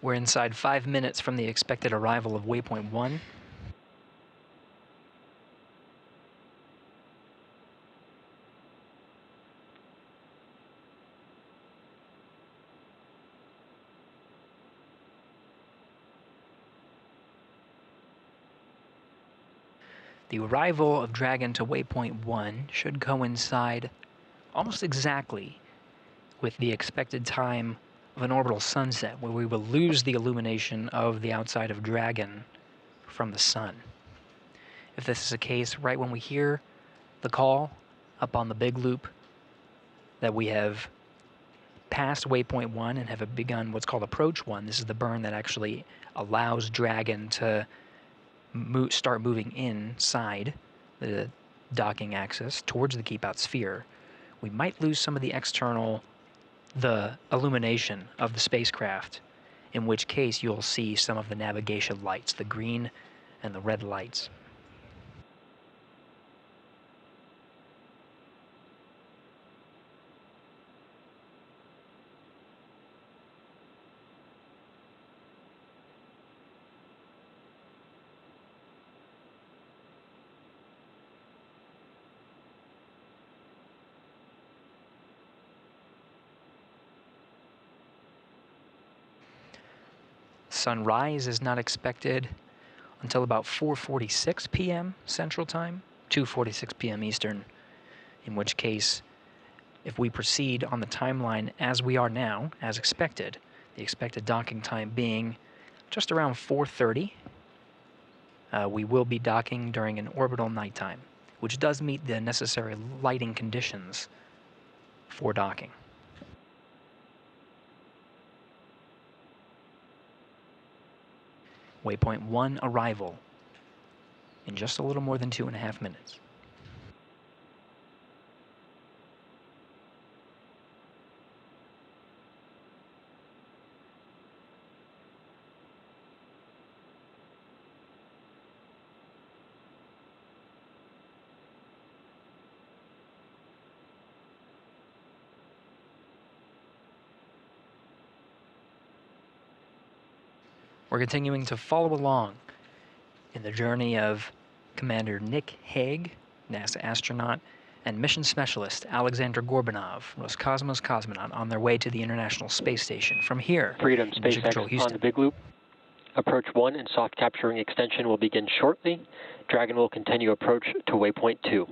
We're inside 5 minutes from the expected arrival of waypoint 1. The arrival of Dragon to waypoint 1 should coincide almost exactly with the expected time of an orbital sunset, where we will lose the illumination of the outside of Dragon from the sun. If this is the case, right when we hear the call up on the big loop that we have passed waypoint 1 and have begun what's called approach 1, this is the burn that actually allows Dragon to start moving inside the docking axis towards the keep-out sphere, we might lose some of the illumination of the spacecraft, in which case you'll see some of the navigation lights, the green and the red lights. Sunrise is not expected until about 4:46 p.m. Central Time, 2:46 p.m. Eastern, in which case, if we proceed on the timeline as we are now, as expected, the expected docking time being just around 4:30, we will be docking during an orbital nighttime, which does meet the necessary lighting conditions for docking. Waypoint 1 arrival in just a little more than 2.5 minutes. We're continuing to follow along in the journey of Commander Nick Hague, NASA astronaut, and mission specialist Alexsandr Gorbunov, Roscosmos cosmonaut, on their way to the International Space Station. From here, Freedom Mission Control SpaceX Houston. on the big loop. Approach 1 and soft capturing extension will begin shortly. Dragon will continue approach to waypoint 2.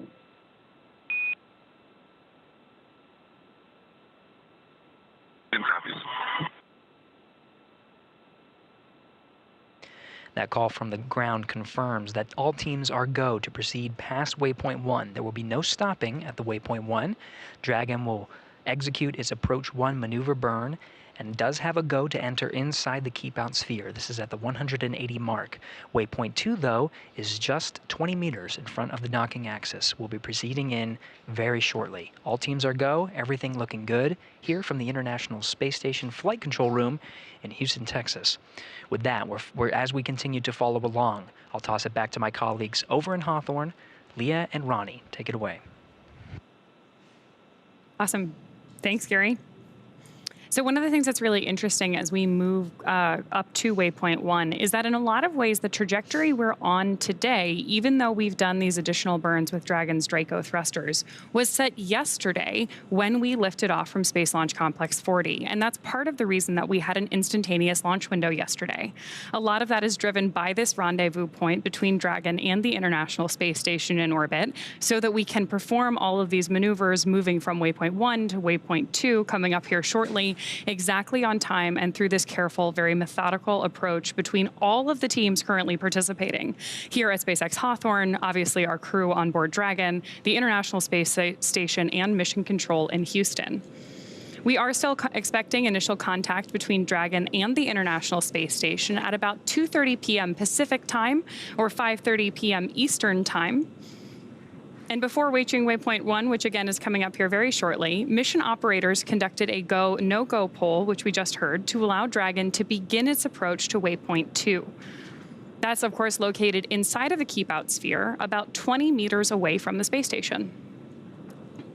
That call from the ground confirms that all teams are go to proceed past waypoint 1. There will be no stopping at the waypoint 1. Dragon will execute its approach 1 maneuver burn and does have a go to enter inside the keep-out sphere. This is at the 180 mark. Waypoint 2, though, is just 20 meters in front of the docking axis. We'll be proceeding in very shortly. All teams are go, everything looking good, here from the International Space Station Flight Control Room in Houston, Texas. With that, as we continue to follow along, I'll toss it back to my colleagues over in Hawthorne, Leah and Ronnie. Take it away. Awesome. Thanks, Gary. So one of the things that's really interesting as we move up to waypoint 1 is that in a lot of ways, the trajectory we're on today, even though we've done these additional burns with Dragon's Draco thrusters, was set yesterday when we lifted off from Space Launch Complex 40. And that's part of the reason that we had an instantaneous launch window yesterday. A lot of that is driven by this rendezvous point between Dragon and the International Space Station in orbit, so that we can perform all of these maneuvers moving from waypoint 1 to waypoint 2, coming up here shortly, exactly on time and through this careful, very methodical approach between all of the teams currently participating. Here at SpaceX Hawthorne, obviously our crew on board Dragon, the International Space Station, and Mission Control in Houston. We are still expecting initial contact between Dragon and the International Space Station at about 2:30 p.m. Pacific time or 5:30 p.m. Eastern time. And before reaching waypoint 1, which again is coming up here very shortly, mission operators conducted a go, no-go poll, which we just heard, to allow Dragon to begin its approach to waypoint 2. That's, of course, located inside of the keep-out sphere, about 20 meters away from the space station.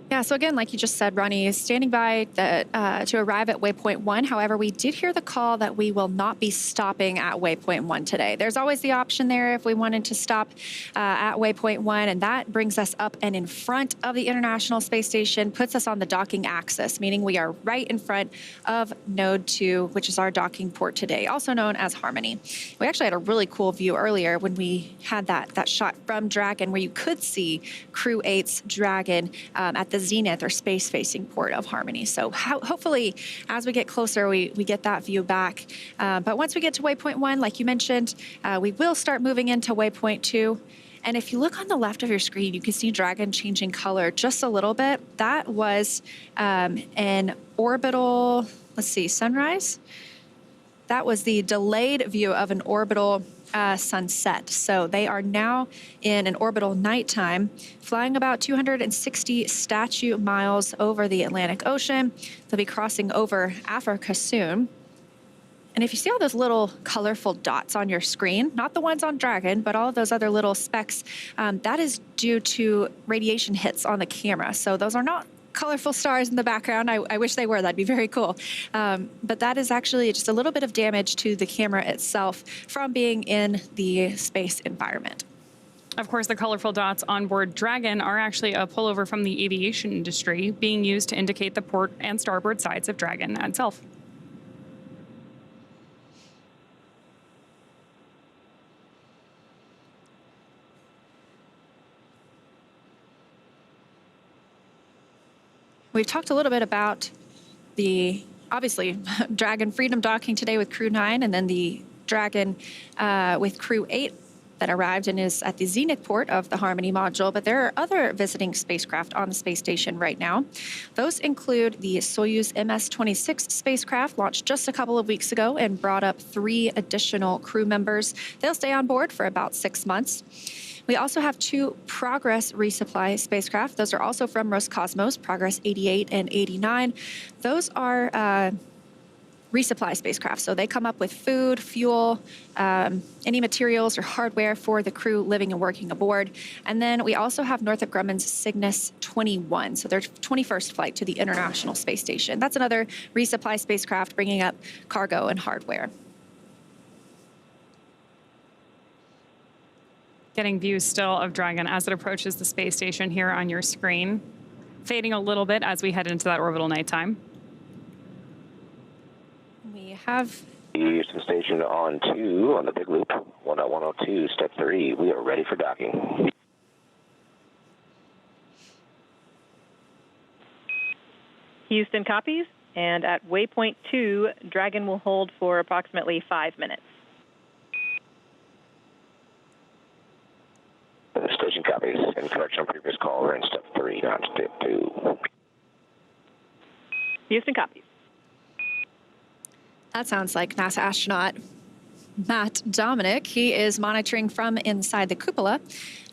Yeah, so again, like you just said, Ronnie is standing by to arrive at waypoint 1. However, we did hear the call that we will not be stopping at waypoint 1 today. There's always the option there if we wanted to stop at waypoint 1, and that brings us up and in front of the International Space Station, puts us on the docking axis, meaning we are right in front of Node 2, which is our docking port today, also known as Harmony. We actually had a really cool view earlier when we had that shot from Dragon where you could see Crew 8's Dragon at the zenith or space-facing port of Harmony. So hopefully, as we get closer, we get that view back. But once we get to waypoint 1, like you mentioned, we will start moving into waypoint 2. And if you look on the left of your screen, you can see Dragon changing color just a little bit. That was an orbital, let's see, sunrise? That was the delayed view of an orbital sunset. So they are now in an orbital nighttime, flying about 260 statute miles over the Atlantic Ocean. They'll be crossing over Africa soon. And if you see all those little colorful dots on your screen, not the ones on Dragon, but all of those other little specks, that is due to radiation hits on the camera. So those are not colorful stars in the background. I wish they were. That'd be very cool. But that is actually just a little bit of damage to the camera itself from being in the space environment. Of course, the colorful dots on board Dragon are actually a pullover from the aviation industry being used to indicate the port and starboard sides of Dragon itself. We've talked a little bit about the, obviously, Dragon Freedom docking today with Crew-9, and then the Dragon with Crew-8 that arrived and is at the zenith port of the Harmony module. But there are other visiting spacecraft on the space station right now. Those include the Soyuz MS-26 spacecraft, launched just a couple of weeks ago and brought up 3 additional crew members. They'll stay on board for about 6 months. We also have 2 Progress resupply spacecraft. Those are also from Roscosmos, Progress 88 and 89. Those are resupply spacecraft. So they come up with food, fuel, any materials or hardware for the crew living and working aboard. And then we also have Northrop Grumman's Cygnus 21, so their 21st flight to the International Space Station. That's another resupply spacecraft bringing up cargo and hardware. Getting views still of Dragon as it approaches the space station here on your screen, fading a little bit as we head into that orbital nighttime. We have Houston Station on 2 on the big loop, 1.102, step 3. We are ready for docking. Houston copies, and at waypoint 2, Dragon will hold for approximately 5 minutes. Station copies. In correction on previous call, we're in step 3, not step 2. Houston copies. That sounds like NASA astronaut Matt Dominic. He is monitoring from inside the cupola.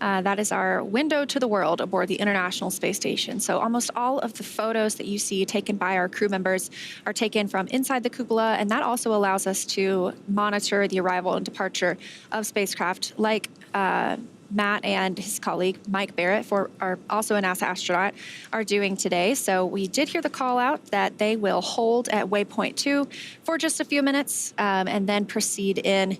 That is our window to the world aboard the International Space Station. So almost all of the photos that you see taken by our crew members are taken from inside the cupola, and that also allows us to monitor the arrival and departure of spacecraft like Matt and his colleague, Mike Barrett, are also a NASA astronaut, are doing today. So we did hear the call out that they will hold at waypoint 2 for just a few minutes and then proceed in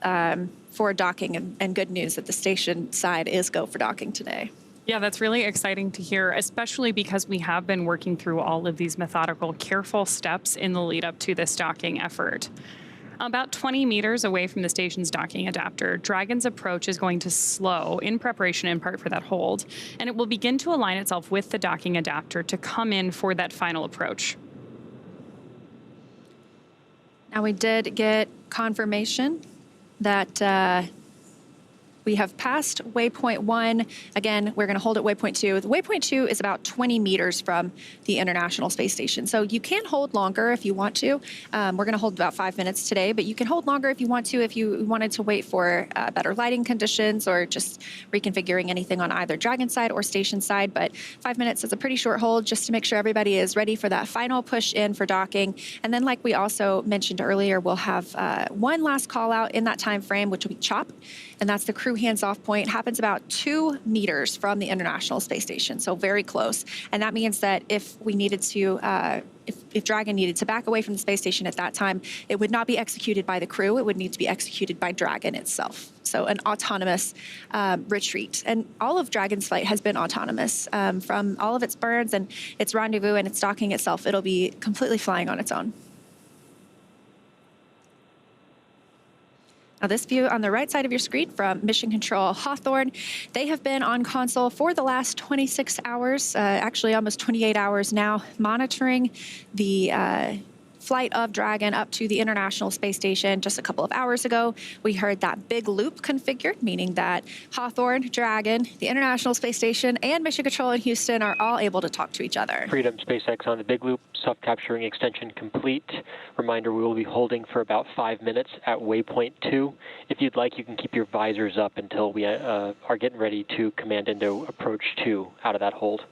for docking. And good news that the station side is go for docking today. Yeah, that's really exciting to hear, especially because we have been working through all of these methodical, careful steps in the lead up to this docking effort. About 20 meters away from the station's docking adapter, Dragon's approach is going to slow in preparation in part for that hold, and it will begin to align itself with the docking adapter to come in for that final approach. Now, we did get confirmation that we have passed waypoint 1. Again, we're going to hold at waypoint 2. The waypoint 2 is about 20 meters from the International Space Station. So you can hold longer if you want to. We're going to hold about 5 minutes today, but you can hold longer if you want to, if you wanted to wait for better lighting conditions or just reconfiguring anything on either Dragon side or station side. But 5 minutes is a pretty short hold just to make sure everybody is ready for that final push in for docking. And then, like we also mentioned earlier, we'll have one last call out in that time frame, which will be CHOP. And that's the crew hands-off point. It happens about 2 meters from the International Space Station, so very close. And that means that if we needed to, if Dragon needed to back away from the space station at that time, it would not be executed by the crew. It would need to be executed by Dragon itself. So an autonomous retreat. And all of Dragon's flight has been autonomous. From all of its burns and its rendezvous and its docking itself, it'll be completely flying on its own. Now, this view on the right side of your screen from Mission Control Hawthorne, they have been on console for the last 26 hours, actually almost 28 hours now, monitoring the flight of Dragon up to the International Space Station. Just a couple of hours ago, we heard that big loop configured, meaning that Hawthorne, Dragon, the International Space Station, and Mission Control in Houston are all able to talk to each other. Freedom SpaceX on the big loop, self-capturing extension complete. Reminder, we will be holding for about 5 minutes at waypoint 2. If you'd like, you can keep your visors up until we are getting ready to command into approach 2 out of that hold.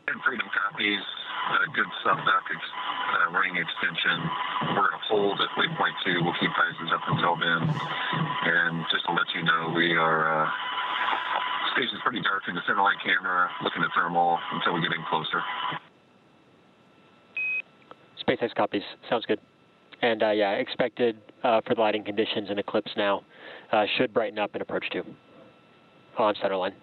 And Freedom copies, good sub-duck ring extension. We're going to hold at waypoint 2. We'll keep visors up until then. And just to let you know, we are, station's pretty dark in the center light camera, looking at thermal until we get in closer. SpaceX copies. Sounds good. And yeah, expected for the lighting conditions and eclipse now. Should brighten up in approach 2 on center line.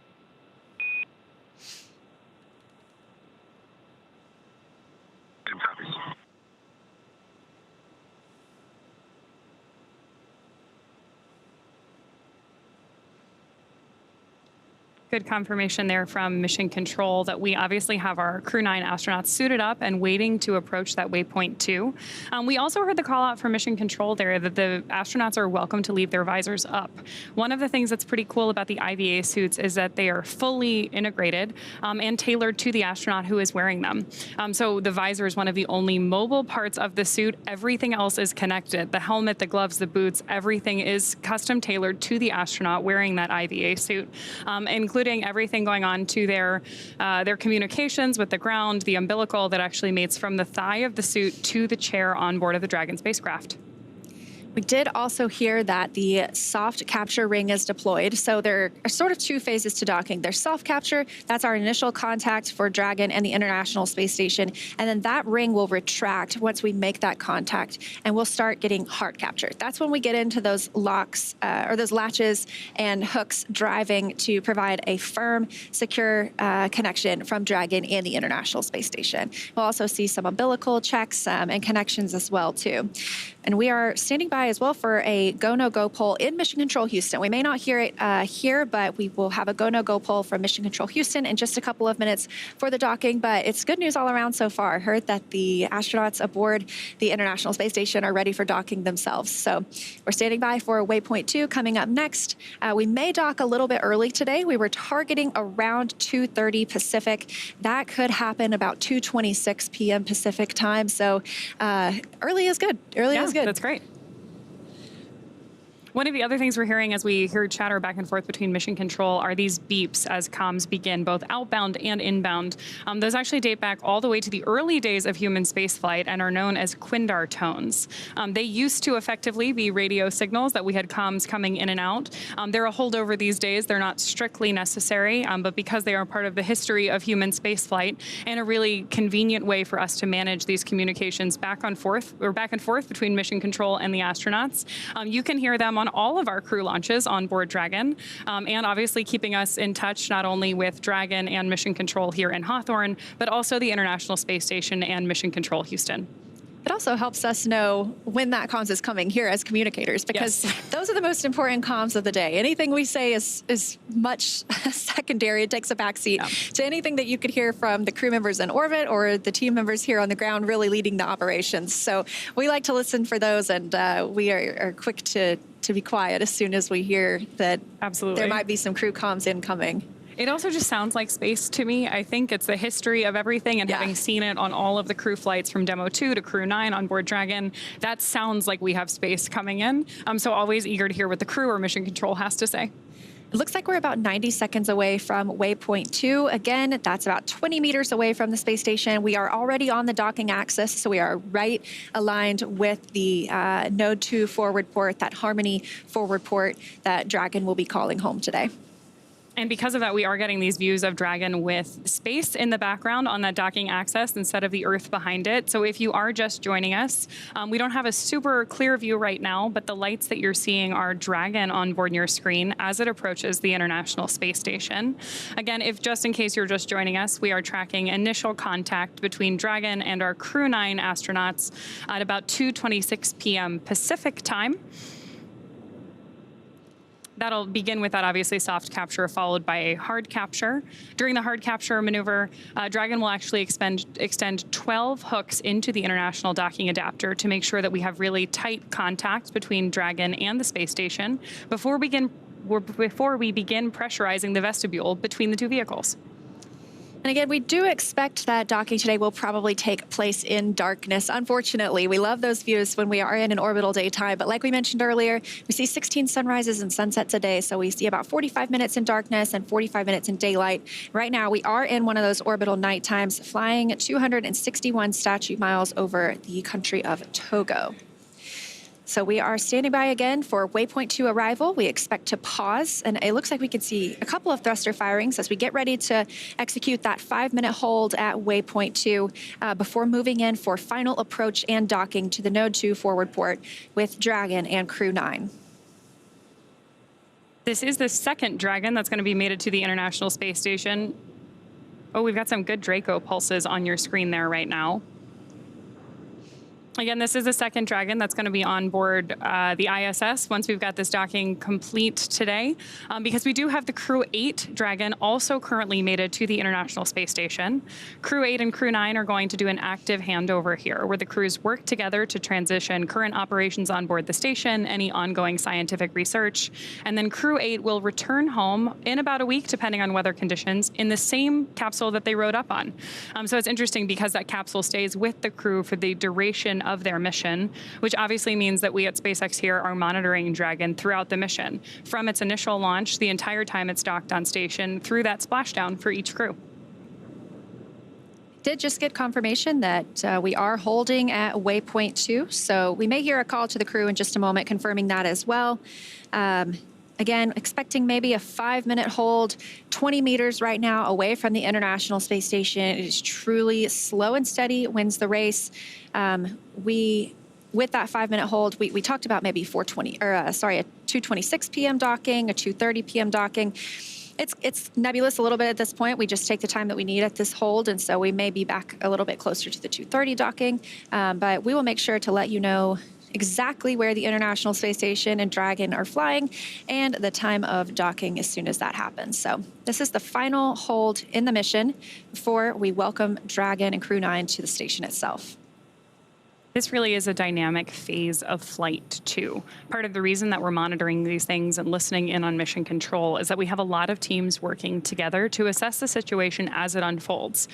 And copies. Good confirmation there from Mission Control that we obviously have our Crew-9 astronauts suited up and waiting to approach that waypoint 2. We also heard the call out from Mission Control there that the astronauts are welcome to leave their visors up. One of the things that's pretty cool about the IVA suits is that they are fully integrated and tailored to the astronaut who is wearing them. So the visor is one of the only mobile parts of the suit. Everything else is connected. The helmet, the gloves, the boots, everything is custom tailored to the astronaut wearing that IVA suit, including everything going on to their communications with the ground, the umbilical that actually mates from the thigh of the suit to the chair on board of the Dragon spacecraft. We did also hear that the soft capture ring is deployed. So there are sort of 2 phases to docking. There's soft capture. That's our initial contact for Dragon and the International Space Station. And then that ring will retract once we make that contact, and we'll start getting hard capture. That's when we get into those locks or those latches and hooks driving to provide a firm, secure connection from Dragon and the International Space Station. We'll also see some umbilical checks and connections as well, too. And we are standing by as well for a go, no go poll in Mission Control Houston. We may not hear it here, but we will have a go, no go poll from Mission Control Houston in just a couple of minutes for the docking. But it's good news all around so far. Heard that the astronauts aboard the International Space Station are ready for docking themselves. So we're standing by for waypoint 2 coming up next. We may dock a little bit early today. We were targeting around 2:30 Pacific. That could happen about 2:26 p.m. Pacific time. So early is good. Early is good. That's great. One of the other things we're hearing as we hear chatter back and forth between mission control are these beeps as comms begin, both outbound and inbound. Those actually date back all the way to the early days of human spaceflight and are known as Quindar tones. They used to effectively be radio signals that we had comms coming in and out. They're a holdover these days. They're not strictly necessary, but because they are part of the history of human spaceflight and a really convenient way for us to manage these communications back and forth between mission control and the astronauts, you can hear them on all of our crew launches on board Dragon, and obviously keeping us in touch not only with Dragon and Mission Control here in Hawthorne, but also the International Space Station and Mission Control Houston. It also helps us know when that comms is coming here as communicators, because those are the most important comms of the day. Anything we say is much secondary. It takes a backseat to anything that you could hear from the crew members in orbit or the team members here on the ground really leading the operations. So we like to listen for those, and we are quick to be quiet as soon as we hear that there might be some crew comms incoming. It also just sounds like space to me. I think it's the history of everything, and having seen it on all of the crew flights from Demo 2 to Crew-9 on board Dragon, that sounds like we have space coming in. I'm so always eager to hear what the crew or Mission Control has to say. It looks like we're about 90 seconds away from waypoint 2. Again, that's about 20 meters away from the space station. We are already on the docking axis, so we are right aligned with the Node 2 forward port, that Harmony forward port that Dragon will be calling home today. And because of that, we are getting these views of Dragon with space in the background on that docking axis instead of the Earth behind it. So if you are just joining us, we don't have a super clear view right now, but the lights that you're seeing are Dragon on board your screen as it approaches the International Space Station. Again, if just in case you're just joining us, we are tracking initial contact between Dragon and our Crew-9 astronauts at about 2:26 p.m. Pacific time. That'll begin with that obviously soft capture followed by a hard capture. During the hard capture maneuver, Dragon will actually extend 12 hooks into the International Docking Adapter to make sure that we have really tight contact between Dragon and the space station before we begin pressurizing the vestibule between the two vehicles. And again, we do expect that docking today will probably take place in darkness. Unfortunately, we love those views when we are in an orbital daytime. But like we mentioned earlier, we see 16 sunrises and sunsets a day. So we see about 45 minutes in darkness and 45 minutes in daylight. Right now, we are in one of those orbital night times, flying 261 statute miles over the country of Togo. So we are standing by again for waypoint 2 arrival. We expect to pause, and it looks like we could see a couple of thruster firings as we get ready to execute that 5-minute hold at waypoint 2 before moving in for final approach and docking to the Node 2 forward port with Dragon and Crew-9. This is the second Dragon that's going to be mated to the International Space Station. Oh, we've got some good Draco pulses on your screen there right now. Again, this is the second Dragon that's going to be on board the ISS once we've got this docking complete today, because we do have the Crew-8 Dragon also currently mated to the International Space Station. Crew-8 and Crew-9 are going to do an active handover here, where the crews work together to transition current operations on board the station, any ongoing scientific research, and then Crew-8 will return home in about a week, depending on weather conditions, in the same capsule that they rode up on. So it's interesting because that capsule stays with the crew for the duration of their mission, which obviously means that we at SpaceX here are monitoring Dragon throughout the mission, from its initial launch, the entire time it's docked on station, through that splashdown for each crew. Did just get confirmation that we are holding at waypoint 2, so we may hear a call to the crew in just a moment confirming that as well. Again, expecting maybe a 5-minute hold, 20 meters right now away from the International Space Station. It is truly slow and steady, wins the race. With that 5-minute hold, we talked about maybe a 2:26 p.m. docking, a 2:30 p.m. docking. It's nebulous a little bit at this point. We just take the time that we need at this hold, and so we may be back a little bit closer to the 2:30 docking. But we will make sure to let you know exactly where the International Space Station and Dragon are flying and the time of docking as soon as that happens. So this is the final hold in the mission before we welcome Dragon and Crew-9 to the station itself. This really is a dynamic phase of flight, too. Part of the reason that we're monitoring these things and listening in on mission control is that we have a lot of teams working together to assess the situation as it unfolds.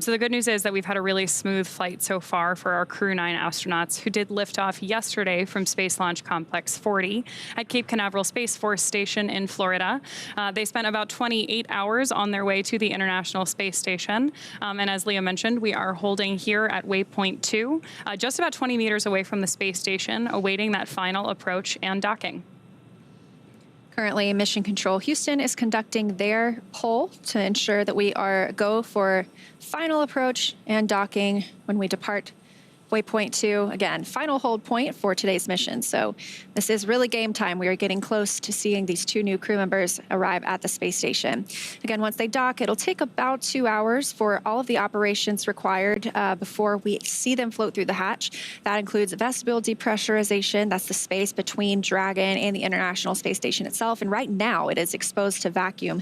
So the good news is that we've had a really smooth flight so far for our Crew-9 astronauts who did lift off yesterday from Space Launch Complex 40 at Cape Canaveral Space Force Station in Florida. They spent about 28 hours on their way to the International Space Station. And as Leah mentioned, we are holding here at Waypoint 2, just about 20 meters away from the space station, awaiting that final approach and docking. Currently, Mission Control Houston is conducting their poll to ensure that we are go for final approach and docking when we depart Waypoint 2, again, final hold point for today's mission. So this is really game time. We are getting close to seeing these two new crew members arrive at the space station. Again, once they dock, it'll take about 2 hours for all of the operations required before we see them float through the hatch. That includes vestibule depressurization. That's the space between Dragon and the International Space Station itself. And right now it is exposed to vacuum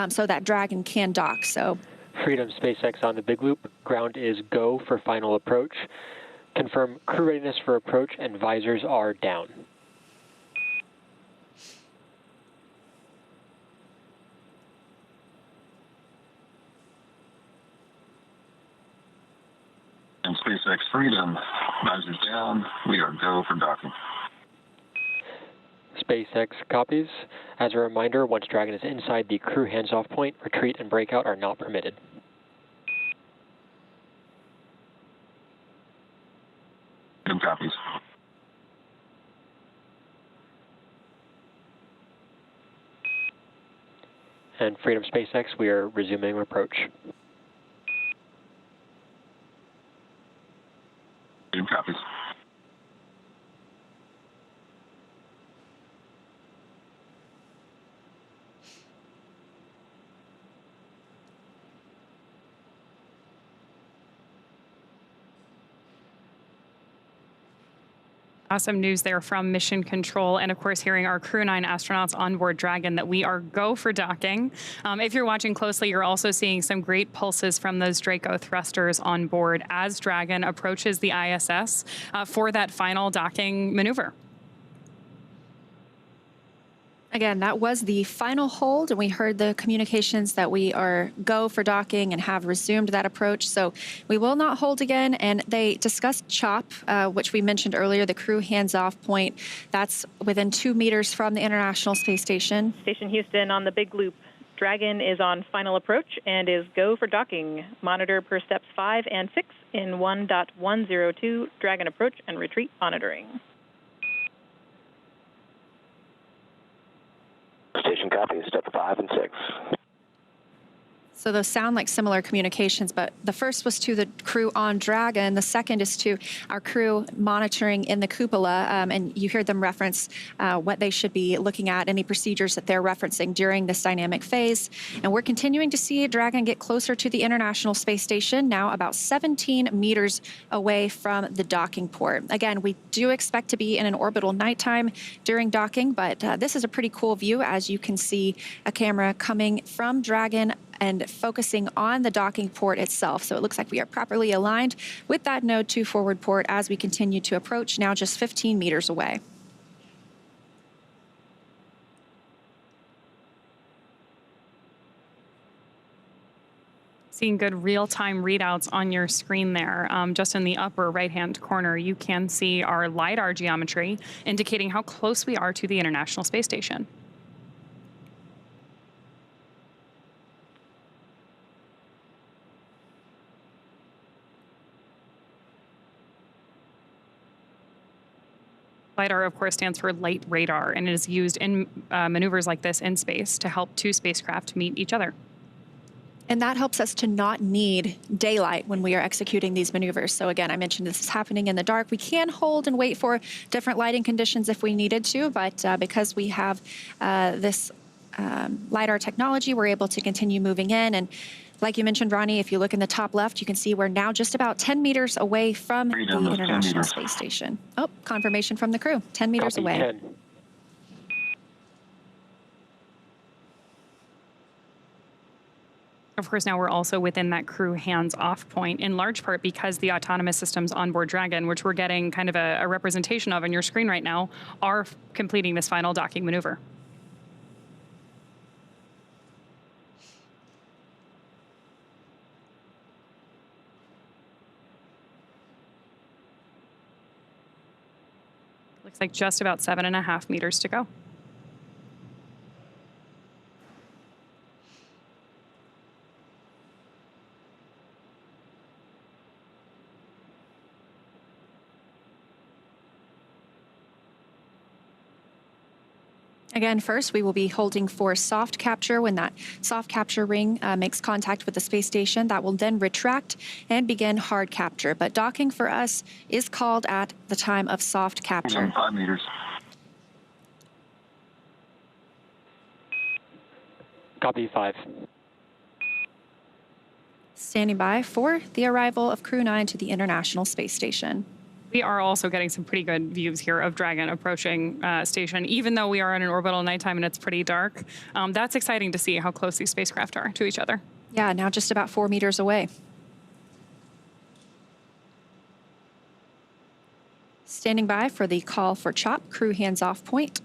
so that Dragon can dock. So Freedom SpaceX on the big loop. Ground is go for final approach. Confirm crew readiness for approach and visors are down. And SpaceX Freedom, visors down. We are go for docking. SpaceX copies. As a reminder, once Dragon is inside the crew hands-off point, retreat and breakout are not permitted. Good copies. And Freedom SpaceX, we are resuming approach. Good copies. Awesome news there from Mission Control, and of course hearing our Crew-9 astronauts on board Dragon that we are go for docking. If you're watching closely, you're also seeing some great pulses from those Draco thrusters on board as Dragon approaches the ISS for that final docking maneuver. again, that was the final hold, and we heard the communications that we are go for docking and have resumed that approach. So we will not hold again. And they discussed CHOP, which we mentioned earlier, the crew hands-off point. That's within 2 meters from the International Space Station. Station Houston on the big loop. Dragon is on final approach and is go for docking. Monitor per steps 5 and 6 in 1.102. Dragon approach and retreat monitoring. Station copy, step 5 and 6. So those sound like similar communications, but the first was to the crew on Dragon. The second is to our crew monitoring in the cupola, and you hear them reference what they should be looking at, any procedures that they're referencing during this dynamic phase. And we're continuing to see Dragon get closer to the International Space Station, now about 17 meters away from the docking port. Again, we do expect to be in an orbital nighttime during docking, but this is a pretty cool view, as you can see a camera coming from Dragon and focusing on the docking port itself. So it looks like we are properly aligned with that Node 2 forward port as we continue to approach, now just 15 meters away. Seeing good real-time readouts on your screen there. Just in the upper right-hand corner, you can see our LiDAR geometry indicating how close we are to the International Space Station. LiDAR, of course, stands for Light Radar, and it is used in maneuvers like this in space to help two spacecraft meet each other. And that helps us to not need daylight when we are executing these maneuvers. So again, I mentioned this is happening in the dark. We can hold and wait for different lighting conditions if we needed to, but because we have this LiDAR technology, we're able to continue moving in. And like you mentioned, Ronnie, if you look in the top left, you can see we're now just about 10 meters away from the International Space Station. Oh, confirmation from the crew, 10 meters away. 10. Of course, now we're also within that crew hands-off point, in large part because the autonomous systems on board Dragon, which we're getting kind of a representation of on your screen right now, are completing this final docking maneuver. Looks like just about 7.5 meters to go. Again, first, we will be holding for soft capture. When that soft capture ring makes contact with the space station, that will then retract and begin hard capture. But docking for us is called at the time of soft capture. 5 meters. Copy 5. Standing by for the arrival of Crew-9 to the International Space Station. We are also getting some pretty good views here of Dragon approaching station, even though we are in an orbital nighttime and it's pretty dark. That's exciting to see how close these spacecraft are to each other. Yeah, now just about 4 meters away. Standing by for the call for CHOP, crew hands-off point.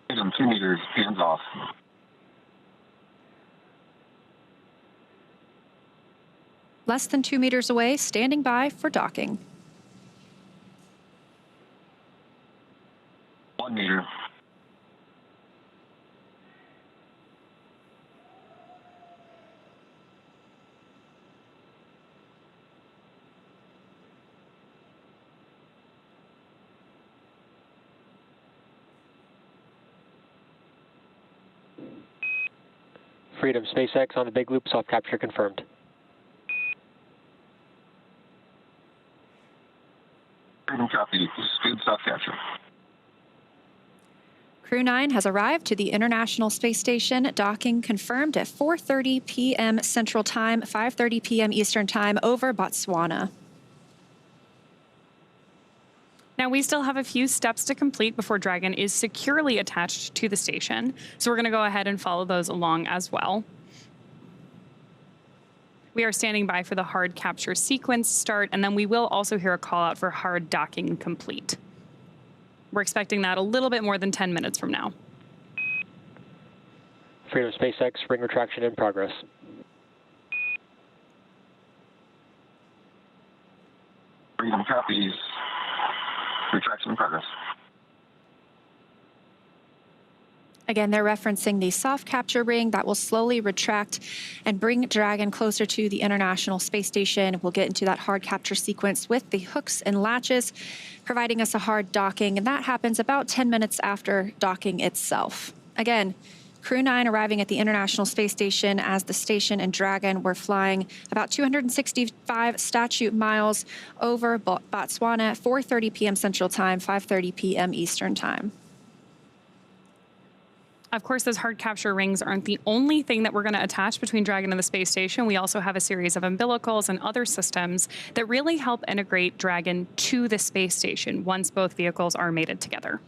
Freedom 2 meters, hands off. Less than 2 meters away, standing by for docking. 1 meter. Freedom, SpaceX on the big loop, soft capture confirmed. Freedom copy. Speed soft capture. Crew-9 has arrived to the International Space Station. Docking confirmed at 4:30 p.m. Central Time, 5:30 p.m. Eastern Time over Botswana. Now, we still have a few steps to complete before Dragon is securely attached to the station, so we're going to go ahead and follow those along as well. We are standing by for the hard capture sequence start, and then we will also hear a call out for hard docking complete. We're expecting that a little bit more than 10 minutes from now. Freedom, SpaceX, ring retraction in progress. Freedom copies. Retraction in progress. Again, they're referencing the soft capture ring that will slowly retract and bring Dragon closer to the International Space Station. We'll get into that hard capture sequence with the hooks and latches, providing us a hard docking, and that happens about 10 minutes after docking itself. Again, Crew-9 arriving at the International Space Station as the station and Dragon were flying about 265 statute miles over Botswana, 4:30 p.m. Central Time, 5:30 p.m. Eastern Time. Of course, those hard capture rings aren't the only thing that we're going to attach between Dragon and the space station. We also have a series of umbilicals and other systems that really help integrate Dragon to the space station once both vehicles are mated together.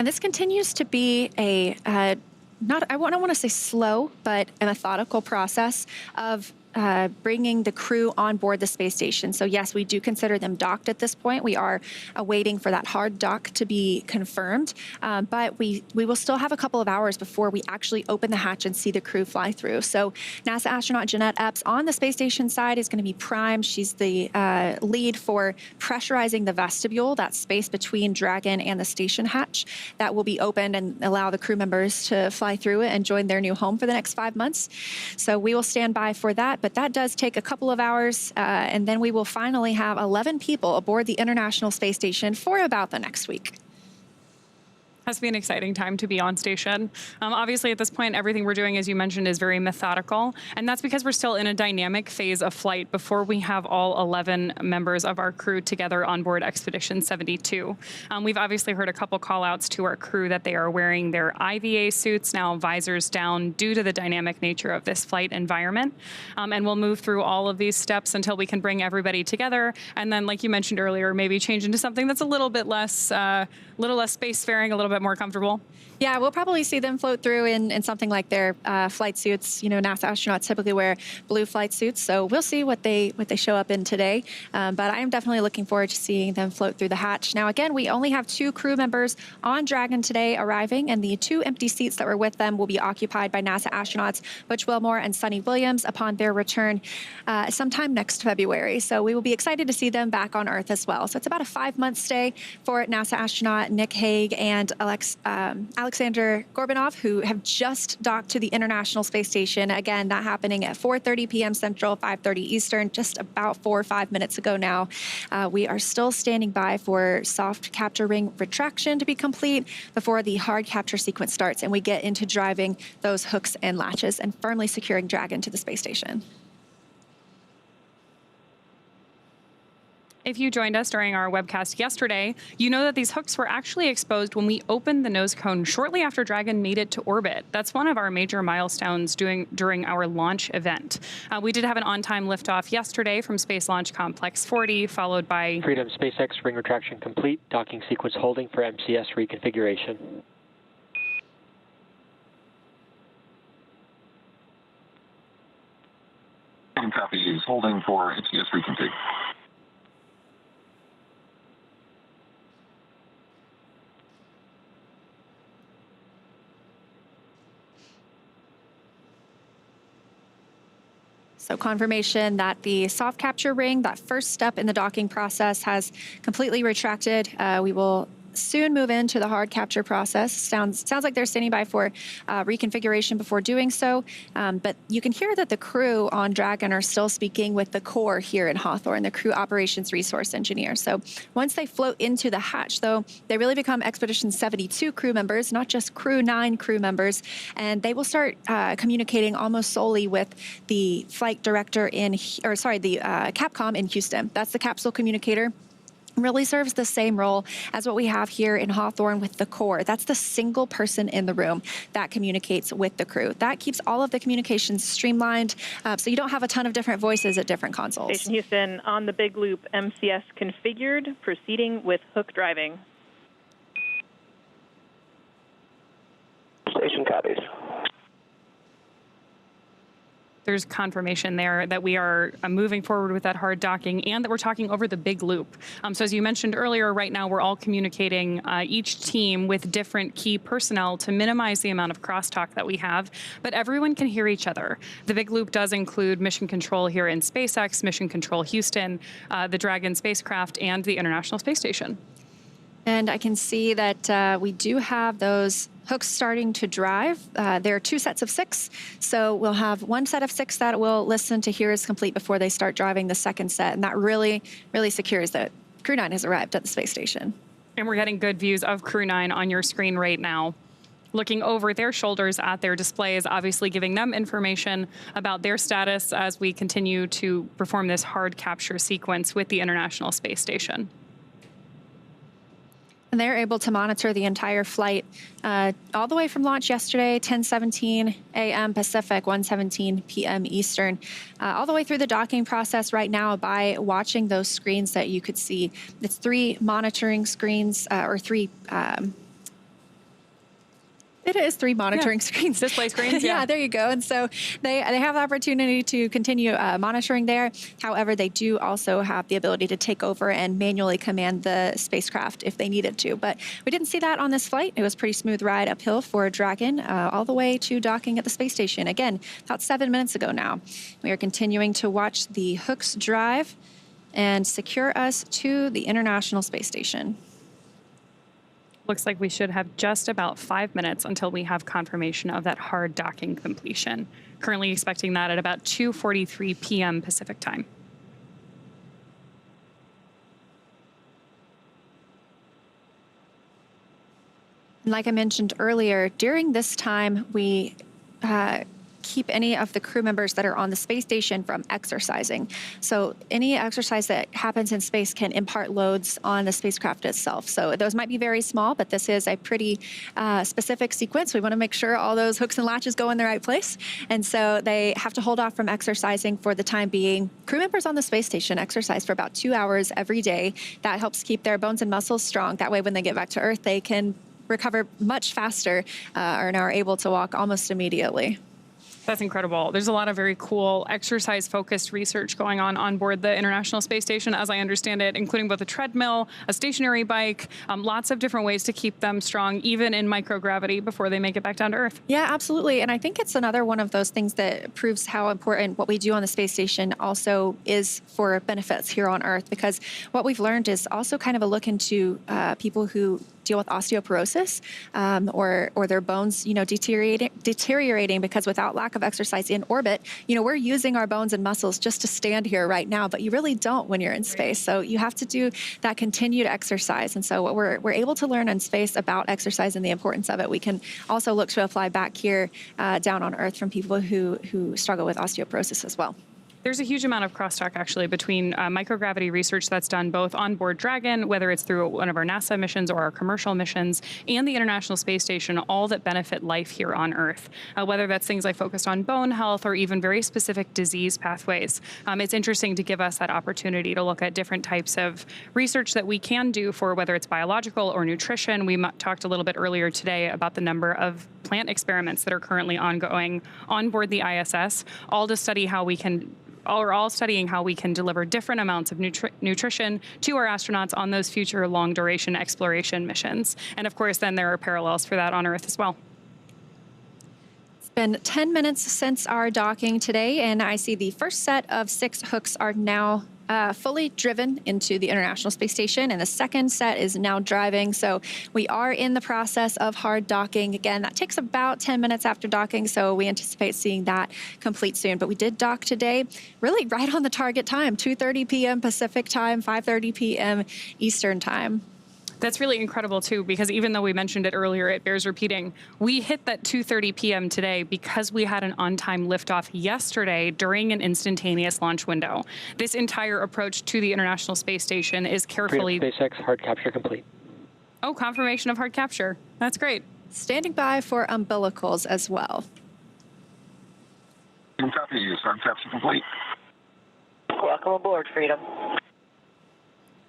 And this continues to be a I don't want to say slow, but a methodical process of bringing the crew on board the space station. So yes, we do consider them docked at this point. We are waiting for that hard dock to be confirmed, but we will still have a couple of hours before we actually open the hatch and see the crew fly through. So NASA astronaut Jeanette Epps on the space station side is going to be prime. She's the lead for pressurizing the vestibule, that space between Dragon and the station hatch that will be opened and allow the crew members to fly through it and join their new home for the next 5 months. So we will stand by for that. But that does take a couple of hours, and then we will finally have 11 people aboard the International Space Station for about the next week. Has to be an exciting time to be on station. Obviously, at this point, everything we're doing, as you mentioned, is very methodical, and that's because we're still in a dynamic phase of flight before we have all 11 members of our crew together on board Expedition 72. We've obviously heard a couple call-outs to our crew that they are wearing their IVA suits, now visors down, due to the dynamic nature of this flight environment, and we'll move through all of these steps until we can bring everybody together, and then, like you mentioned earlier, maybe change into something that's a little bit less spacefaring, a little bit bit more comfortable? Yeah, we'll probably see them float through in something like their flight suits. You know, NASA astronauts typically wear blue flight suits, so we'll see what they show up in today. But I am definitely looking forward to seeing them float through the hatch. Now, again, we only have 2 crew members on Dragon today arriving, and the 2 empty seats that were with them will be occupied by NASA astronauts Butch Wilmore and Suni Williams upon their return sometime next February. So we will be excited to see them back on Earth as well. So it's about a 5-month stay for NASA astronaut Nick Hague and Alexsandr Gorbunov, who have just docked to the International Space Station. Again, that happening at 4:30 p.m. Central, 5:30 Eastern, just about 4 or 5 minutes ago now. We are still standing by for soft capture ring retraction to be complete before the hard capture sequence starts and we get into driving those hooks and latches and firmly securing Dragon to the space station. If you joined us during our webcast yesterday, you know that these hooks were actually exposed when we opened the nose cone shortly after Dragon made it to orbit. That's one of our major milestones during our launch event. We did have an on-time liftoff yesterday from Space Launch Complex 40, followed by Freedom SpaceX ring retraction complete, docking sequence holding for MCS reconfiguration. Copy, holding for MCS reconfig. So confirmation that the soft capture ring, that first step in the docking process, has completely retracted. We will soon move into the hard capture process. Sounds like they're standing by for reconfiguration before doing so. But you can hear that the crew on Dragon are still speaking with the core here in Hawthorne, the crew operations resource engineer. So once they float into the hatch, though, they really become Expedition 72 crew members, not just Crew-9 crew members. And they will start communicating almost solely with the flight director the Capcom in Houston. That's the capsule communicator. Really serves the same role as what we have here in Hawthorne with the core. That's the single person in the room that communicates with the crew. That keeps all of the communications streamlined, so you don't have a ton of different voices at different consoles. Station Houston, on the big loop, MCS configured, proceeding with hook driving. Station copies. There's confirmation there that we are moving forward with that hard docking and that we're talking over the big loop. So as you mentioned earlier, right now we're all communicating each team with different key personnel to minimize the amount of crosstalk that we have, but everyone can hear each other. The big loop does include mission control here in SpaceX, mission control Houston, the Dragon spacecraft, and the International Space Station. And I can see that we do have those hooks starting to drive. There are 2 sets of 6, so we'll have 1 set of 6 that will listen to here is complete before they start driving the second set, and that really secures that Crew-9 has arrived at the space station. And we're getting good views of Crew-9 on your screen right now. Looking over their shoulders at their displays, obviously giving them information about their status as we continue to perform this hard capture sequence with the International Space Station. And they're able to monitor the entire flight all the way from launch yesterday, 10:17 a.m. Pacific, 1:17 p.m. Eastern, all the way through the docking process right now by watching those screens that you could see. It's 3 monitoring screens, or 3... It is 3 monitoring screens. Display screens, yeah, there you go. And so they have the opportunity to continue monitoring there. However, they do also have the ability to take over and manually command the spacecraft if they needed to. But we didn't see that on this flight. It was a pretty smooth ride uphill for Dragon all the way to docking at the space station. Again, about 7 minutes ago now. We are continuing to watch the hooks drive and secure us to the International Space Station. Looks like we should have just about 5 minutes until we have confirmation of that hard docking completion. Currently expecting that at about 2:43 p.m. Pacific time. Like I mentioned earlier, during this time, we keep any of the crew members that are on the space station from exercising. So any exercise that happens in space can impart loads on the spacecraft itself. So those might be very small, but this is a pretty specific sequence. We want to make sure all those hooks and latches go in the right place. And so they have to hold off from exercising for the time being. Crew members on the space station exercise for about 2 hours every day. That helps keep their bones and muscles strong. That way, when they get back to Earth, they can recover much faster and are able to walk almost immediately. That's incredible. There's a lot of very cool exercise-focused research going on board the International Space Station, as I understand it, including both a treadmill, a stationary bike, lots of different ways to keep them strong, even in microgravity before they make it back down to Earth. Yeah, absolutely. And I think it's another one of those things that proves how important what we do on the space station also is for benefits here on Earth, because what we've learned is also kind of a look into people who deal with osteoporosis or their bones, deteriorating because without lack of exercise in orbit, we're using our bones and muscles just to stand here right now, but you really don't when you're in space. So you have to do that continued exercise. And so what we're able to learn in space about exercise and the importance of it, we can also look to apply back here down on Earth from people who struggle with osteoporosis as well. There's a huge amount of crosstalk, actually, between microgravity research that's done both on board Dragon, whether it's through one of our NASA missions or our commercial missions, and the International Space Station, all that benefit life here on Earth, whether that's things like focused on bone health or even very specific disease pathways. It's interesting to give us that opportunity to look at different types of research that we can do for whether it's biological or nutrition. We talked a little bit earlier today about the number of plant experiments that are currently ongoing on board the ISS, all studying how we can deliver different amounts of nutrition to our astronauts on those future long-duration exploration missions. And of course, then there are parallels for that on Earth as well. It's been 10 minutes since our docking today, and I see the first set of 6 hooks are now fully driven into the International Space Station, and the second set is now driving. So we are in the process of hard docking. Again, that takes about 10 minutes after docking, so we anticipate seeing that complete soon. But we did dock today, really right on the target time, 2:30 p.m. Pacific time, 5:30 p.m. Eastern time. That's really incredible, too, because even though we mentioned it earlier, it bears repeating. We hit that 2:30 p.m. today because we had an on-time liftoff yesterday during an instantaneous launch window. This entire approach to the International Space Station is carefully... SpaceX hard capture complete. Oh, confirmation of hard capture. That's great. Standing by for umbilicals as well. Copy you. Hard capture complete. Welcome aboard, Freedom.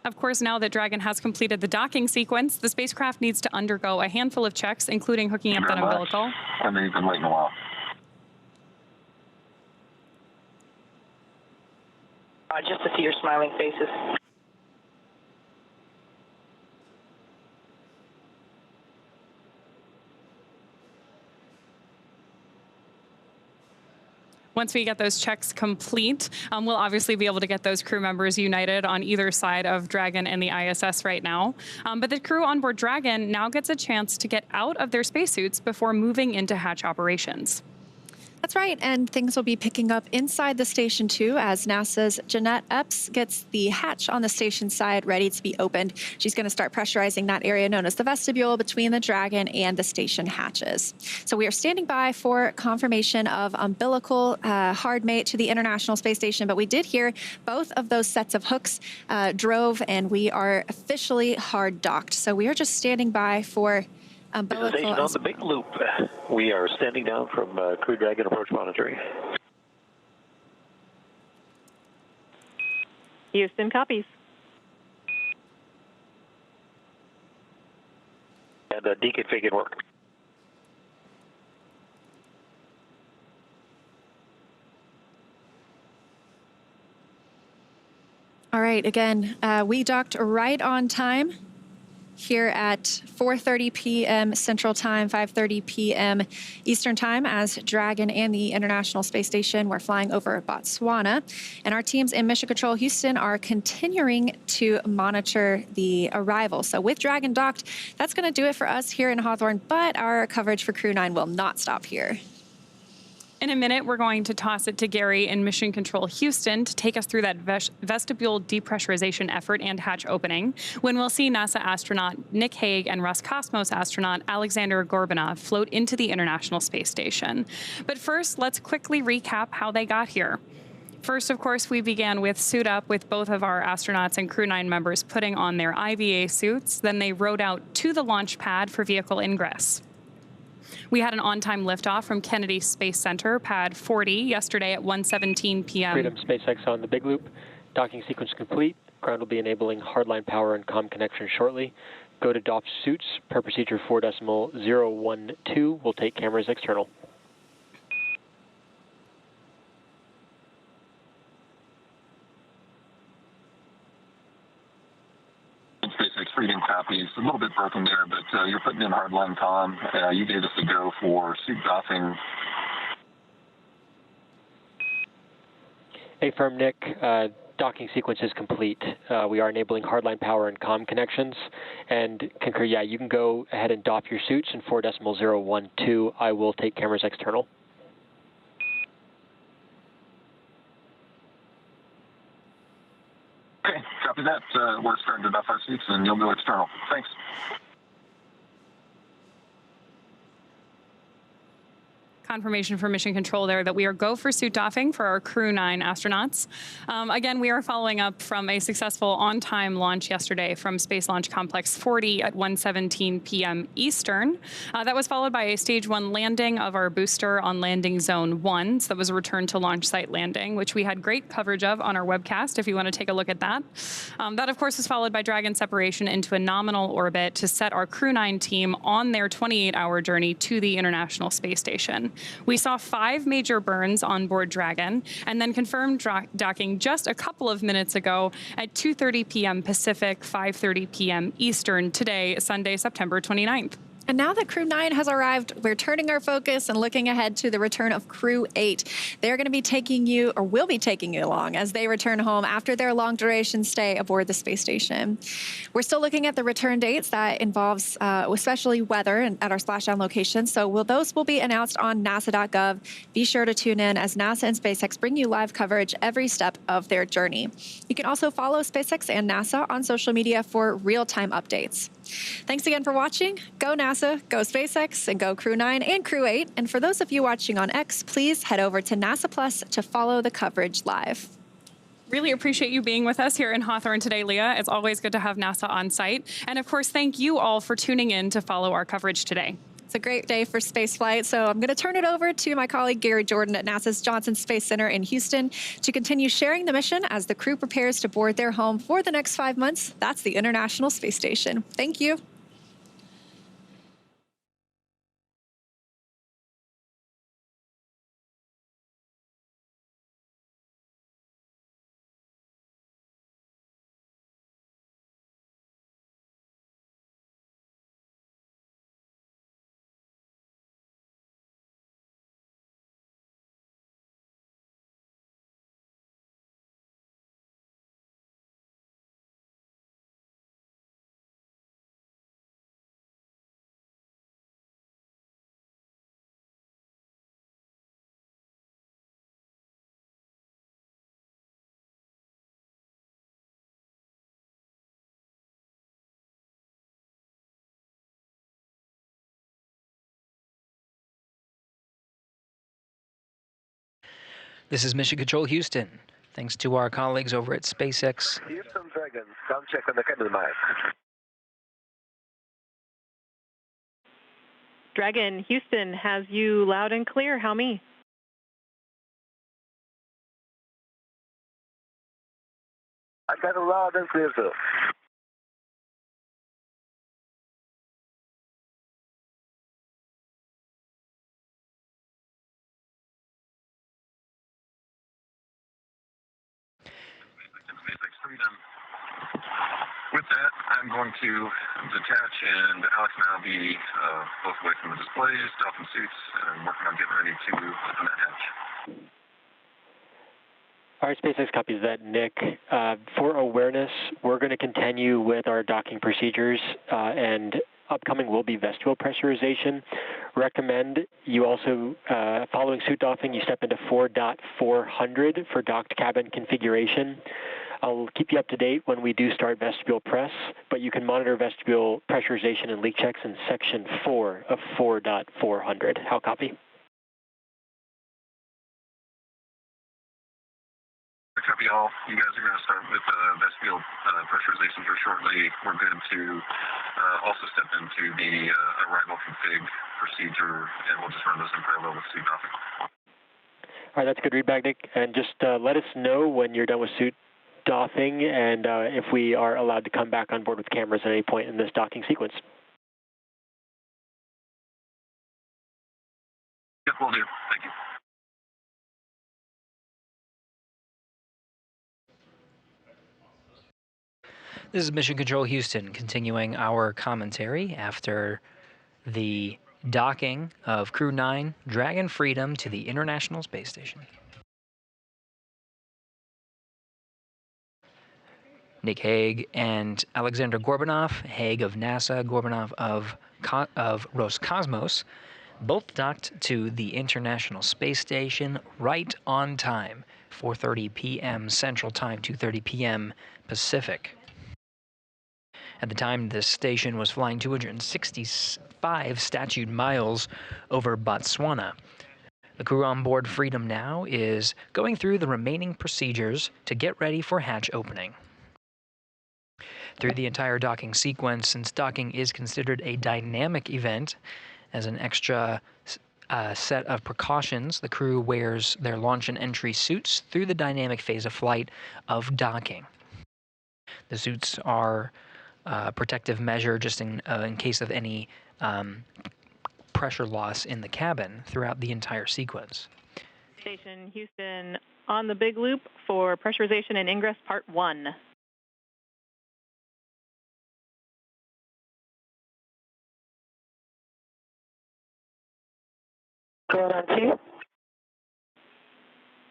Of course, now that Dragon has completed the docking sequence, the spacecraft needs to undergo a handful of checks, including hooking up that umbilical. I know you've been waiting a while. Just to see your smiling faces. Once we get those checks complete, we'll obviously be able to get those crew members united on either side of Dragon and the ISS right now. But the crew on board Dragon now gets a chance to get out of their spacesuits before moving into hatch operations. That's right, and things will be picking up inside the station too as NASA's Jeanette Epps gets the hatch on the station side ready to be opened. She's going to start pressurizing that area known as the vestibule between the Dragon and the station hatches. So we are standing by for confirmation of umbilical hard mate to the International Space Station, but we did hear both of those sets of hooks drove and we are officially hard docked. So we are just standing by for umbilical. Station on the big loop. We are standing down from Crew Dragon approach monitoring. Houston copies. And deconfigured work. All right, again, we docked right on time here at 4:30 p.m. Central Time, 5:30 p.m. Eastern Time as Dragon and the International Space Station were flying over Botswana. And our teams in Mission Control Houston are continuing to monitor the arrival. So with Dragon docked, that's going to do it for us here in Hawthorne, but our coverage for Crew-9 will not stop here. In a minute, we're going to toss it to Gary in Mission Control Houston to take us through that vestibule depressurization effort and hatch opening, when we'll see NASA astronaut Nick Hague and Roscosmos astronaut Alexsandr Gorbunov float into the International Space Station. But first, let's quickly recap how they got here. First, of course, we began with suit up with both of our astronauts and Crew-9 members putting on their IVA suits. Then they rode out to the launch pad for vehicle ingress. We had an on-time liftoff from Kennedy Space Center, pad 40, yesterday at 1:17 p.m. Freedom SpaceX on the big loop. Docking sequence complete. Ground will be enabling hardline power and comm connection shortly. go to doff suits per procedure 4.012. We'll take cameras external. SpaceX reading copies. A little bit broken there, but you're putting in hardline comm. You gave us the go for suit doffing. Hey, firm Nick. Docking sequence is complete. We are enabling hardline power and comm connections. And concur, yeah, you can go ahead and doff your suits in 4.012. I will take cameras external. Okay, copy that. We're starting to doff our suits, and you'll go external. Thanks. Confirmation from Mission Control there that we are go for suit doffing for our Crew-9 astronauts. Again, we are following up from a successful on-time launch yesterday from Space Launch Complex 40 at 1:17 p.m. Eastern. That was followed by a Stage 1 landing of our booster on Landing Zone 1. So that was a return to launch site landing, which we had great coverage of on our webcast if you want to take a look at that. That, of course, was followed by Dragon separation into a nominal orbit to set our Crew-9 team on their 28-hour journey to the International Space Station. We saw 5 major burns on board Dragon and then confirmed docking just a couple of minutes ago at 2:30 p.m. Pacific, 5:30 p.m. Eastern today, Sunday, September 29th. And now that Crew-9 has arrived, we're turning our focus and looking ahead to the return of Crew-8. They're going to be taking you, or will be taking you along, as they return home after their long-duration stay aboard the space station. We're still looking at the return dates. That involves especially weather at our splashdown location. So those will be announced on nasa.gov. Be sure to tune in as NASA and SpaceX bring you live coverage every step of their journey. You can also follow SpaceX and NASA on social media for real-time updates. Thanks again for watching. Go NASA, go SpaceX, and go Crew-9 and Crew-8. And for those of you watching on X, please head over to NASA Plus to follow the coverage live. Really appreciate you being with us here in Hawthorne today, Leah. It's always good to have NASA on site. And of course, thank you all for tuning in to follow our coverage today. It's a great day for spaceflight, so I'm going to turn it over to my colleague Gary Jordan at NASA's Johnson Space Center in Houston to continue sharing the mission as the crew prepares to board their home for the next 5 months. That's the International Space Station. Thank you. This is Mission Control Houston. Thanks to our colleagues over at SpaceX. Houston Dragon, come check on the cabin mic. Dragon, Houston has you loud and clear. How me? I got a loud and clear, sir. SpaceX Freedom. With that, I'm going to detach, and Alex and I will be both away from the displays, doffing suits, and working on getting ready to open that hatch. All right, SpaceX copies that, Nick. For awareness, we're going to continue with our docking procedures, and upcoming will be vestibule pressurization. Recommend you also, following suit doffing, you step into 4.400 for docked cabin configuration. I'll keep you up to date when we do start vestibule press, but you can monitor vestibule pressurization and leak checks in section 4 of 4.400. How copy? Copy all. You guys are going to start with vestibule pressurization here shortly. We're going to also step into the arrival config procedure, and we'll just run those in parallel with suit doffing. All right, that's a good readback, Nick. And just let us know when you're done with suit doffing and if we are allowed to come back on board with cameras at any point in this docking sequence. Yes, will do. Thank you. This is Mission Control Houston, continuing our commentary after the docking of Crew-9 Dragon Freedom to the International Space Station. Nick Hague and Alexsandr Gorbunov, Hague of NASA, Gorbunov of Roscosmos, both docked to the International Space Station right on time, 4:30 p.m. Central Time, 2:30 p.m. Pacific. At the time, this station was flying 265 statute miles over Botswana. The crew on board Freedom now is going through the remaining procedures to get ready for hatch opening. Through the entire docking sequence, since docking is considered a dynamic event, as an extra set of precautions, the crew wears their launch and entry suits through the dynamic phase of flight of docking. The suits are protective measure just in case of any pressure loss in the cabin throughout the entire sequence. Station Houston on the big loop for pressurization and ingress part 1. Going on 2.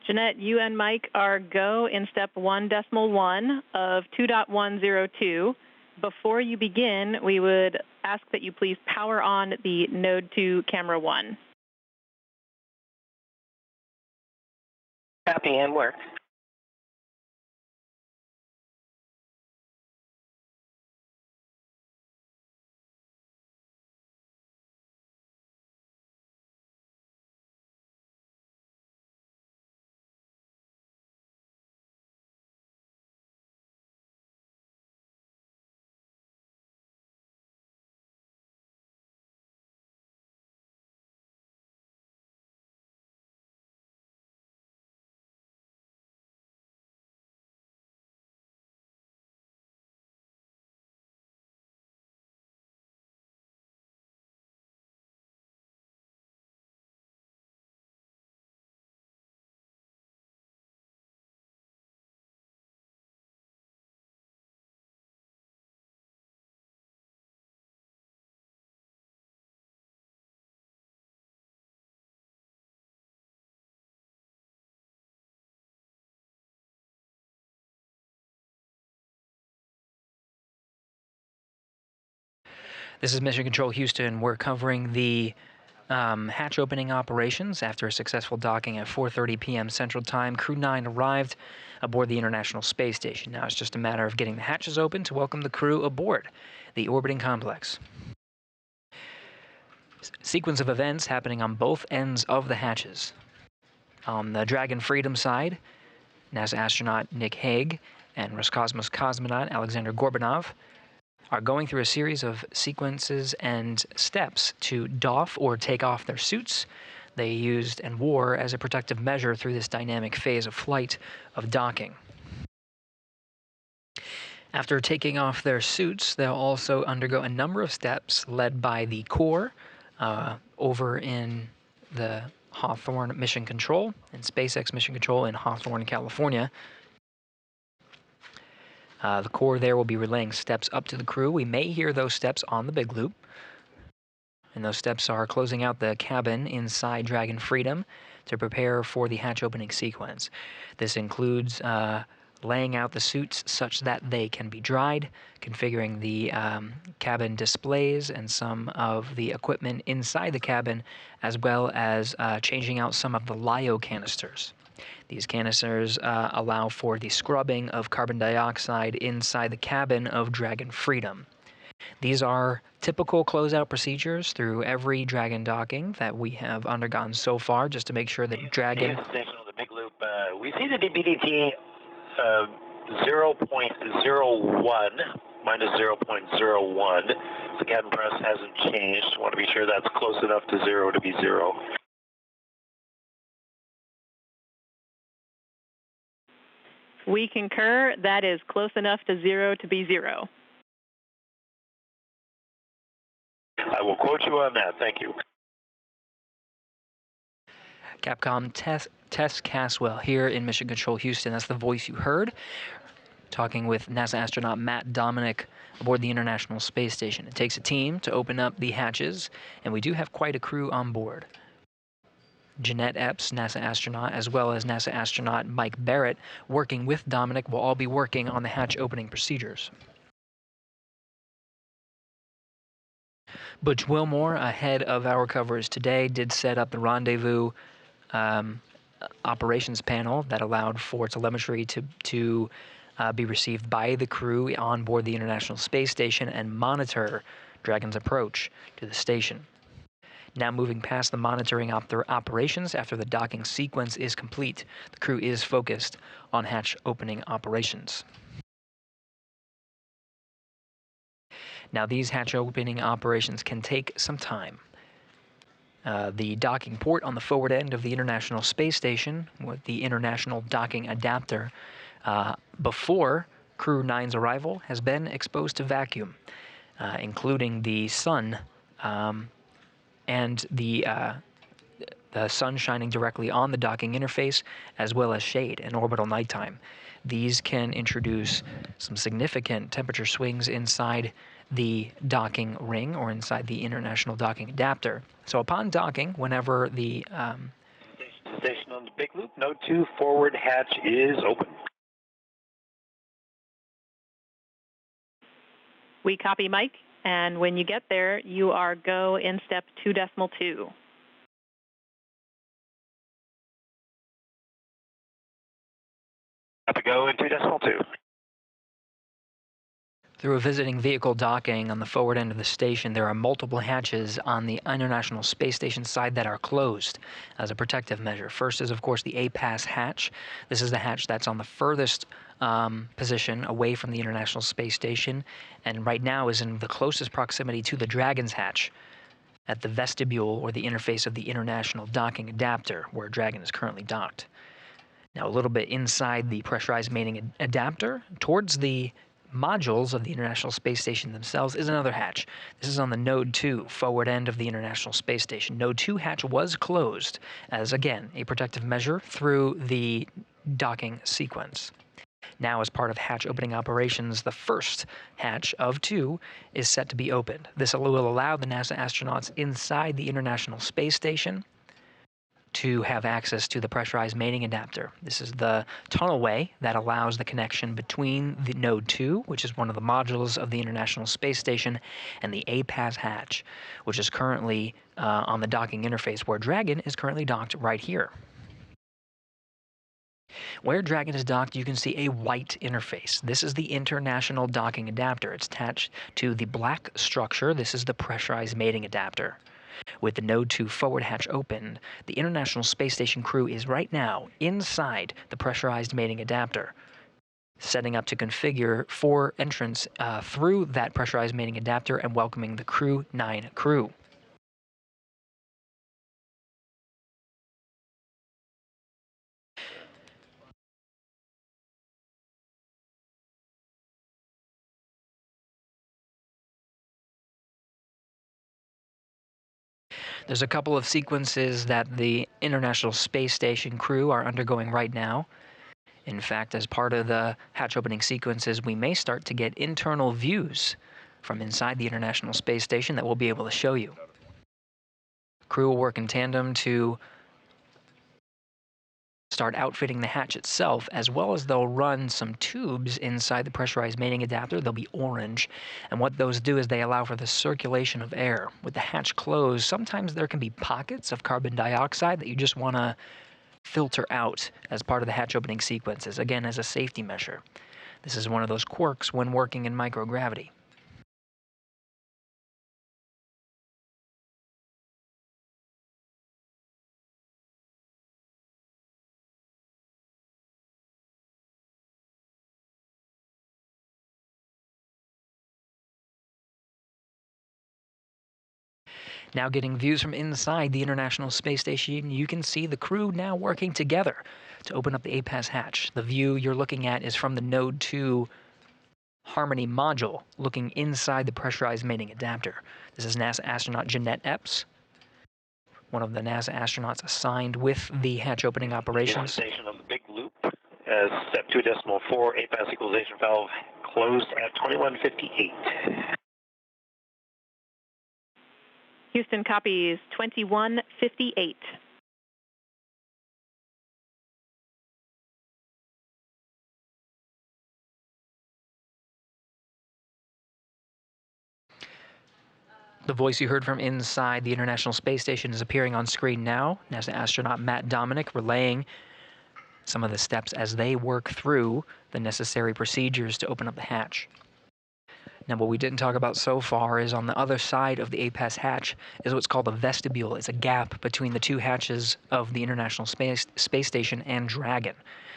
Jeanette, you and Mike are go in step 1.1 of 2.102. Before you begin, we would ask that you please power on the Node 2 Camera 1. Copy and work. This is Mission Control Houston. We're covering the hatch opening operations after a successful docking at 4:30 p.m. Central Time. Crew-9 arrived aboard the International Space Station. Now it's just a matter of getting the hatches open to welcome the crew aboard the orbiting complex. Sequence of events happening on both ends of the hatches. On the Dragon Freedom side, NASA astronaut Nick Hague and Roscosmos cosmonaut Alexsandr Gorbunov are going through a series of sequences and steps to doff or take off their suits they used and wore as a protective measure through this dynamic phase of flight of docking. After taking off their suits, they'll also undergo a number of steps led by the core over in the Hawthorne Mission Control and SpaceX Mission Control in Hawthorne, California. The core there will be relaying steps up to the crew. We may hear those steps on the big loop. And those steps are closing out the cabin inside Dragon Freedom to prepare for the hatch opening sequence. This includes laying out the suits such that they can be dried, configuring the cabin displays and some of the equipment inside the cabin, as well as changing out some of the LiO canisters. These canisters allow for the scrubbing of carbon dioxide inside the cabin of Dragon Freedom. These are typical closeout procedures through every Dragon docking that we have undergone so far, just to make sure that Dragon... Station on the big loop. We see the DBDT 0.01, minus 0.01. The cabin press hasn't changed. Want to be sure that's close enough to 0 to be 0. We concur. That is close enough to 0 to be 0. I will quote you on that. Thank you. Capcom Tess Caswell here in Mission Control Houston. That's the voice you heard, talking with NASA astronaut Matt Dominic aboard the International Space Station. It takes a team to open up the hatches, and we do have quite a crew on board. Jeanette Epps, NASA astronaut, as well as NASA astronaut Mike Barrett, working with Dominic, will all be working on the hatch opening procedures. Butch Wilmore, ahead of our coverage today, did set up the rendezvous operations panel that allowed for telemetry to be received by the crew on board the International Space Station and monitor Dragon's approach to the station. Now moving past the monitoring operations after the docking sequence is complete, the crew is focused on hatch opening operations. Now these hatch opening operations can take some time. The docking port on the forward end of the International Space Station with the International Docking Adapter before Crew-9's arrival has been exposed to vacuum, including the sun and the sun shining directly on the docking interface, as well as shade and orbital nighttime. These can introduce some significant temperature swings inside the docking ring or inside the International Docking Adapter. So upon docking, whenever the Station on the big loop, node 2 forward hatch is open. We copy, Mike, and when you get there, you are go in step 2.2. Have to go in 2.2. Through a visiting vehicle docking on the forward end of the station, there are multiple hatches on the International Space Station side that are closed as a protective measure. First is, of course, the A-Pass hatch. This is the hatch that's on the furthest position away from the International Space Station, and right now is in the closest proximity to the Dragon's hatch at the vestibule or the interface of the International Docking Adapter, where Dragon is currently docked. Now, a little bit inside the pressurized mating adapter, towards the modules of the International Space Station themselves, is another hatch. This is on the Node 2 forward end of the International Space Station. Node 2 hatch was closed as, again, a protective measure through the docking sequence. Now, as part of hatch opening operations, the first hatch of 2 is set to be opened. This will allow the NASA astronauts inside the International Space Station to have access to the pressurized mating adapter. This is the tunnelway that allows the connection between the Node 2, which is one of the modules of the International Space Station, and the A-Pass hatch, which is currently on the docking interface, where Dragon is currently docked right here. Where Dragon is docked, you can see a white interface. This is the International Docking Adapter. It's attached to the black structure. This is the pressurized mating adapter. With the Node 2 forward hatch open, the International Space Station crew is right now inside the pressurized mating adapter, setting up to configure for entrance through that pressurized mating adapter and welcoming the Crew-9 crew. There's a couple of sequences that the International Space Station crew are undergoing right now. In fact, as part of the hatch opening sequences, we may start to get internal views from inside the International Space Station that we'll be able to show you. Crew will work in tandem to start outfitting the hatch itself, as well as they'll run some tubes inside the pressurized mating adapter. They'll be orange, and what those do is they allow for the circulation of air. With the hatch closed, sometimes there can be pockets of carbon dioxide that you just want to filter out as part of the hatch opening sequences, again, as a safety measure. This is one of those quirks when working in microgravity. Now getting views from inside the International Space Station, you can see the crew now working together to open up the APAS hatch. The view you're looking at is from the Node 2 Harmony module, looking inside the pressurized mating adapter. This is NASA astronaut Jeanette Epps, one of the NASA astronauts assigned with the hatch opening operations. Station of the big loop as step 2.4 APAS equalization valve closed at 2158. Houston copies 2158. The voice you heard from inside the International Space Station is appearing on screen now. NASA astronaut Matt Dominic relaying some of the steps as they work through the necessary procedures to open up the hatch. Now, what we didn't talk about so far is on the other side of the APAS hatch is what's called a vestibule. It's a gap between the two hatches of the International Space Station and Dragon.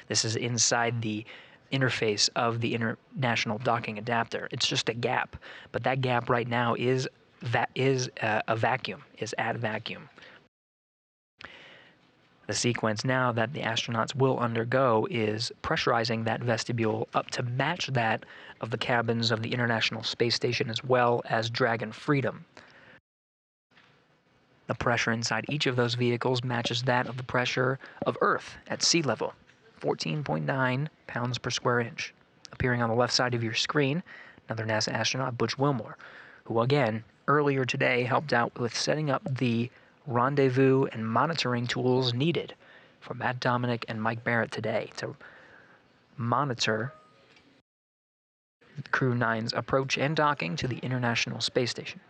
This is inside the interface of the International Docking Adapter. It's just a gap, but that gap right now is a vacuum, is at vacuum. The sequence now that the astronauts will undergo is pressurizing that vestibule up to match that of the cabins of the International Space Station as well as Dragon Freedom. The pressure inside each of those vehicles matches that of the pressure of Earth at sea level, 14.9 pounds per square inch. Appearing on the left side of your screen, another NASA astronaut, Butch Wilmore, who again, earlier today helped out with setting up the rendezvous and monitoring tools needed for Matt Dominic and Mike Barrett today to monitor Crew-9's approach and docking to the International Space Station.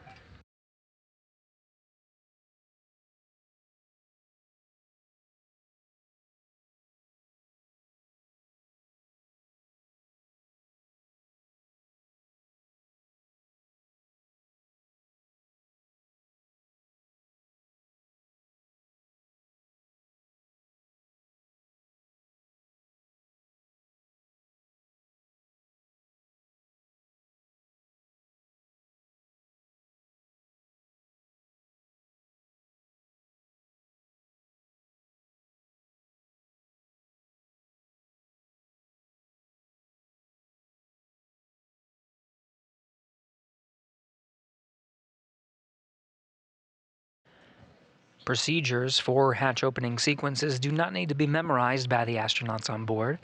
Procedures for hatch opening sequences do not need to be memorized by the astronauts on board.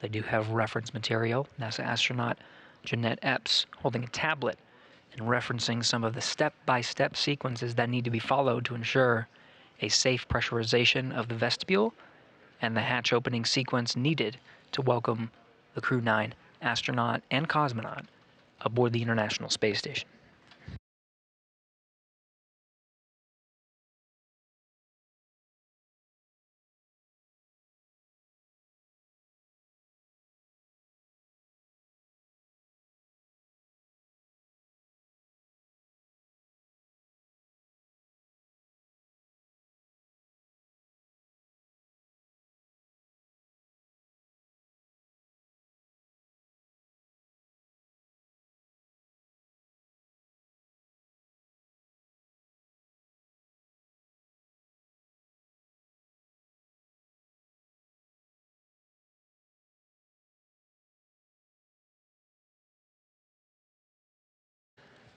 They do have reference material. NASA astronaut Jeanette Epps holding a tablet and referencing some of the step-by-step sequences that need to be followed to ensure a safe pressurization of the vestibule and the hatch opening sequence needed to welcome the Crew-9 astronaut and cosmonaut aboard the International Space Station.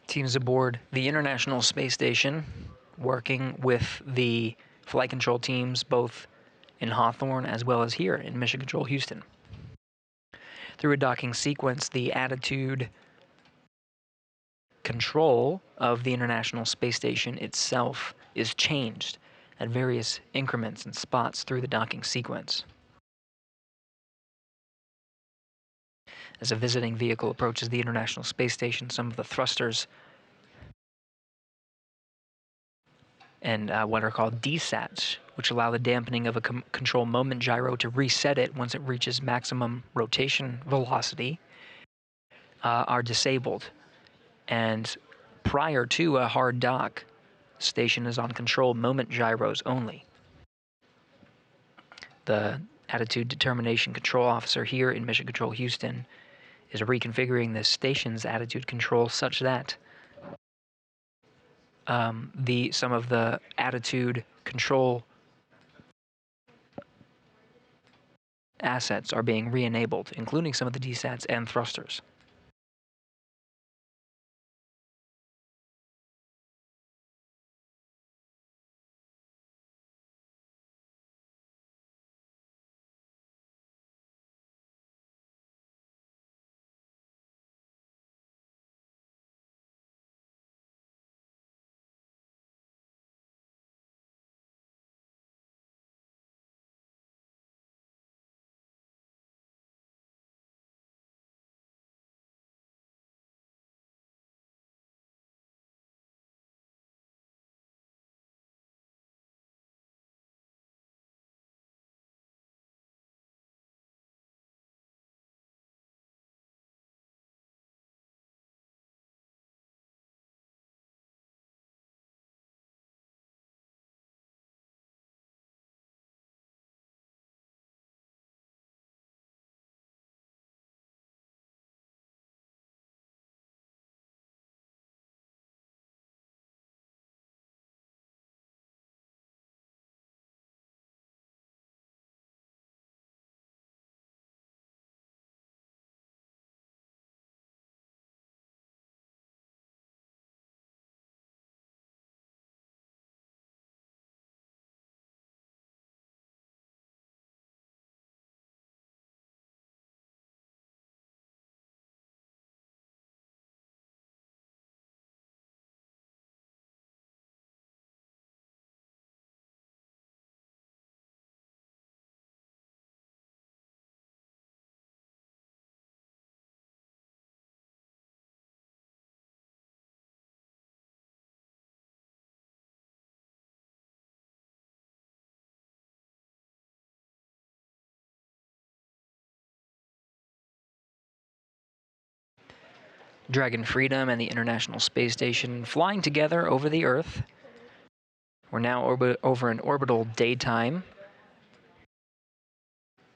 Teams aboard the International Space Station working with the flight control teams both in Hawthorne as well as here in Mission Control Houston. Through a docking sequence, the attitude control of the International Space Station itself is changed at various increments and spots through the docking sequence. As a visiting vehicle approaches the International Space Station, some of the thrusters and what are called desats, which allow the dampening of a control moment gyro to reset it once it reaches maximum rotation velocity, are disabled. And prior to a hard dock, the station is on control moment gyros only. The attitude determination control officer here in Mission Control Houston is reconfiguring the station's attitude control such that some of the attitude control assets are being re-enabled, including some of the desats and thrusters. Dragon Freedom and the International Space Station flying together over the Earth. We're now over an orbital daytime.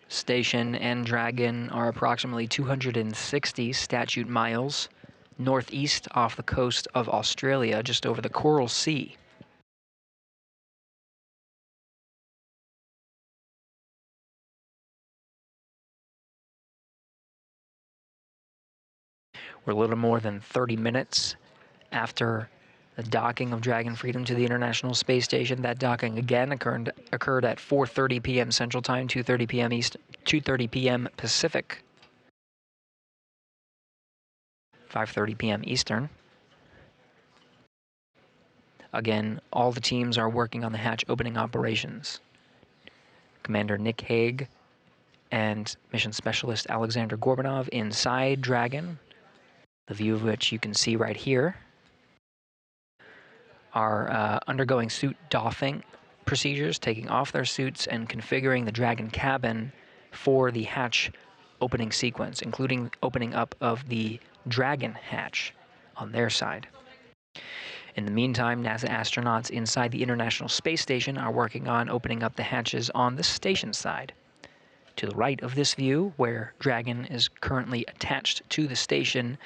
Station and Dragon are approximately 260 statute miles northeast off the coast of Australia, just over the Coral Sea. We're a little more than 30 minutes after the docking of Dragon Freedom to the International Space Station. That docking again occurred at 4:30 p.m. Central Time, 2:30 p.m. East, 2:30 p.m. Pacific, 5:30 p.m. Eastern. Again, all the teams are working on the hatch opening operations. Commander Nick Hague and Mission Specialist Alexsandr Gorbunov inside Dragon, the view of which you can see right here, are undergoing suit doffing procedures, taking off their suits and configuring the Dragon cabin for the hatch opening sequence, including opening up of the Dragon hatch on their side. In the meantime, NASA astronauts inside the International Space Station are working on opening up the hatches on the station side. To the right of this view, where Dragon is currently attached to the station,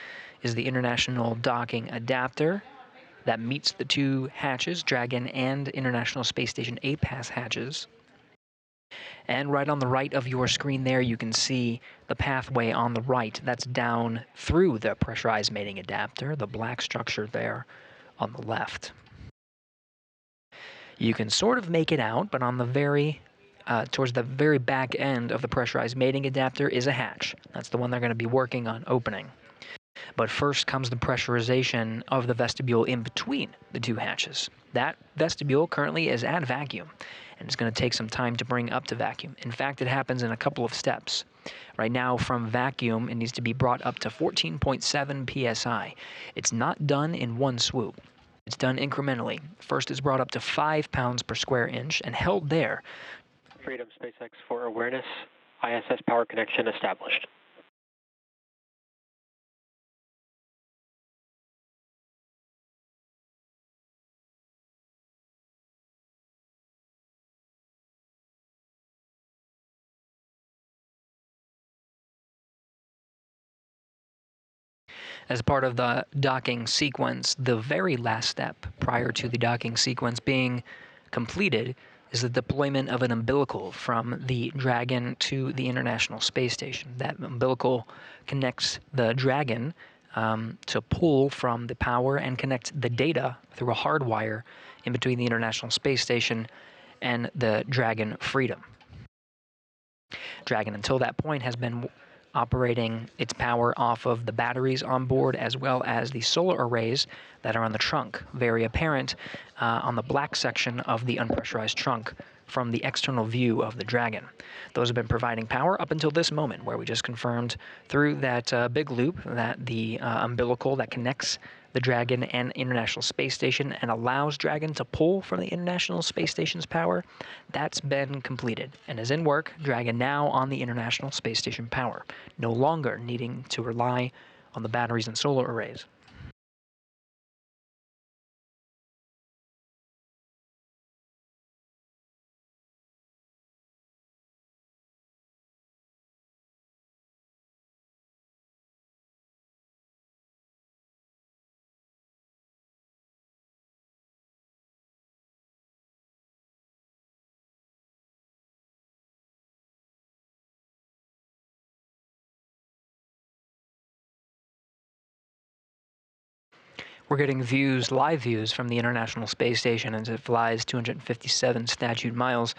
is the International Docking Adapter that meets the two hatches, Dragon and International Space Station A-Pass hatches. And right on the right of your screen there, you can see the pathway on the right that's down through the pressurized mating adapter, the black structure there on the left. You can sort of make it out, but on the towards the very back end of the pressurized mating adapter is a hatch. That's the one they're going to be working on opening. But first comes the pressurization of the vestibule in between the two hatches. That vestibule currently is at vacuum, and it's going to take some time to bring up to vacuum. In fact, it happens in a couple of steps. Right now, from vacuum, it needs to be brought up to 14.7 psi. It's not done in one swoop. It's done incrementally. First, it's brought up to 5 pounds per square inch and held there. Freedom SpaceX for awareness. ISS power connection established. As part of the docking sequence, the very last step prior to the docking sequence being completed is the deployment of an umbilical from the Dragon to the International Space Station. That umbilical connects the Dragon to pull from the power and connect the data through a hard wire in between the International Space Station and the Dragon Freedom. Dragon, until that point, has been operating its power off of the batteries on board as well as the solar arrays that are on the trunk, very apparent on the black section of the unpressurized trunk from the external view of the Dragon. Those have been providing power up until this moment, where we just confirmed through that big loop that the umbilical that connects the Dragon and International Space Station and allows Dragon to pull from the International Space Station's power, that's been completed and is in work. Dragon now on the International Space Station power, no longer needing to rely on the batteries and solar arrays. We're getting views, live views, from the International Space Station as it flies 257 statute miles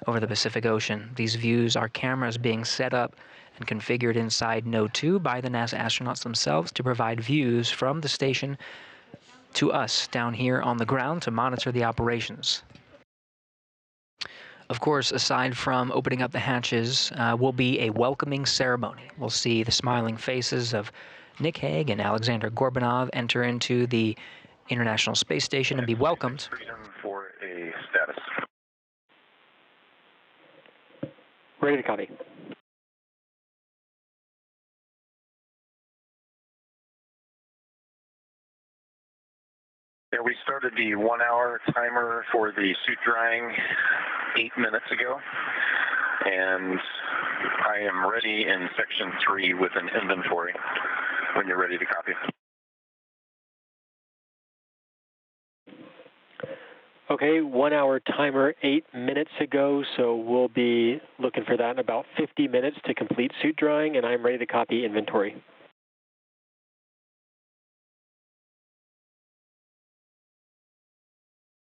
over the Pacific Ocean. These views are cameras being set up and configured inside Node 2 by the NASA astronauts themselves to provide views from the station to us down here on the ground to monitor the operations. Of course, aside from opening up the hatches, will be a welcoming ceremony. We'll see the smiling faces of Nick Hague and Alexsandr Gorbunov enter into the International Space Station and be welcomed. Freedom for a status. Ready to copy. Yeah, we started the 1-hour timer for the suit drying 8 minutes ago, and I am ready in section 3 with an inventory when you're ready to copy. Okay, 1-hour timer 8 minutes ago, so we'll be looking for that in about 50 minutes to complete suit drying, and I'm ready to copy inventory.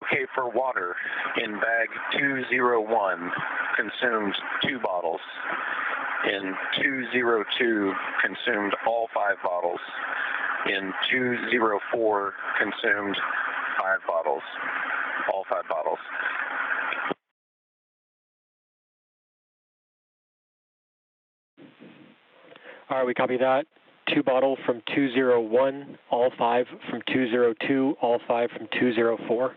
Okay, for water, in bag 201, consumed 2 bottles. In 202, consumed all 5 bottles. In 204, consumed 5 bottles. All 5 bottles. All right, we copy that. 2 bottle from 201, all 5 from 202, all 5 from 204.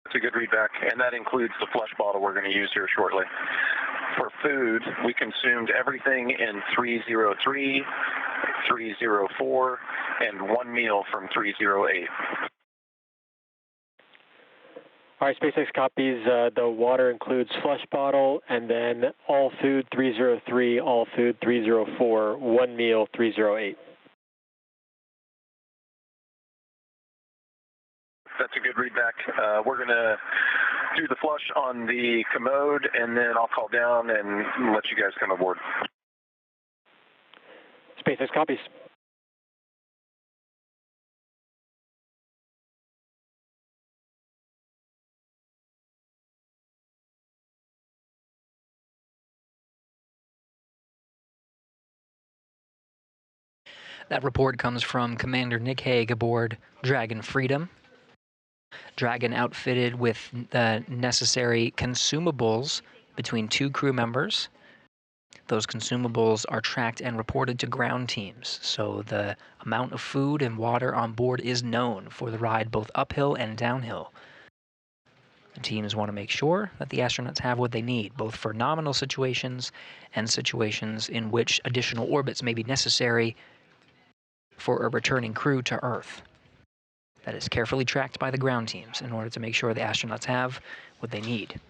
That's a good readback, and that includes the flush bottle we're going to use here shortly. For food, we consumed everything in 303, 304, and 1 meal from 308. All right, SpaceX copies. The water includes flush bottle, and then all food 303, all food 304, 1 meal 308. That's a good readback. We're going to do the flush on the commode, and then I'll call down and let you guys come aboard. SpaceX copies. That report comes from Commander Nick Hague aboard Dragon Freedom. Dragon outfitted with the necessary consumables between 2 crew members. Those consumables are tracked and reported to ground teams, so the amount of food and water on board is known for the ride both uphill and downhill. The teams want to make sure that the astronauts have what they need, both for nominal situations and situations in which additional orbits may be necessary for a returning crew to Earth. That is carefully tracked by the ground teams in order to make sure the astronauts have what they need.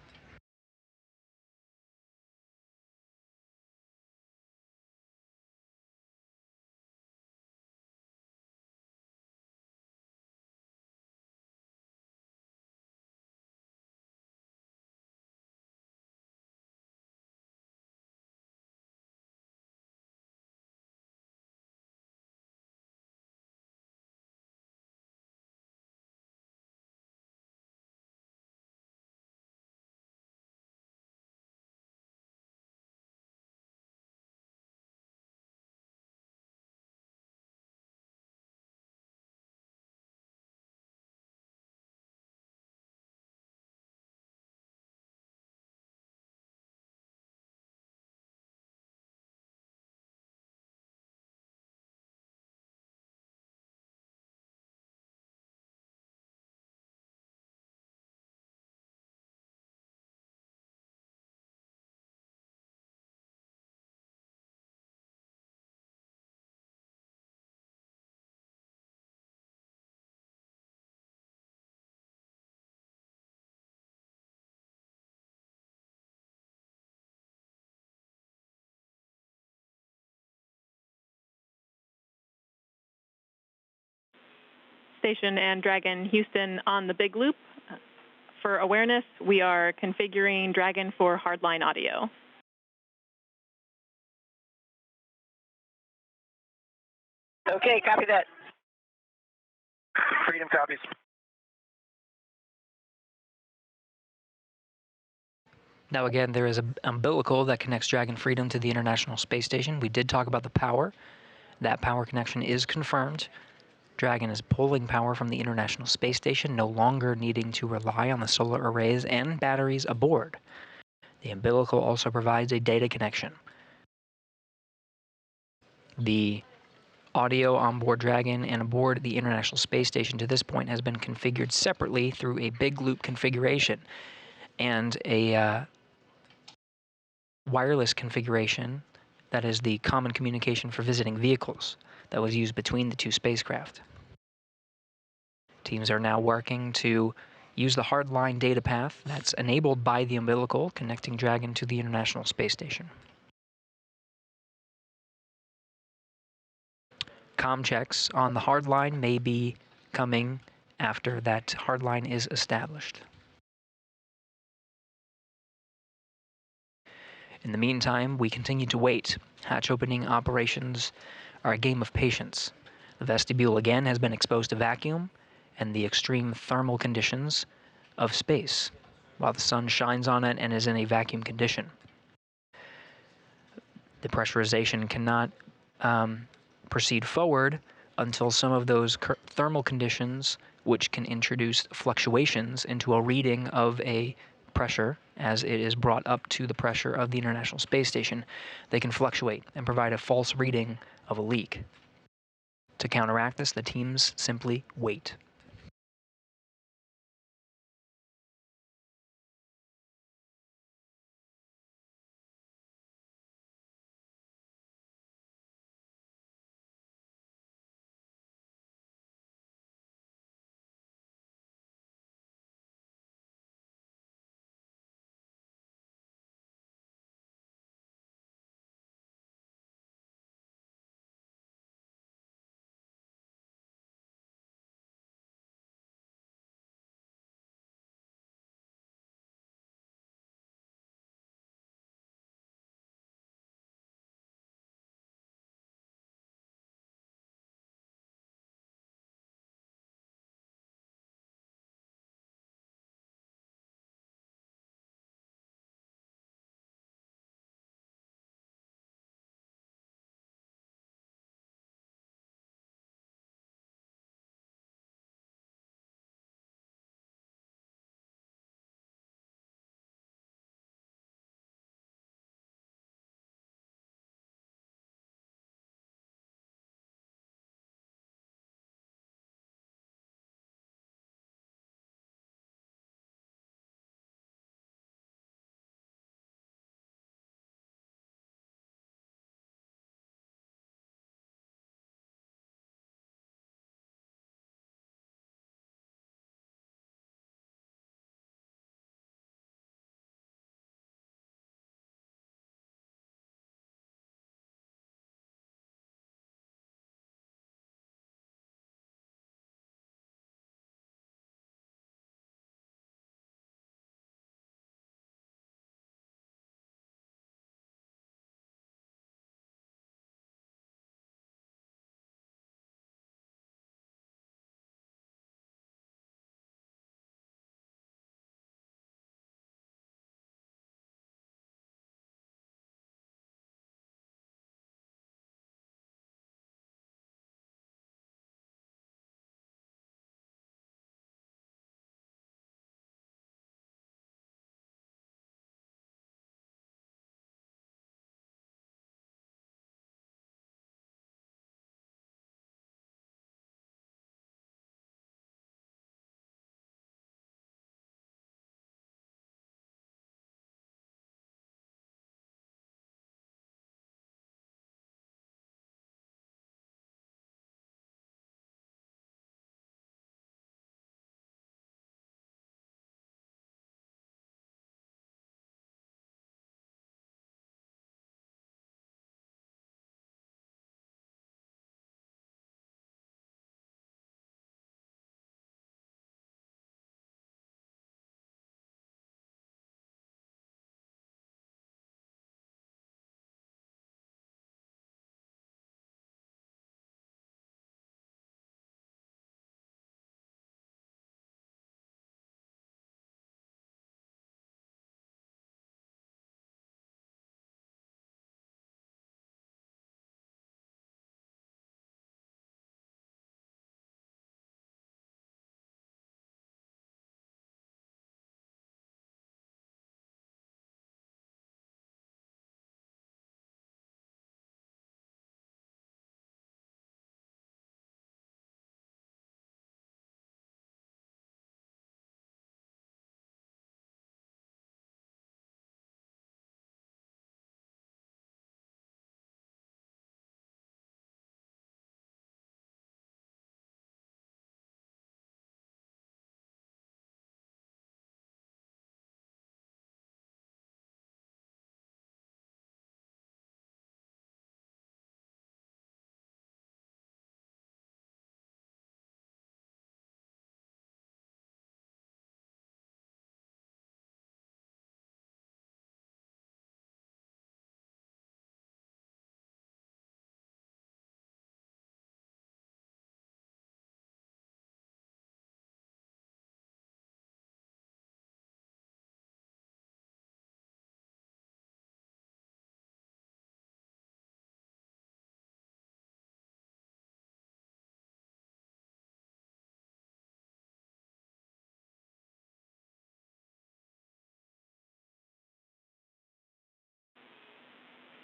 Station and Dragon Houston on the big loop. For awareness, we are configuring Dragon for hardline audio. Okay, copy that. Freedom copies. Now again, there is an umbilical that connects Dragon Freedom to the International Space Station. We did talk about the power. That power connection is confirmed. Dragon is pulling power from the International Space Station, no longer needing to rely on the solar arrays and batteries aboard. The umbilical also provides a data connection. The audio on board Dragon and aboard the International Space Station to this point has been configured separately through a big loop configuration and a wireless configuration that is the common communication for visiting vehicles that was used between the two spacecraft. Teams are now working to use the hardline data path that's enabled by the umbilical connecting Dragon to the International Space Station. Comm checks on the hardline may be coming after that hardline is established. In the meantime, we continue to wait. Hatch opening operations are a game of patience. The vestibule again has been exposed to vacuum and the extreme thermal conditions of space, while the sun shines on it and is in a vacuum condition. The pressurization cannot proceed forward until some of those thermal conditions, which can introduce fluctuations into a reading of a pressure as it is brought up to the pressure of the International Space Station, they can fluctuate and provide a false reading of a leak. To counteract this, the teams simply wait.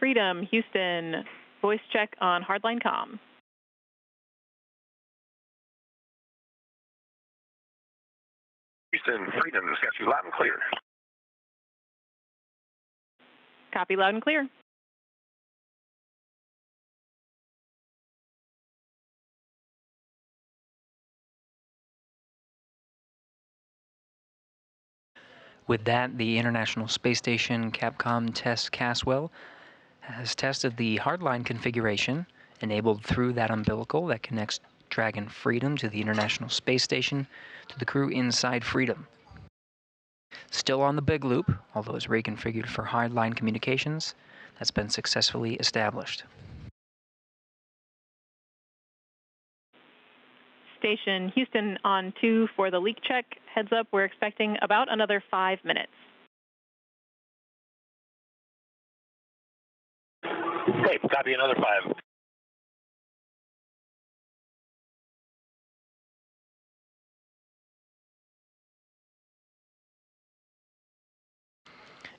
Freedom, Houston. Voice check on hardline comm. Houston, Freedom, it's got you loud and clear. Copy loud and clear. With that, the International Space Station Capcom Test Caswell has tested the hardline configuration enabled through that umbilical that connects Dragon Freedom to the International Space Station to the crew inside Freedom. Still on the big loop, although it's reconfigured for hardline communications, that's been successfully established. Station Houston on 2 for the leak check. Heads up, we're expecting about another 5 minutes. Hey, copy another 5.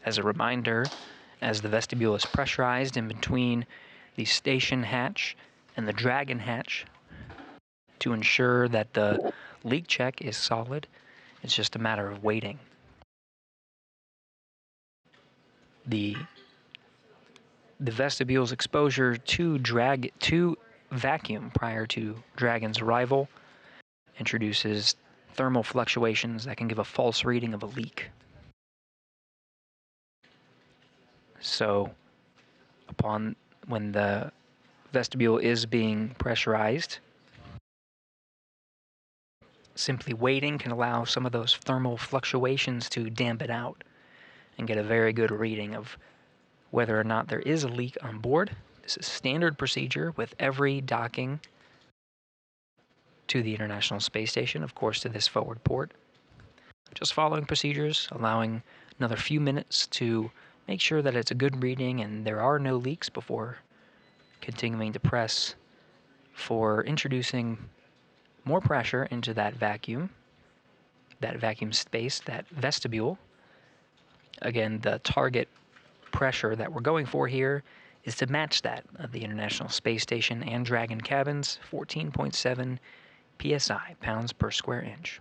As a reminder, as the vestibule is pressurized in between the station hatch and the Dragon hatch, to ensure that the leak check is solid, it's just a matter of waiting. The vestibule's exposure to vacuum prior to Dragon's arrival introduces thermal fluctuations that can give a false reading of a leak. So, when the vestibule is being pressurized, simply waiting can allow some of those thermal fluctuations to dampen out and get a very good reading of whether or not there is a leak on board. This is standard procedure with every docking to the International Space Station, of course, to this forward port. Just following procedures, allowing another few minutes to make sure that it's a good reading and there are no leaks before continuing to press for introducing more pressure into that vacuum space, that vestibule. Again, the target pressure that we're going for here is to match that of the International Space Station and Dragon cabins, 14.7 psi, pounds per square inch.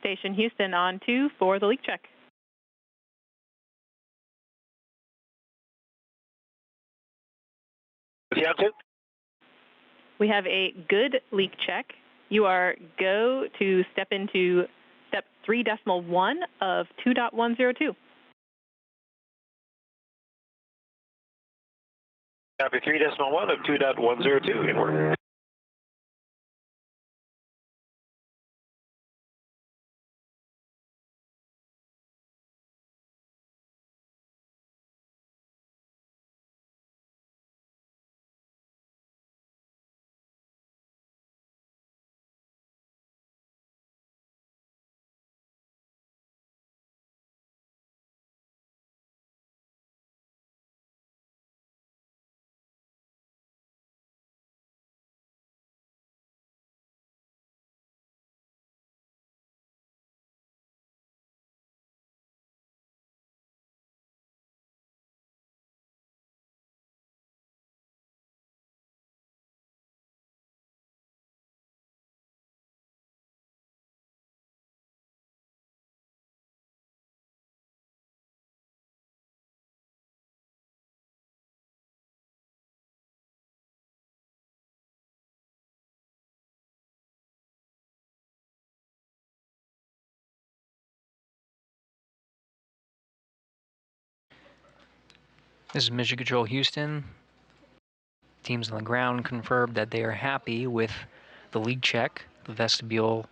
Station Houston on 2 for the leak check. Yeah, on 2. We have a good leak check. You are go to step into step 3.1 of 2.102. Copy 3.1 of 2.102 inward. This is Mission Control Houston. Teams on the ground confirmed that they are happy with the leak check. The vestibule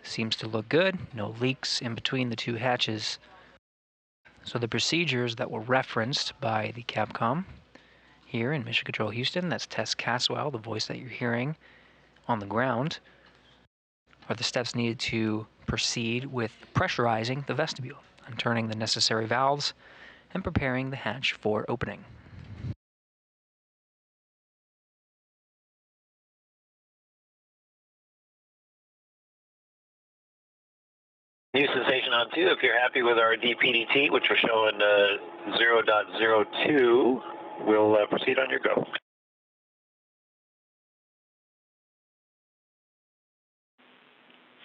seems to look good. No leaks in between the two hatches. So the procedures that were referenced by the Capcom here in Mission Control Houston, that's Tess Caswell, the voice that you're hearing on the ground, are the steps needed to proceed with pressurizing the vestibule and turning the necessary valves and preparing the hatch for opening. Houston Station on 2, if you're happy with our DPDT, which we're showing 0.02, we'll proceed on your go.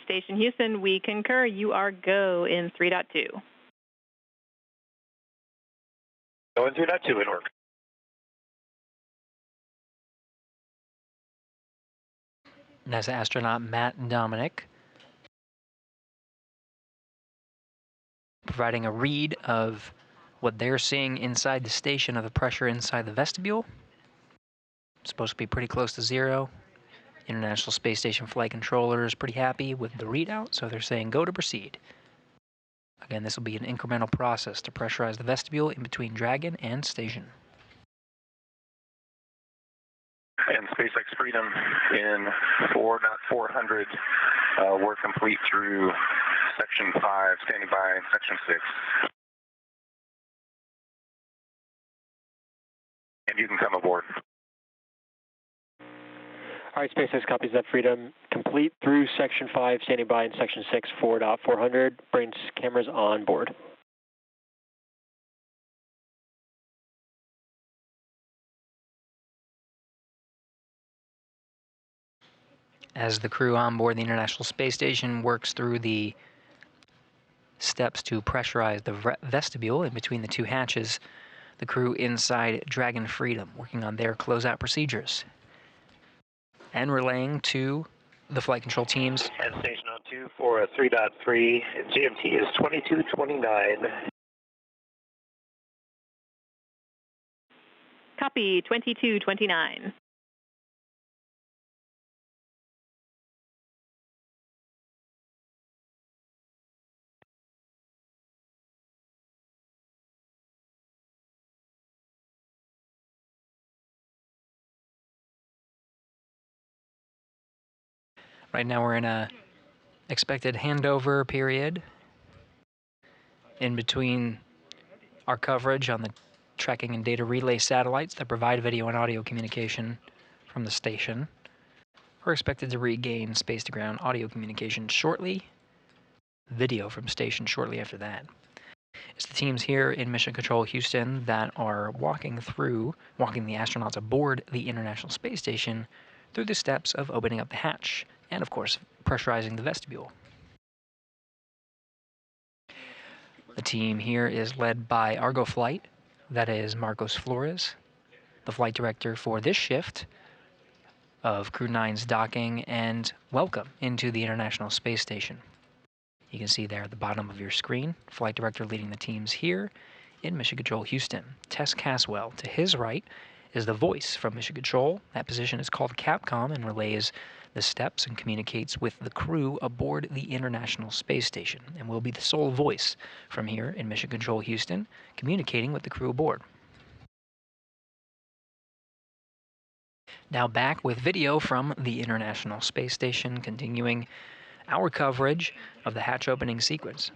Station Houston, we concur. You are go in 3.2. Go in 3.2 in order. NASA astronaut Matt Dominic providing a read of what they're seeing inside the station of the pressure inside the vestibule. It's supposed to be pretty close to zero. International Space Station Flight Controller is pretty happy with the readout, so they're saying go to proceed. Again, this will be an incremental process to pressurize the vestibule in between Dragon and station. And SpaceX Freedom in 4.400, we're complete through Section 5, standing by Section 6. And you can come aboard. All right, SpaceX copies that, Freedom. Complete through Section 5, standing by in Section 6, 4.400. Brings cameras on board. As the crew on board the International Space Station works through the steps to pressurize the vestibule in between the two hatches, the crew inside Dragon Freedom working on their closeout procedures and relaying to the flight control teams. And station on 2 for 3.3. GMT is 2229. Copy 2229. Right now we're in a expected handover period in between our coverage on the tracking and data relay satellites that provide video and audio communication from the station. We're expected to regain space-to-ground audio communication shortly, video from station shortly after that. It's the teams here in Mission Control Houston that are walking the astronauts aboard the International Space Station through the steps of opening up the hatch and, of course, pressurizing the vestibule. The team here is led by Argo Flight, that is Marcos Flores, the flight director for this shift of Crew-9's docking and welcome into the International Space Station. You can see there at the bottom of your screen, flight director leading the teams here in Mission Control Houston. Tess Caswell, to his right, is the voice from Mission Control. That position is called Capcom and relays the steps and communicates with the crew aboard the International Space Station and will be the sole voice from here in Mission Control Houston, communicating with the crew aboard. Now back with video from the International Space Station, continuing our coverage of the hatch opening sequence.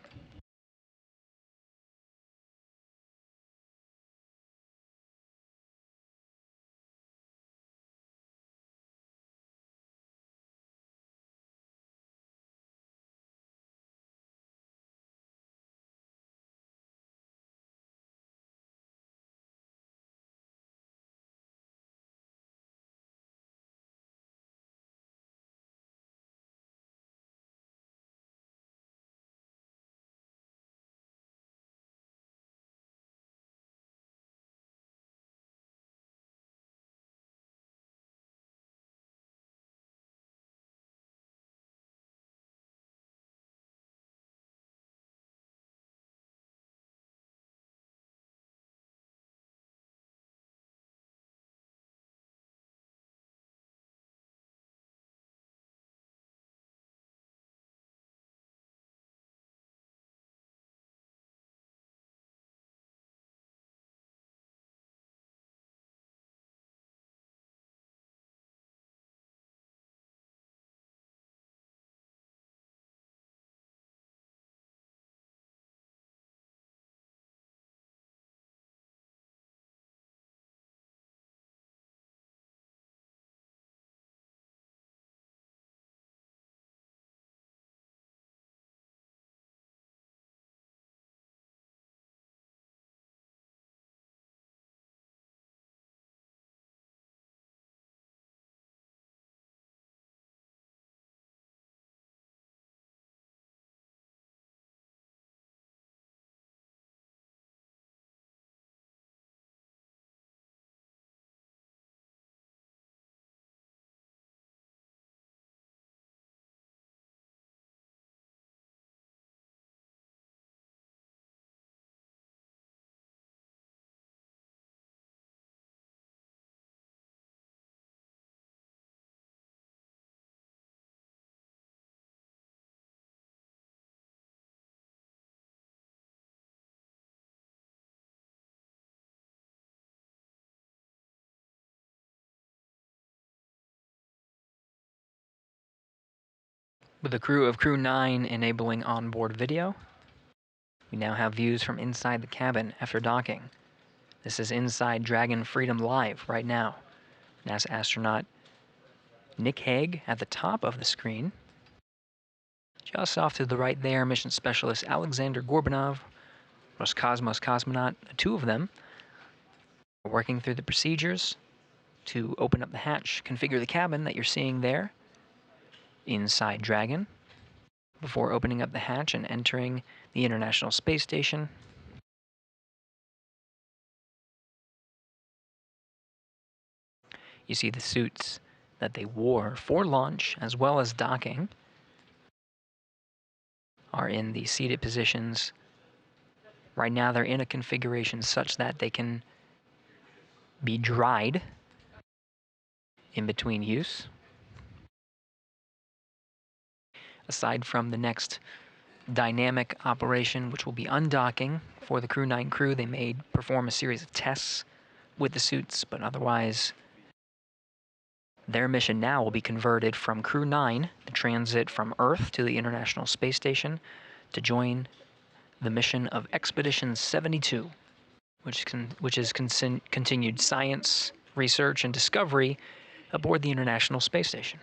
With the crew of Crew-9 enabling onboard video, we now have views from inside the cabin after docking. This is inside Dragon Freedom Live right now. NASA astronaut Nick Hague at the top of the screen. Just off to the right there, mission specialist Alexsandr Gorbunov, Roscosmos cosmonaut, the two of them, are working through the procedures to open up the hatch, configure the cabin that you're seeing there inside Dragon, before opening up the hatch and entering the International Space Station. You see the suits that they wore for launch as well as docking are in the seated positions. Right now they're in a configuration such that they can be dried in between use. Aside from the next dynamic operation, which will be undocking for the Crew-9 crew, they may perform a series of tests with the suits, but otherwise their mission now will be converted from Crew-9, the transit from Earth to the International Space Station, to join the mission of Expedition 72, which is continued science, research, and discovery aboard the International Space Station.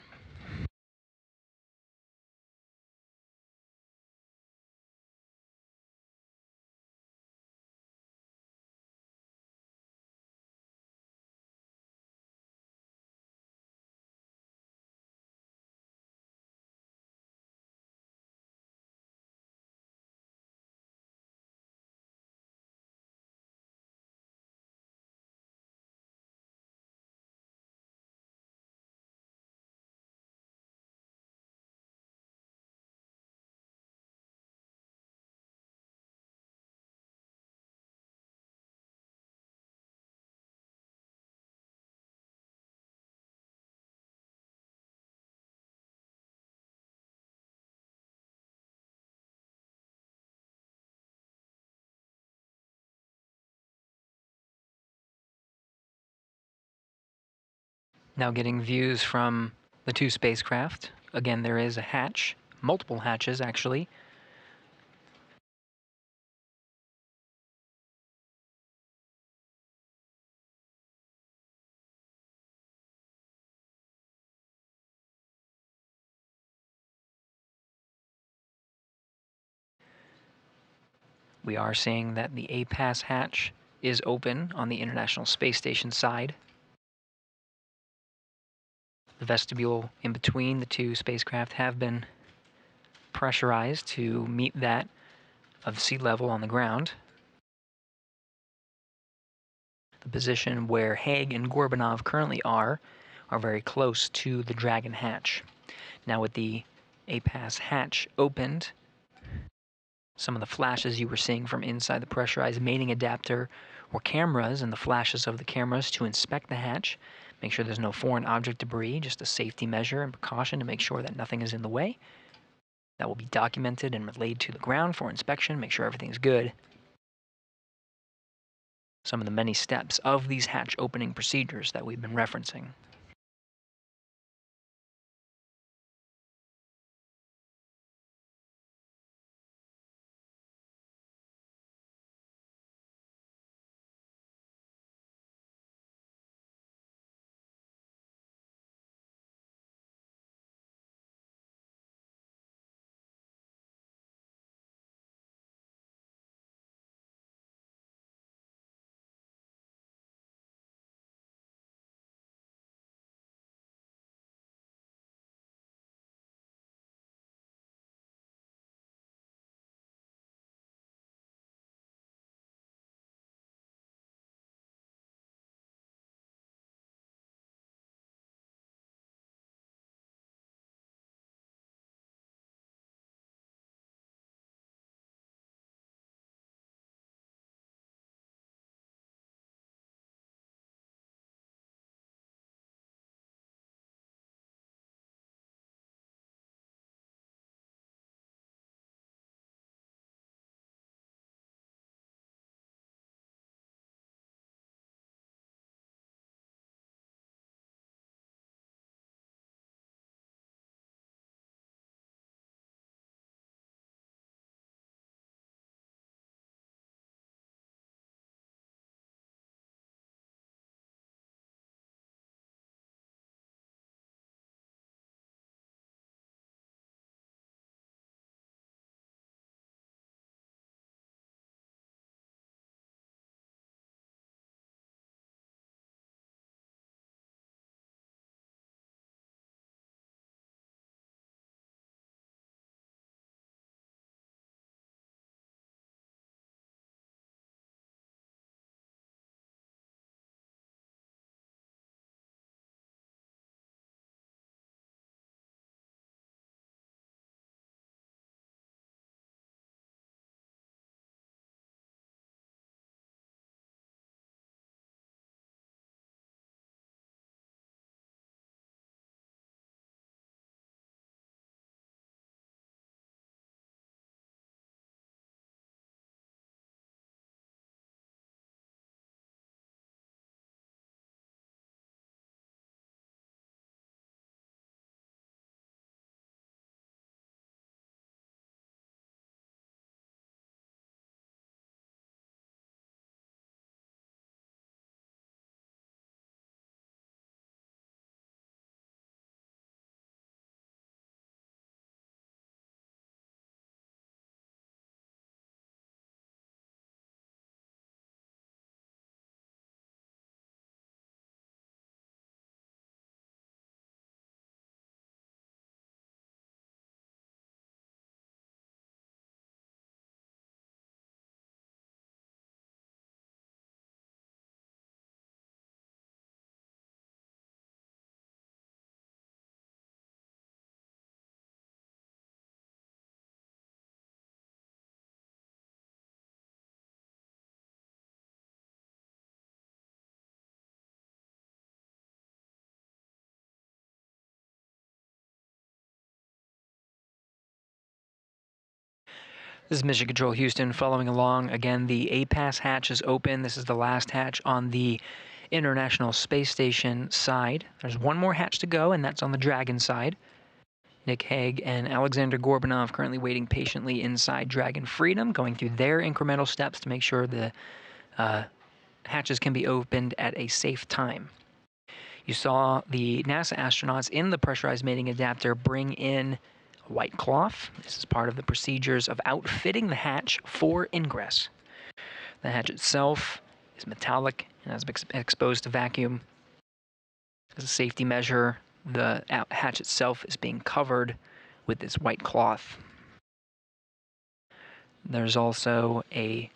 Now getting views from the two spacecraft. Again, there is a hatch, multiple hatches actually. We are seeing that the A-Pass hatch is open on the International Space Station side. The vestibule in between the two spacecraft have been pressurized to meet that of sea level on the ground. The position where Hague and Gorbunov currently are very close to the Dragon hatch. Now with the A-Pass hatch opened, some of the flashes you were seeing from inside the pressurized mating adapter were cameras and the flashes of the cameras to inspect the hatch, make sure there's no foreign object debris, just a safety measure and precaution to make sure that nothing is in the way. That will be documented and relayed to the ground for inspection, make sure everything's good. Some of the many steps of these hatch opening procedures that we've been referencing. This is Mission Control Houston following along. Again, the APAS hatch is open. This is the last hatch on the International Space Station side. There's one more hatch to go, and that's on the Dragon side. Nick Hague and Alexsandr Gorbunov currently waiting patiently inside Dragon Freedom, going through their incremental steps to make sure the hatches can be opened at a safe time. You saw the NASA astronauts in the pressurized mating adapter bring in white cloth. This is part of the procedures of outfitting the hatch for ingress. The hatch itself is metallic and has been exposed to vacuum. As a safety measure, the hatch itself is being covered with this white cloth. There's also a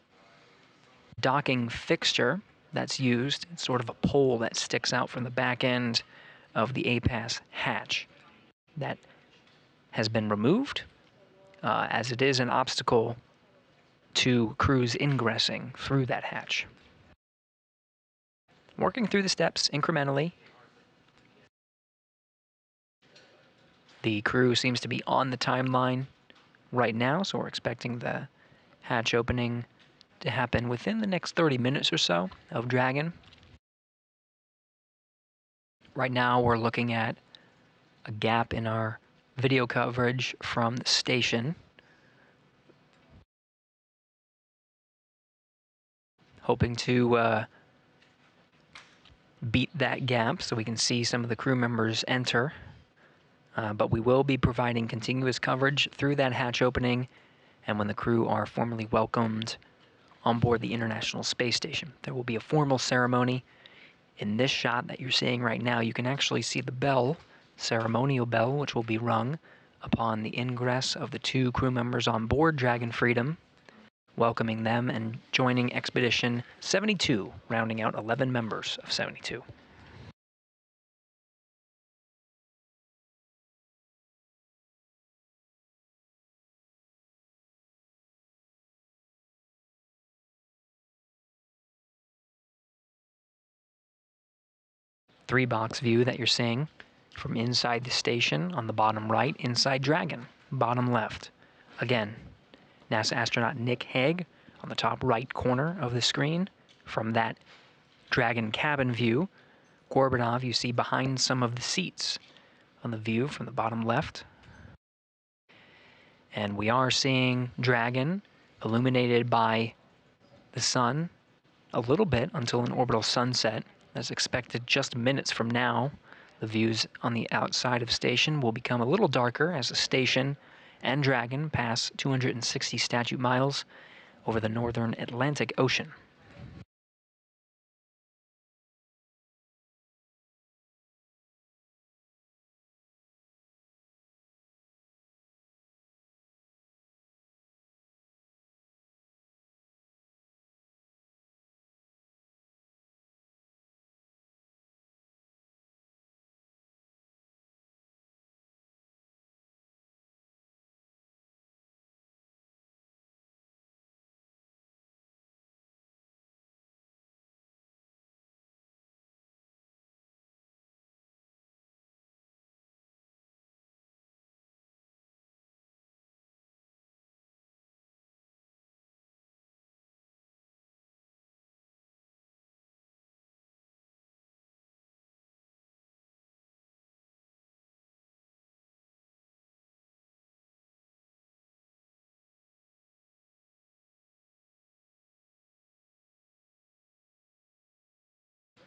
docking fixture that's used. It's sort of a pole that sticks out from the back end of the APAS hatch. That has been removed, as it is an obstacle to crews ingressing through that hatch. Working through the steps incrementally. The crew seems to be on the timeline right now, so we're expecting the hatch opening to happen within the next 30 minutes or so of Dragon. Right now we're looking at a gap in our video coverage from the station. Hoping to beat that gap so we can see some of the crew members enter. But we will be providing continuous coverage through that hatch opening and when the crew are formally welcomed on board the International Space Station. There will be a formal ceremony. In this shot that you're seeing right now, you can actually see the bell, ceremonial bell, which will be rung upon the ingress of the 2 crew members on board Dragon Freedom, welcoming them and joining Expedition 72, rounding out 11 members of 72. Three-box view that you're seeing from inside the station on the bottom right, inside Dragon, bottom left. Again, NASA astronaut Nick Hague on the top right corner of the screen. From that Dragon cabin view, Gorbunov you see behind some of the seats on the view from the bottom left. And we are seeing Dragon illuminated by the sun a little bit until an orbital sunset. As expected just minutes from now, the views on the outside of station will become a little darker as the station and Dragon pass 260 statute miles over the northern Atlantic Ocean.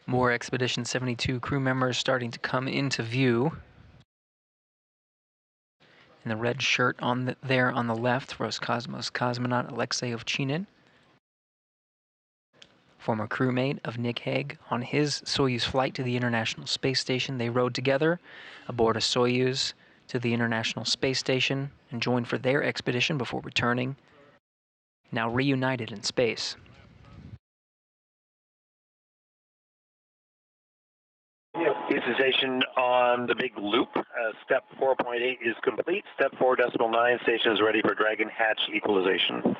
More Expedition 72 crew members starting to come into view. In the red shirt there on the left, Roscosmos cosmonaut Alexsandr, former crewmate of Nick Hague. On his Soyuz flight to the International Space Station, they rode together aboard a Soyuz to the International Space Station and joined for their expedition before returning, now reunited in space. Station on the big loop. Step 4.8 is complete. Step 4.9 station is ready for Dragon hatch equalization.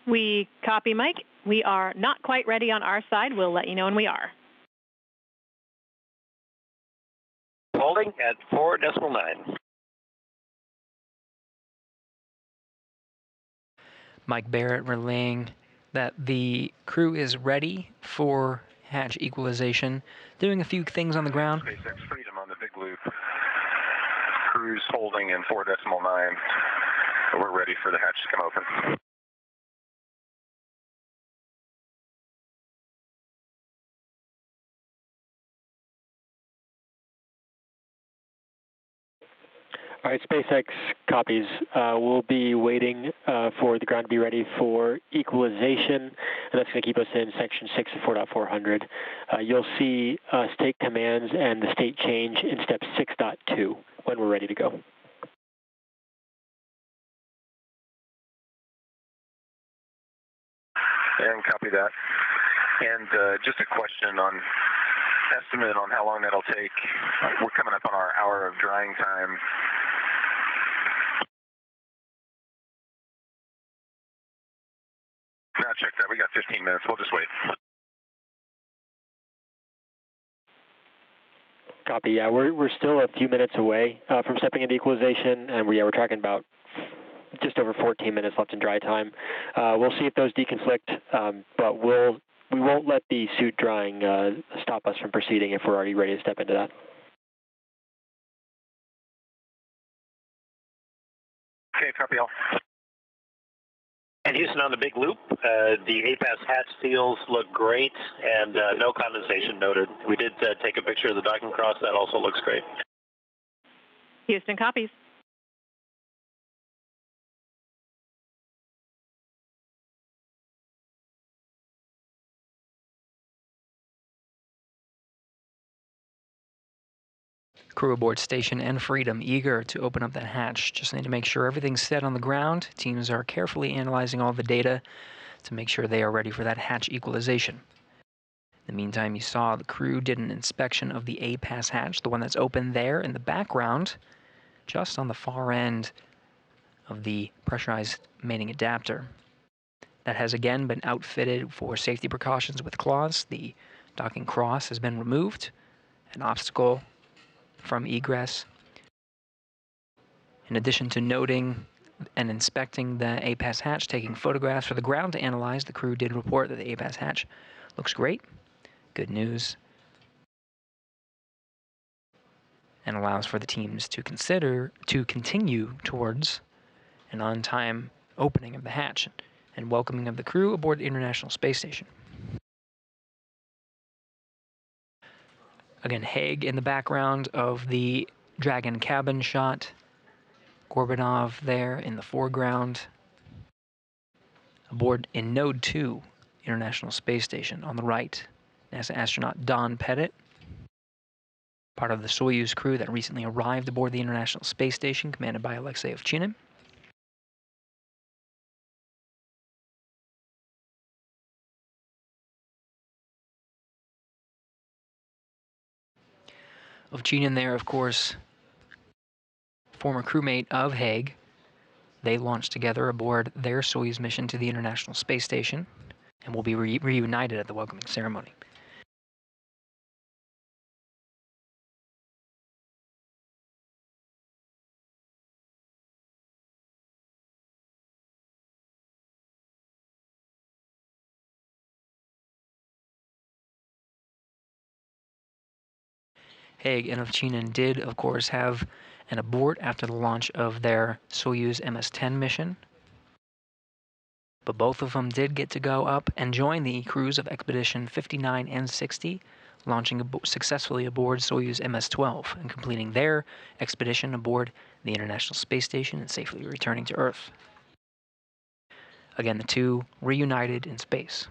We copy, Mike. We are not quite ready on our side. We'll let you know when we are. Holding at 4.9. Mike Barrett relaying that the crew is ready for hatch equalization, doing a few things on the ground. SpaceX Freedom on the big loop. Crew's holding in 4.9. We're ready for the hatch to come open. All right, SpaceX copies. We'll be waiting for the ground to be ready for equalization, and that's going to keep us in section 6 of 4.400. You'll see state commands and the state change in step 6.2 when we're ready to go. And copy that. And just a question on estimate on how long that'll take. We're coming up on our hour of drying time. No, check that. We got 15 minutes. We'll just wait. Copy. Yeah, we're still a few minutes away from stepping into equalization, and we're tracking about just over 14 minutes left in dry time. We'll see if those deconflict, but we won't let the suit drying stop us from proceeding if we're already ready to step into that. Okay, copy all. And Houston on the big loop, the APAS hatch seals look great, and no condensation noted. We did take a picture of the docking cross. That also looks great. Houston copies. Crew aboard station and Freedom eager to open up that hatch. Just need to make sure everything's set on the ground. Teams are carefully analyzing all the data to make sure they are ready for that hatch equalization. In the meantime, you saw the crew did an inspection of the APAS hatch, the one that's open there in the background, just on the far end of the pressurized mating adapter. That has again been outfitted for safety precautions with claws. The docking cross has been removed, an obstacle from egress. In addition to noting and inspecting the APAS hatch, taking photographs for the ground to analyze, the crew did report that the APAS hatch looks great. Good news. And allows for the teams to continue towards an on-time opening of the hatch and welcoming of the crew aboard the International Space Station. Again, Hague in the background of the Dragon cabin shot. Gorbunov there in the foreground. Aboard in Node 2, International Space Station on the right, NASA astronaut Don Pettit, part of the Soyuz crew that recently arrived aboard the International Space Station, commanded by Alexsandr. Ovchinin there, of course, former crewmate of Hague. They launched together aboard their Soyuz mission to the International Space Station and will be reunited at the welcoming ceremony. Hague and Ovchinin did, of course, have an abort after the launch of their Soyuz MS-10 mission. But both of them did get to go up and join the crews of Expedition 59 and 60, launching successfully aboard Soyuz MS-12 and completing their expedition aboard the International Space Station and safely returning to Earth. Again, the two reunited in space.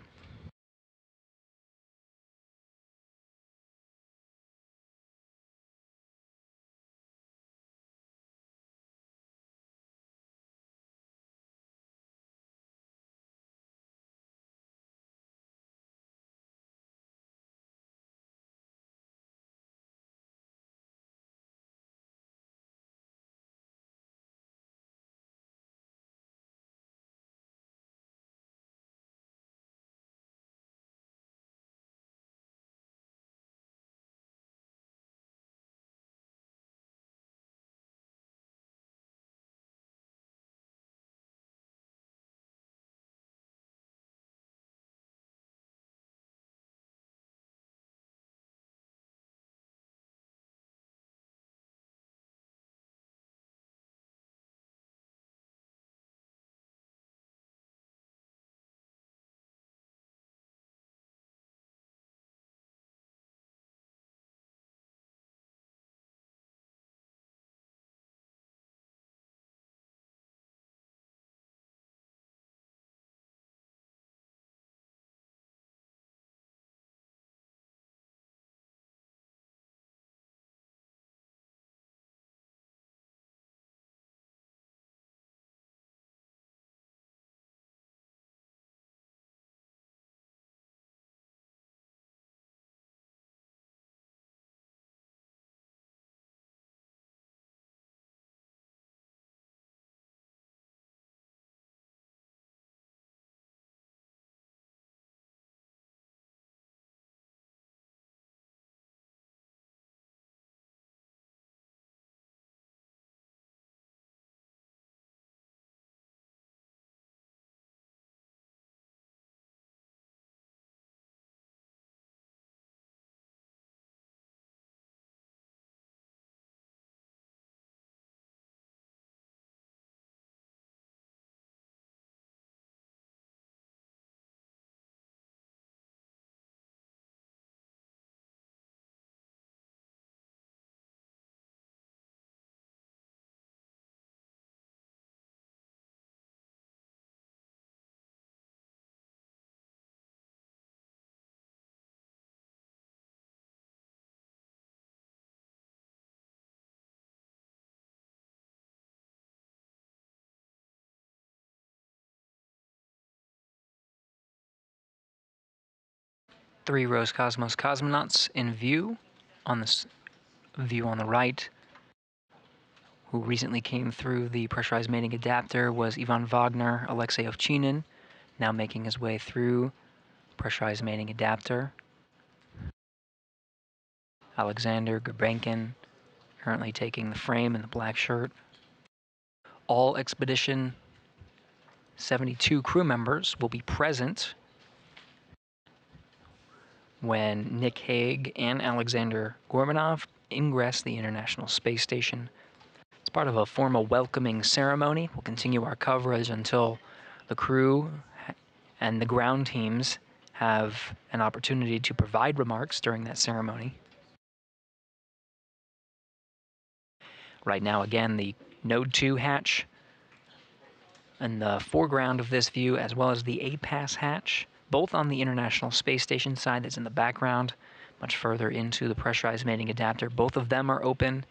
3 Roscosmos cosmonauts in view. On this view on the right, who recently came through the pressurized mating adapter, was Ivan Wagner Alexei Ovchinin, now making his way through pressurized mating adapter. Alexsandr Gurbankin currently taking the frame in the black shirt. All Expedition 72 crew members will be present when Nick Hague and Alexsandr Gorbunov ingress the International Space Station. It's part of a formal welcoming ceremony. We'll continue our coverage until the crew and the ground teams have an opportunity to provide remarks during that ceremony. Right now, again, the Node 2 hatch in the foreground of this view, as well as the APAS hatch, both on the International Space Station side that's in the background, much further into the pressurized mating adapter. Both of them are open.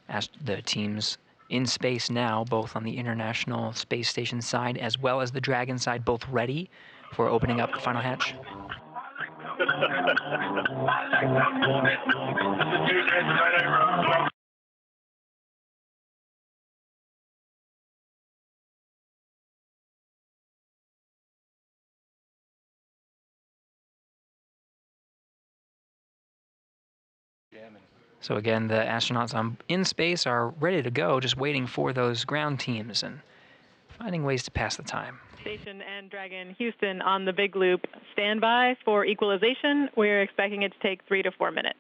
As the teams in space now, both on the International Space Station side as well as the Dragon side, both ready for opening up the final hatch. So again, the astronauts in space are ready to go, just waiting for those ground teams and finding ways to pass the time. Station and Dragon Houston on the big loop. Stand by for equalization. We're expecting it to take 3 to 4 minutes.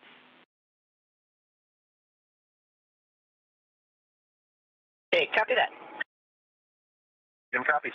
Hey, copy that. Jim copies.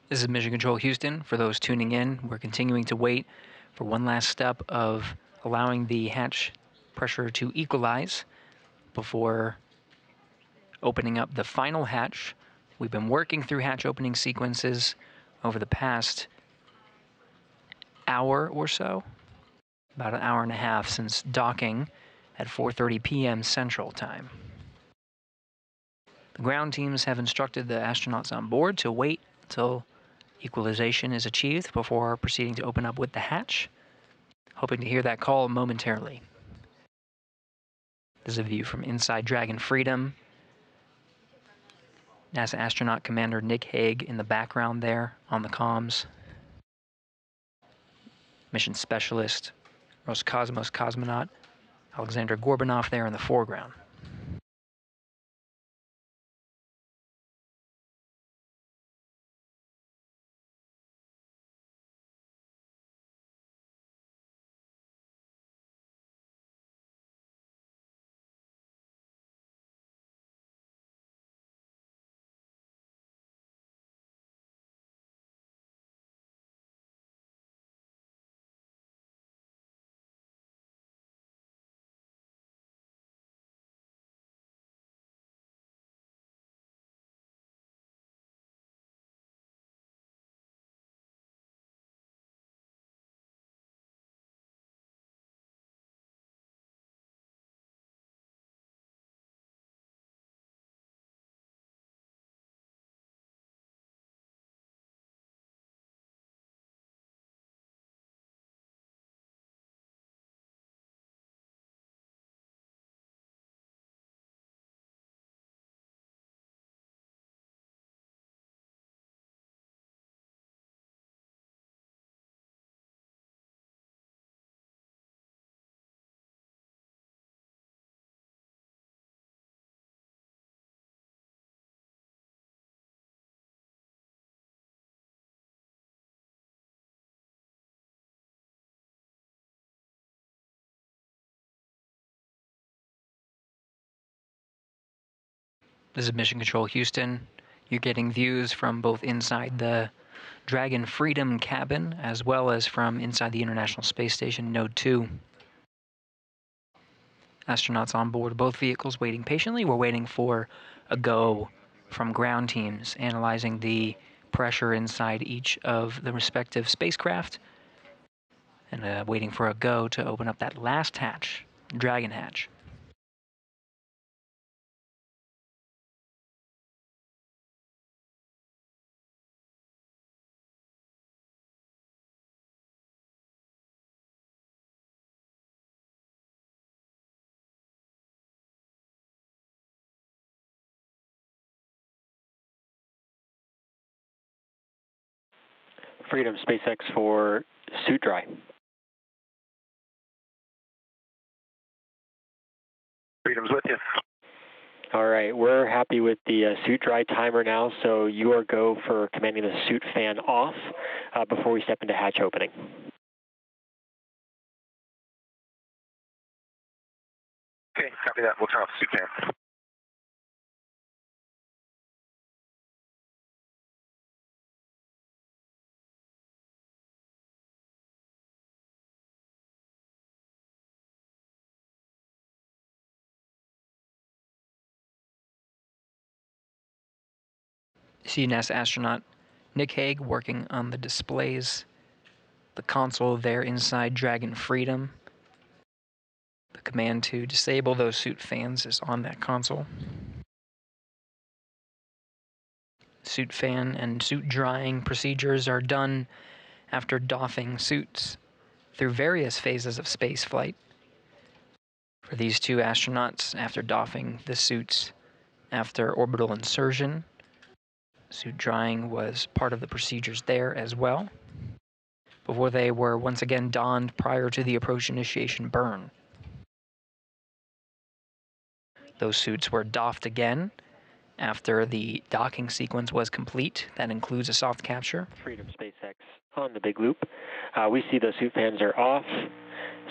This is Mission Control Houston. For those tuning in, we're continuing to wait for one last step of allowing the hatch pressure to equalize before opening up the final hatch. We've been working through hatch opening sequences over the past hour or so, about an hour and a half since docking at 4:30 p.m. Central Time. The ground teams have instructed the astronauts on board to wait until equalization is achieved before proceeding to open up with the hatch. Hoping to hear that call momentarily. This is a view from inside Dragon Freedom. NASA astronaut Commander Nick Hague in the background there on the comms. Mission specialist Roscosmos cosmonaut Alexsandr Gorbunov there in the foreground. This is Mission Control Houston. You're getting views from both inside the Dragon Freedom cabin as well as from inside the International Space Station Node 2. Astronauts on board both vehicles waiting patiently. We're waiting for a go from ground teams analyzing the pressure inside each of the respective spacecraft and waiting for a go to open up that last hatch, Dragon hatch. Freedom SpaceX for suit dry. Freedom's with you. All right, we're happy with the suit dry timer now, so you are go for commanding the suit fan off before we step into hatch opening. Okay, copy that. We'll turn off the suit fan. See NASA astronaut Nick Hague working on the displays, the console there inside Dragon Freedom. The command to disable those suit fans is on that console. Suit fan and suit drying procedures are done after doffing suits through various phases of space flight. For these two astronauts, after doffing the suits after orbital insertion, suit drying was part of the procedures there as well, before they were once again donned prior to the approach initiation burn. Those suits were doffed again after the docking sequence was complete. That includes a soft capture. Freedom SpaceX on the big loop. We see the suit fans are off.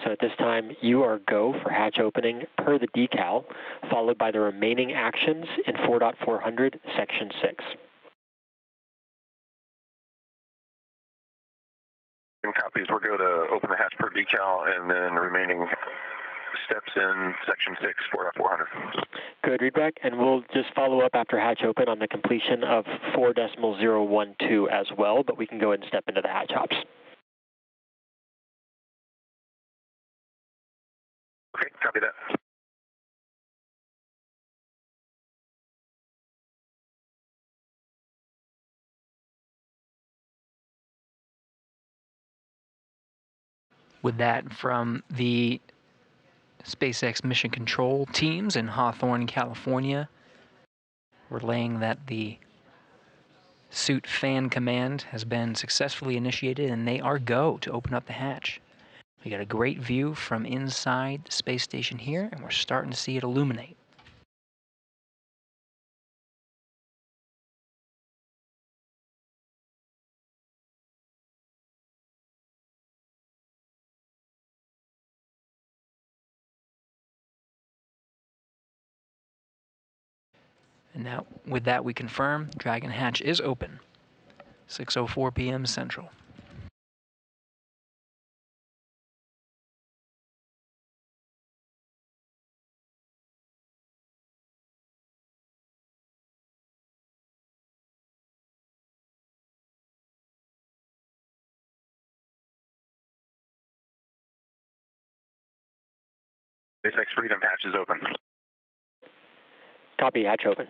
So at this time, you are go for hatch opening per the decal, followed by the remaining actions in 4.400, Section 6. copies. We're going to open the hatch per decal and then remaining steps in section 6, 4.400. Good, readback, and we'll just follow up after hatch open on the completion of 4.012 as well, but we can go ahead and step into the hatch hops. Okay, copy that. With that from the SpaceX Mission Control teams in Hawthorne, California, relaying that the suit fan command has been successfully initiated and they are go to open up the hatch. We got a great view from inside the space station here, and we're starting to see it illuminate. And now, with that, we confirm Dragon hatch is open. 6:04 p.m. Central. SpaceX Freedom hatch is open. Copy, hatch open.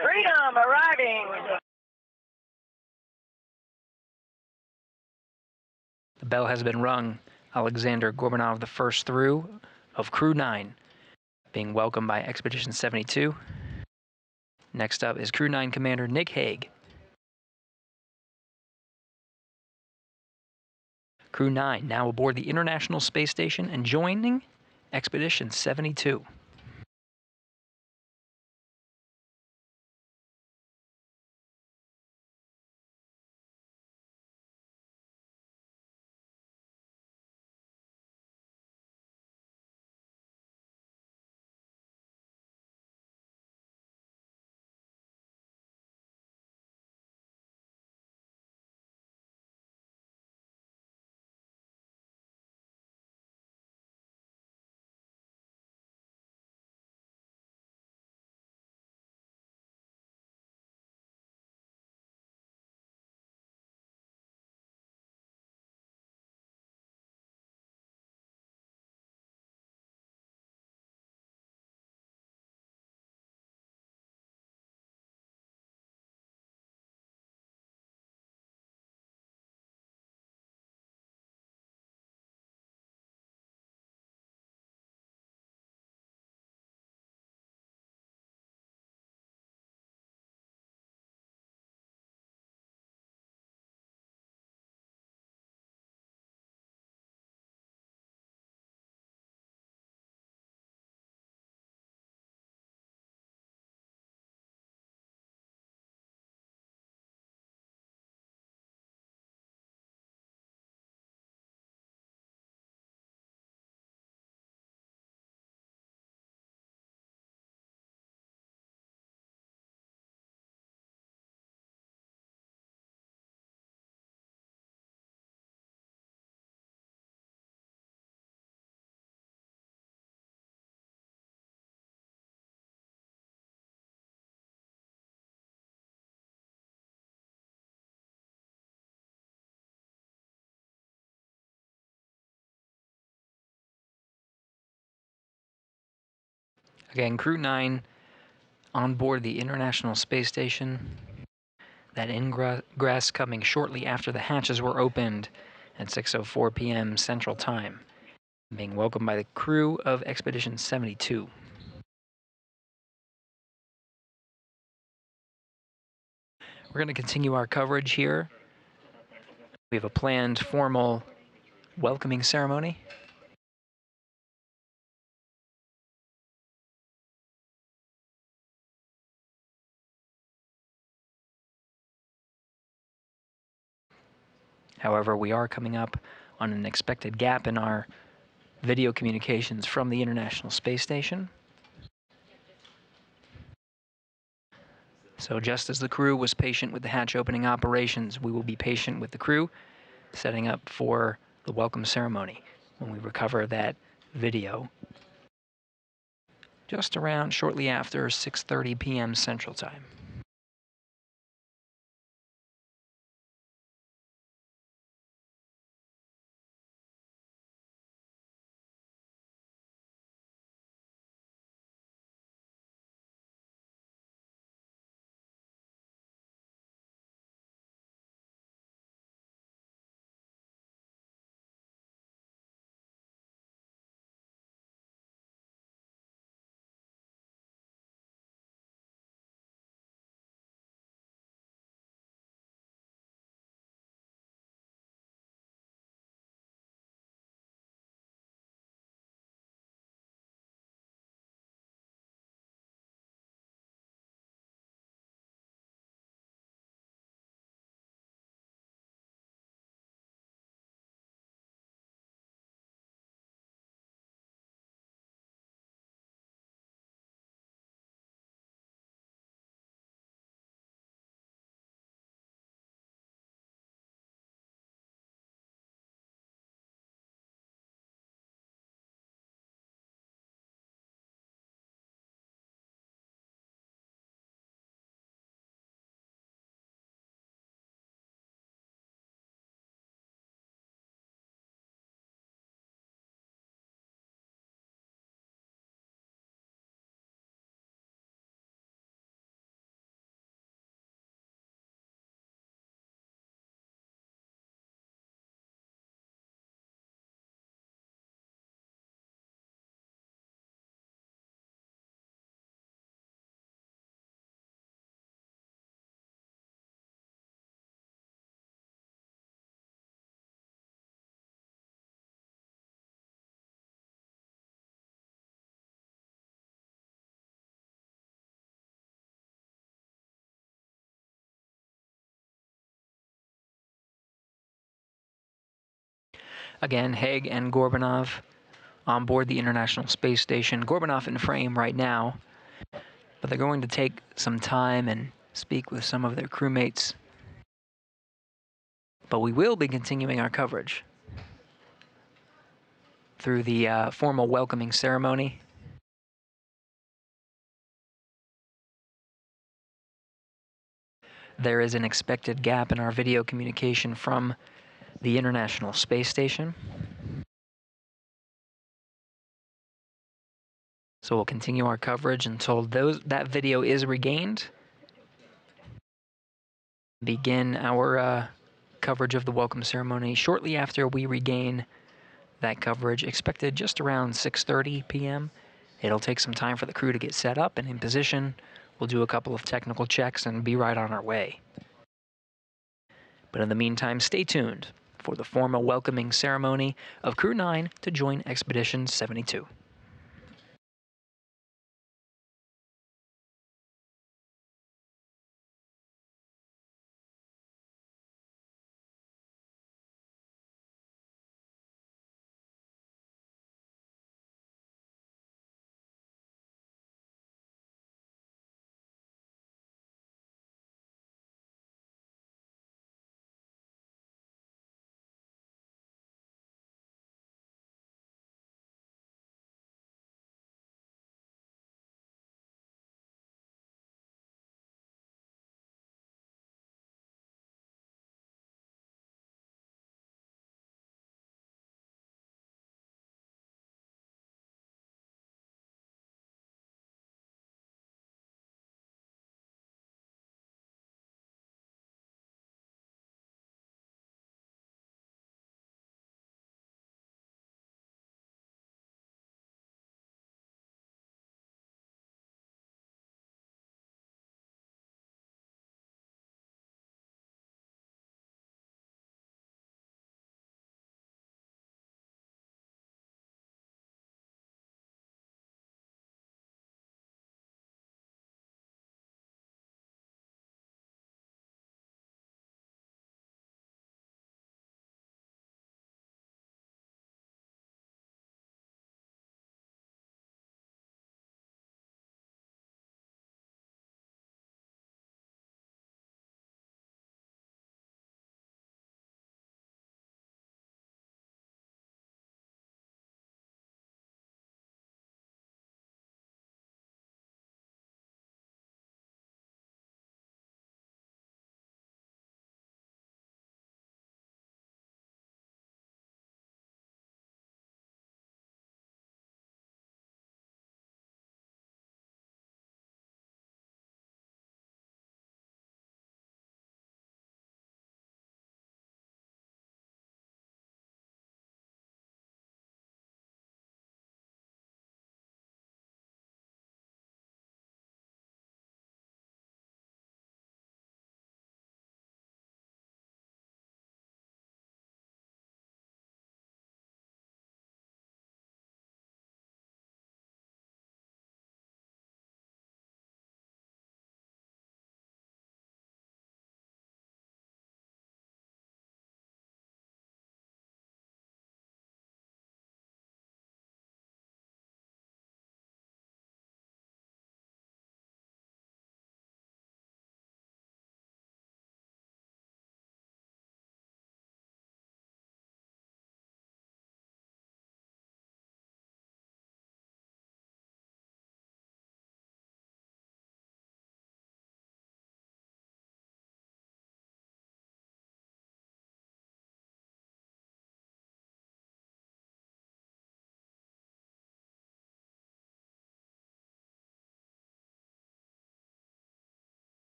Freedom arriving. The bell has been rung. Alexsandr Gorbunov, the first through of Crew-9, being welcomed by Expedition 72. Next up is Crew-9 Commander Nick Hague. Crew-9 now aboard the International Space Station and joining Expedition 72. Again, Crew-9 on board the International Space Station. That ingress coming shortly after the hatches were opened at 6:04 p.m. Central Time, being welcomed by the crew of Expedition 72. We're going to continue our coverage here. We have a planned formal welcoming ceremony. However, we are coming up on an expected gap in our video communications from the International Space Station. So just as the crew was patient with the hatch opening operations, we will be patient with the crew, setting up for the welcome ceremony when we recover that video just around shortly after 6:30 p.m. Central Time. Again, Hague and Gorbunov on board the International Space Station. Gorbunov in frame right now, but they're going to take some time and speak with some of their crewmates. But we will be continuing our coverage through the formal welcoming ceremony. There is an expected gap in our video communication from the International Space Station. So we'll continue our coverage until that video is regained. Begin our coverage of the welcome ceremony shortly after we regain that coverage, expected just around 6:30 p.m. It'll take some time for the crew to get set up and in position. We'll do a couple of technical checks and be right on our way. But in the meantime, stay tuned for the formal welcoming ceremony of Crew-9 to join Expedition 72.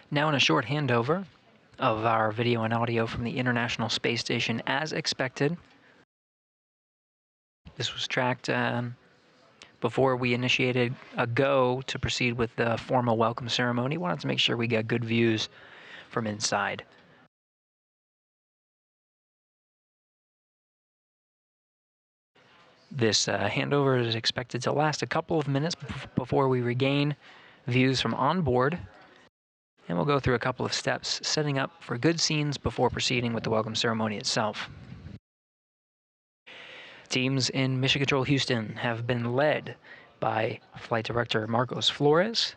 Now in a short handover of our video and audio from the International Space Station as expected. This was tracked before we initiated a go to proceed with the formal welcome ceremony. Wanted to make sure we got good views from inside. This handover is expected to last a couple of minutes before we regain views from on board. And we'll go through a couple of steps, setting up for good scenes before proceeding with the welcome ceremony itself. Teams in Mission Control Houston have been led by Flight Director Marcos Flores,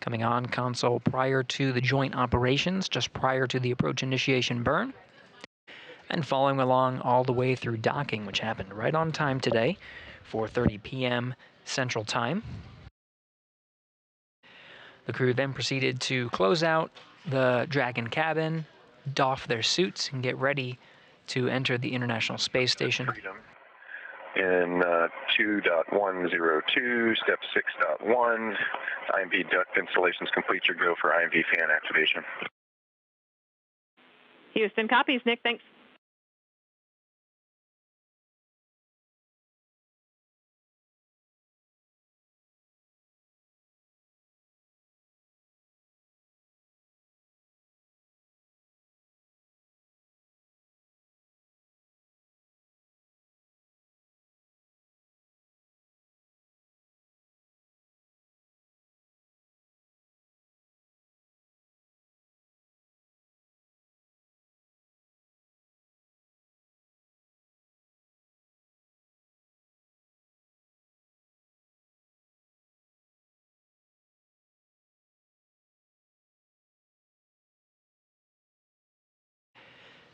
coming on console prior to the joint operations, just prior to the approach initiation burn, and following along all the way through docking, which happened right on time today, 4:30 p.m. Central Time. The crew then proceeded to close out the Dragon cabin, doff their suits, and get ready to enter the International Space Station. In 2.102, step 6.1, IMV duct installations complete. Your go for IMV fan activation. Houston copies. Nick, thanks.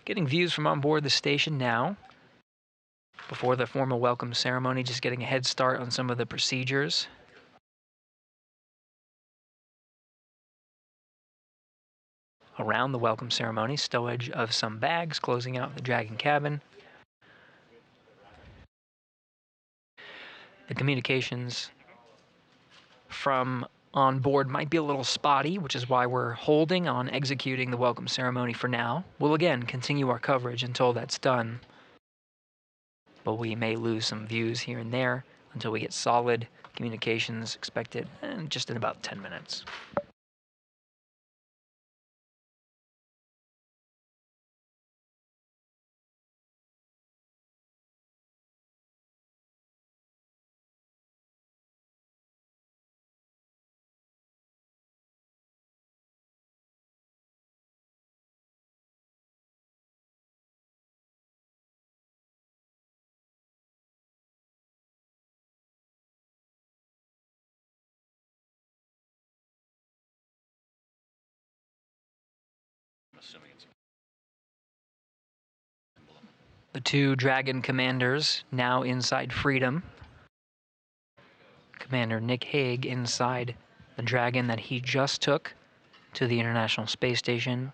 Getting views from on board the station now, before the formal welcome ceremony, just getting a head start on some of the procedures. Around the welcome ceremony, stowage of some bags, closing out the Dragon cabin. The communications from on board might be a little spotty, which is why we're holding on executing the welcome ceremony for now. We'll again continue our coverage until that's done, but we may lose some views here and there until we get solid communications expected just in about 10 minutes. The two Dragon commanders now inside Freedom. Commander Nick Hague inside the Dragon that he just took to the International Space Station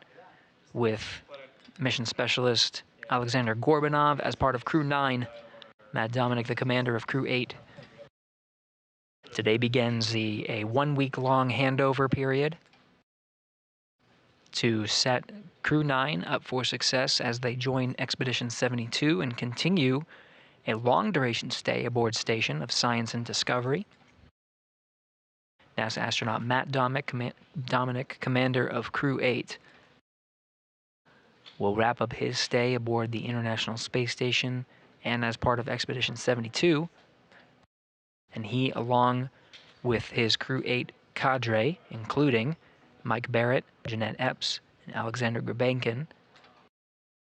with mission specialist Alexsandr Gorbunov as part of Crew-9, Matt Dominic, the commander of Crew-8. Today begins a one-week-long handover period to set Crew-9 up for success as they join Expedition 72 and continue a long-duration stay aboard station of science and discovery. NASA astronaut Matt Dominic, commander of Crew-8, will wrap up his stay aboard the International Space Station and as part of Expedition 72. And he, along with his Crew-8 cadre, including Mike Barrett, Jeanette Epps, and Alexander Gurbankin,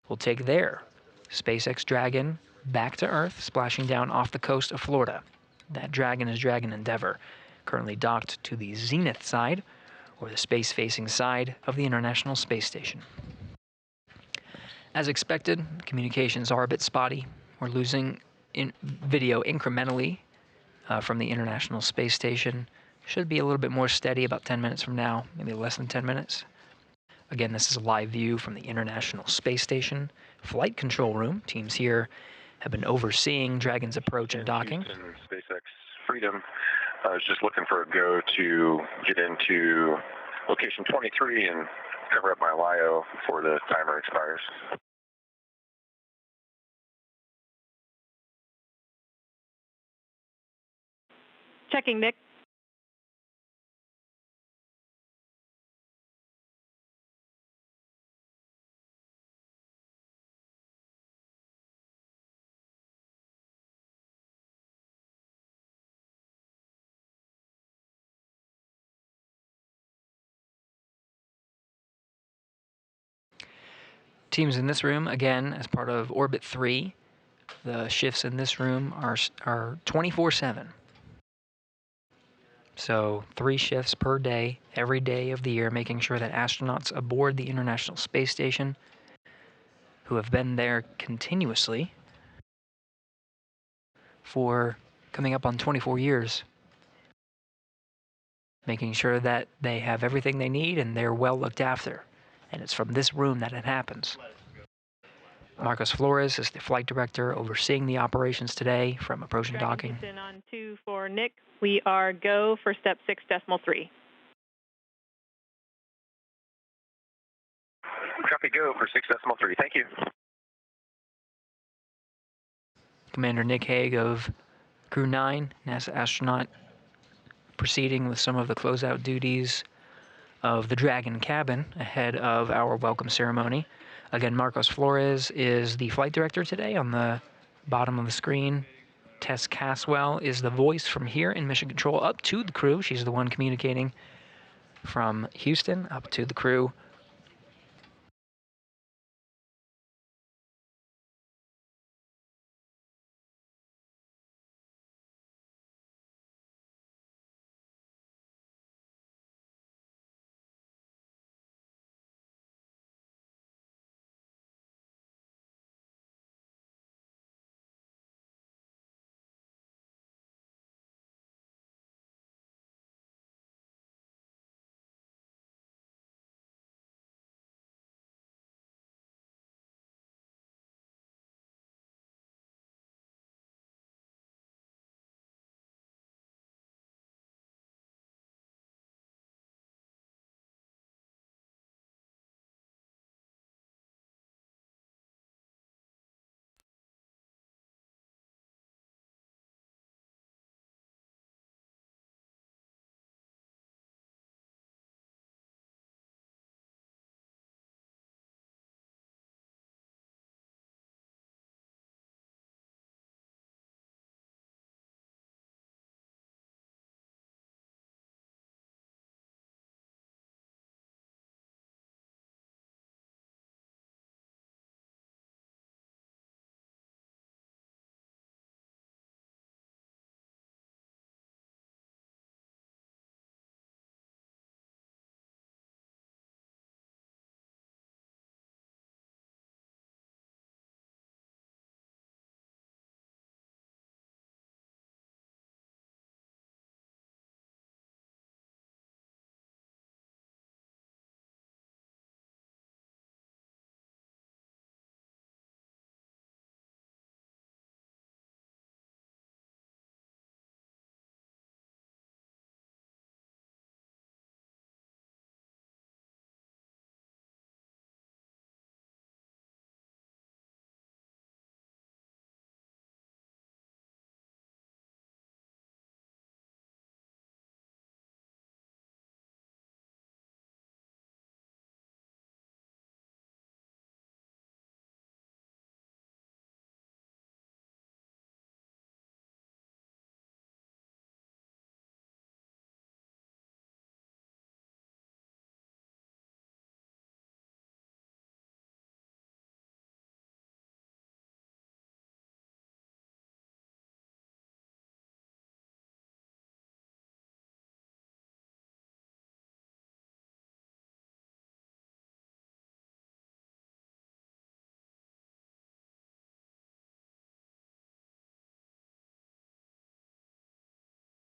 will take their SpaceX Dragon back to Earth, splashing down off the coast of Florida. That Dragon is Dragon Endeavour, currently docked to the zenith side, or the space-facing side of the International Space Station. As expected, communications are a bit spotty. We're losing video incrementally from the International Space Station. Should be a little bit more steady about 10 minutes from now, maybe less than 10 minutes. Again, this is a live view from the International Space Station flight control room. Teams here have been overseeing Dragon's approach and docking. SpaceX Freedom, I was just looking for a go to get into location 23 and cover up my LIO before the timer expires. Checking, Nick. Teams in this room, again, as part of Orbit 3, the shifts in this room are 24/7. So 3 shifts per day, every day of the year, making sure that astronauts aboard the International Space Station, who have been there continuously for coming up on 24 years, making sure that they have everything they need and they're well looked after. And it's from this room that it happens. Marcos Flores is the flight director overseeing the operations today from approach and docking. Houston on 2 for Nick. We are go for step 6.3. Copy, go for 6.3. Thank you. Commander Nick Hague of Crew-9, NASA astronaut, proceeding with some of the closeout duties of the Dragon cabin ahead of our welcome ceremony. Again, Marcos Flores is the flight director today on the bottom of the screen. Tess Caswell is the voice from here in Mission Control up to the crew. She's the one communicating from Houston up to the crew.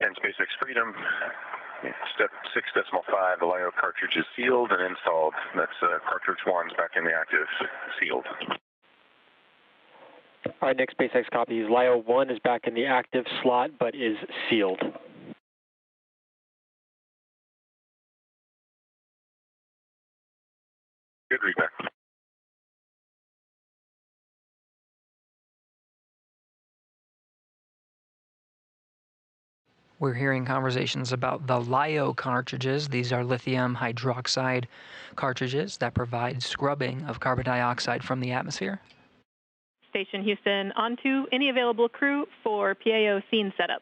And SpaceX Freedom, step 6.5, the LIO cartridge is sealed and installed. That's cartridge 1's back in the active, sealed. All right, next SpaceX copies. LIO 1 is back in the active slot, but is sealed. We're hearing conversations about the LiO cartridges. These are lithium hydroxide cartridges that provide scrubbing of carbon dioxide from the atmosphere. Station Houston, on to any available crew for PAO scene setup.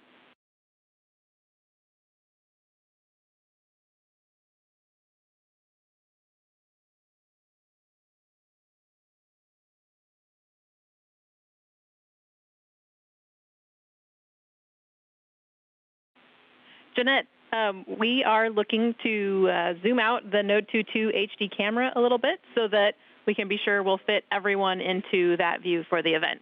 Jeanette, we are looking to zoom out the Node 22 HD camera a little bit so that we can be sure we'll fit everyone into that view for the event.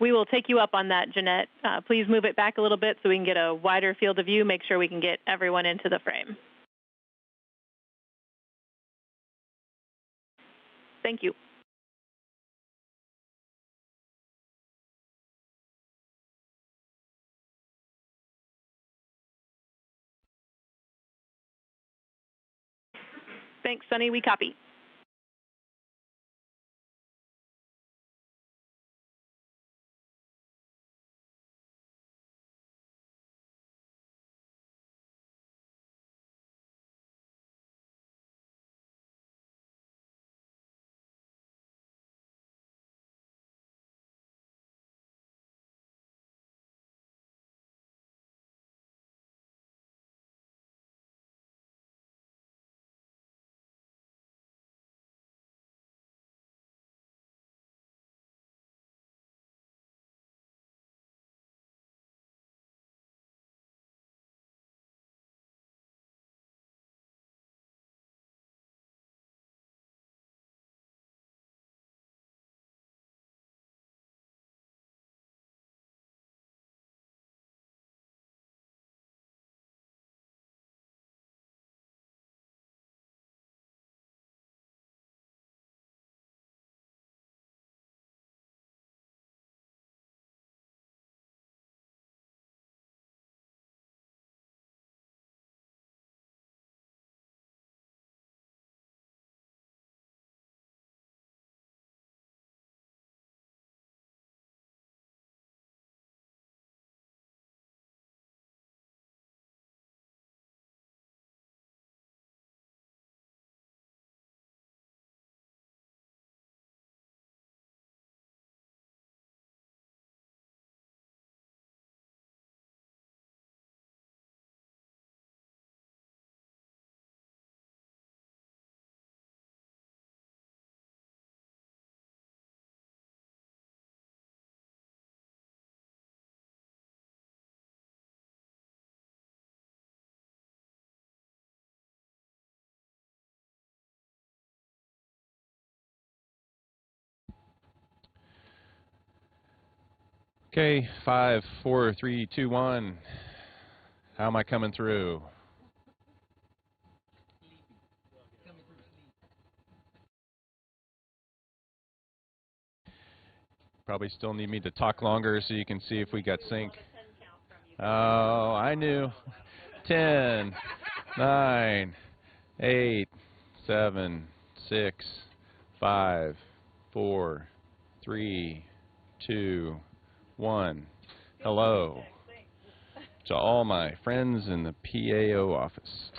We will take you up on that, Jeanette. Please move it back a little bit so we can get a wider field of view, make sure we can get everyone into the frame. Thank you. Thanks, Suni. We copy. Okay, 5, 4, 3, 2, 1. How am I coming through? Probably still need me to talk longer so you can see if we got sync. Oh, I knew. 10, 9, 8, 7, 6, 5, 4, 3, 2, 1. Hello to all my friends in the PAO office.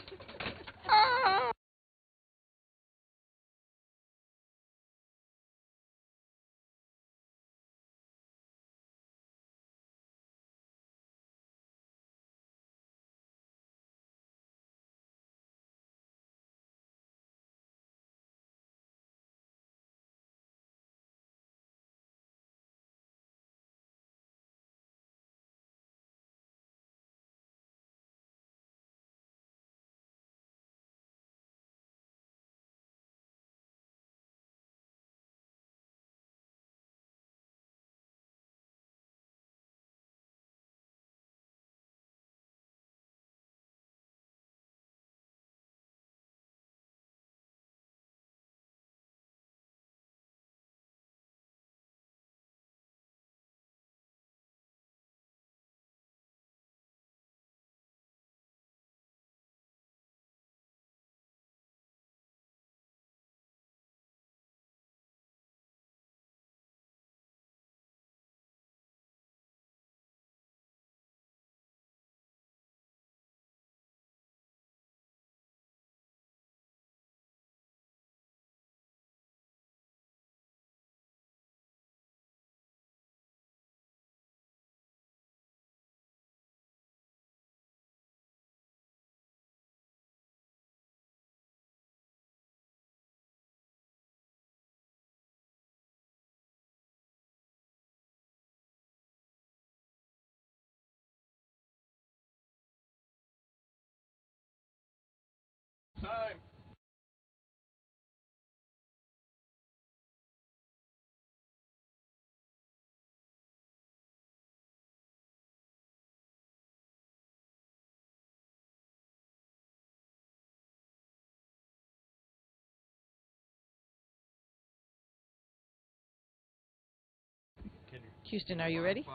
Houston, are you ready?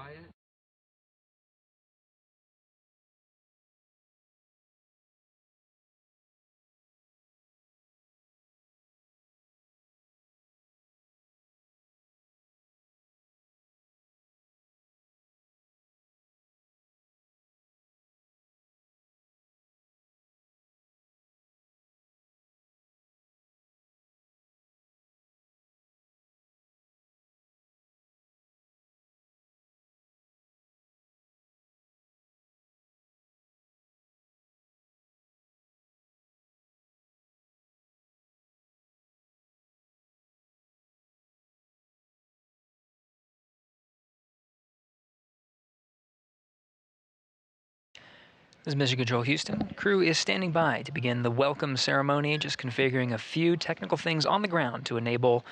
This is Mission Control Houston. Crew is standing by to begin the welcome ceremony, just configuring a few technical things on the ground to enable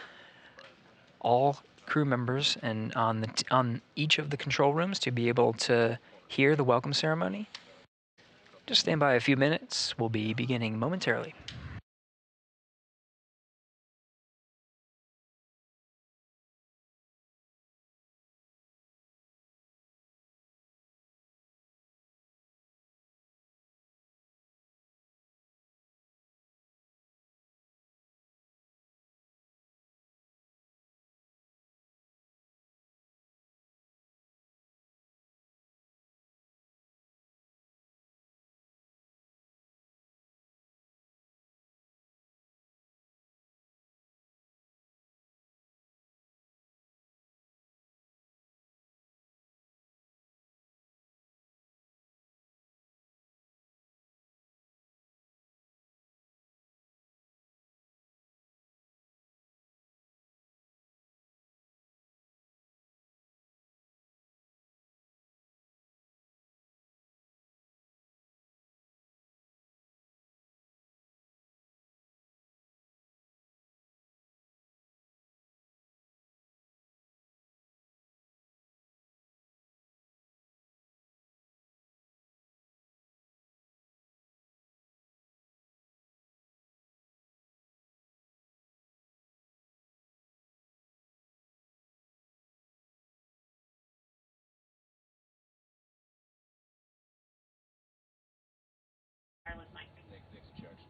all crew members and on each of the control rooms to be able to hear the welcome ceremony. Just stand by a few minutes. We'll be beginning momentarily.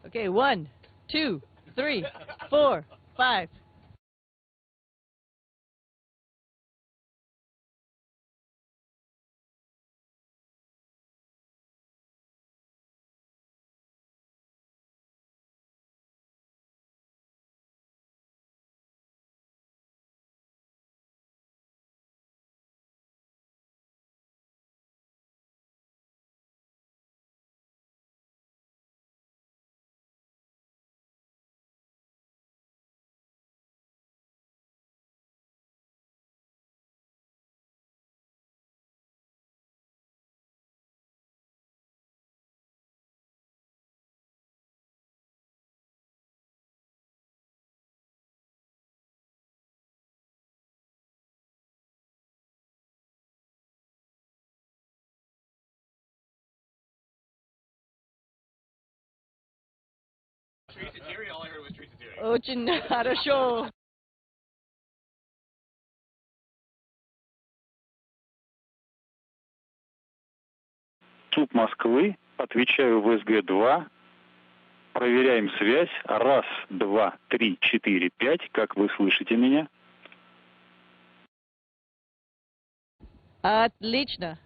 Okay, 1, 2, 3, 4, 5. Очень хорошо. Суд Москвы, отвечаю в СГ-2. Проверяем связь. 1, 2, 3, 4, 5. Как вы слышите меня? Отлично.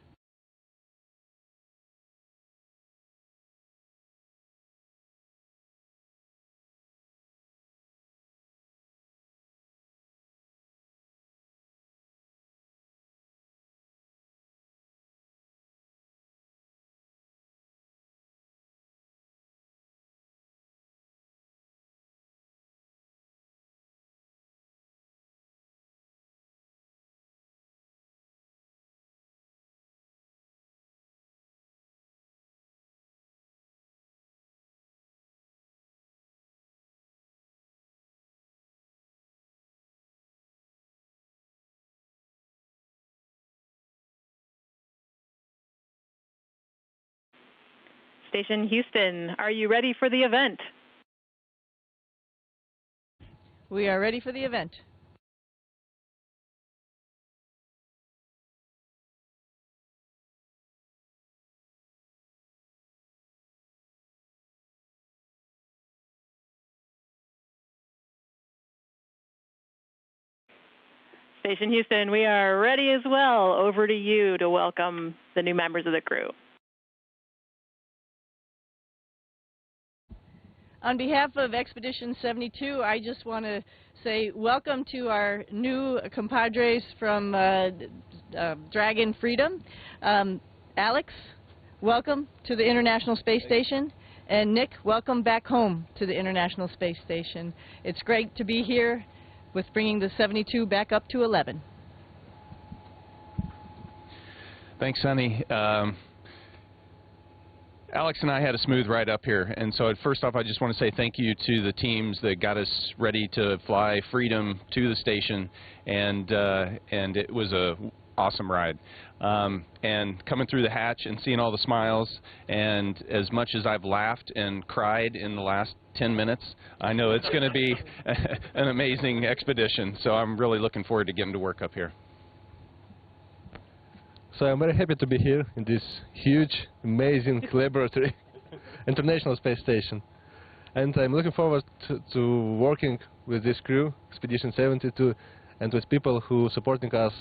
Station Houston, are you ready for the event? We are ready for the event. Station Houston, we are ready as well. Over to you to welcome the new members of the crew. On behalf of Expedition 72, I just want to say welcome to our new compadres from Dragon Freedom. Alex, welcome to the International Space Station. And Nick, welcome back home to the International Space Station. It's great to be here with bringing the 72 back up to 11. Thanks, Suni. Alex and I had a smooth ride up here, and so first off I just want to say thank you to the teams that got us ready to fly Freedom to the station, and it was a awesome ride. And coming through the hatch and seeing all the smiles, and as much as I've laughed and cried in the last 10 minutes, I know it's going to be an amazing expedition, so I'm really looking forward to getting to work up here. So I'm very happy to be here in this huge, amazing laboratory, International Space Station. And I'm looking forward to working with this crew, Expedition 72, and with people who are supporting us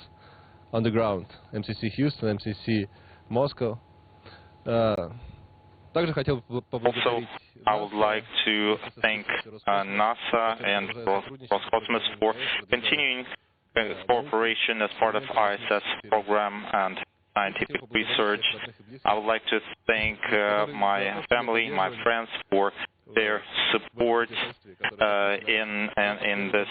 on the ground, MCC Houston, MCC Moscow. Also, I would like to thank NASA and Roscosmos for continuing cooperation as part of ISS program and scientific research. I would like to thank my family, my friends for their support in this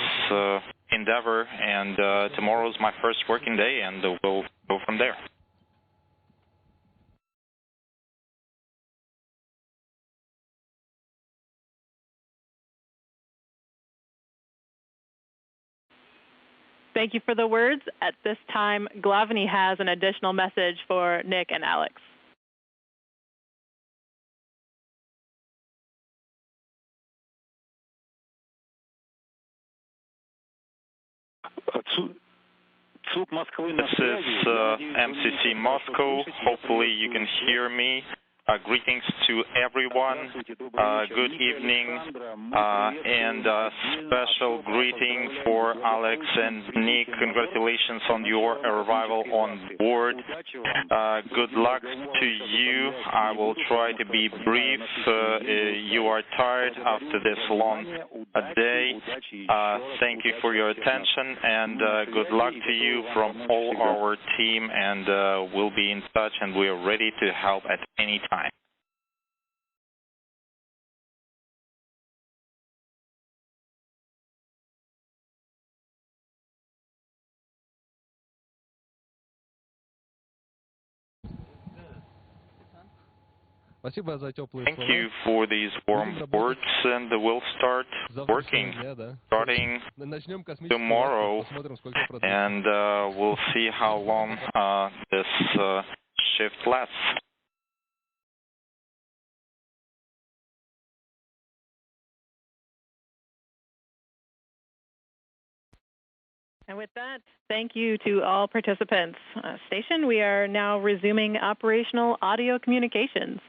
endeavor, and tomorrow is my first working day, and we'll go from there. Thank you for the words. At this time, Glavany has an additional message for Nick and Alex. This is MCC Moscow. Hopefully you can hear me. Greetings to everyone. Good evening, and a special greeting for Alex and Nick. Congratulations on your arrival on board. Good luck to you. I will try to be brief. You are tired after this long day. Thank you for your attention, and good luck to you from all our team, and we'll be in touch, and we are ready to help at any time. Thank you for these warm words, and we'll start working starting tomorrow, and we'll see how long this shift lasts. And with that, thank you to all participants. Station, we are now resuming operational audio communications.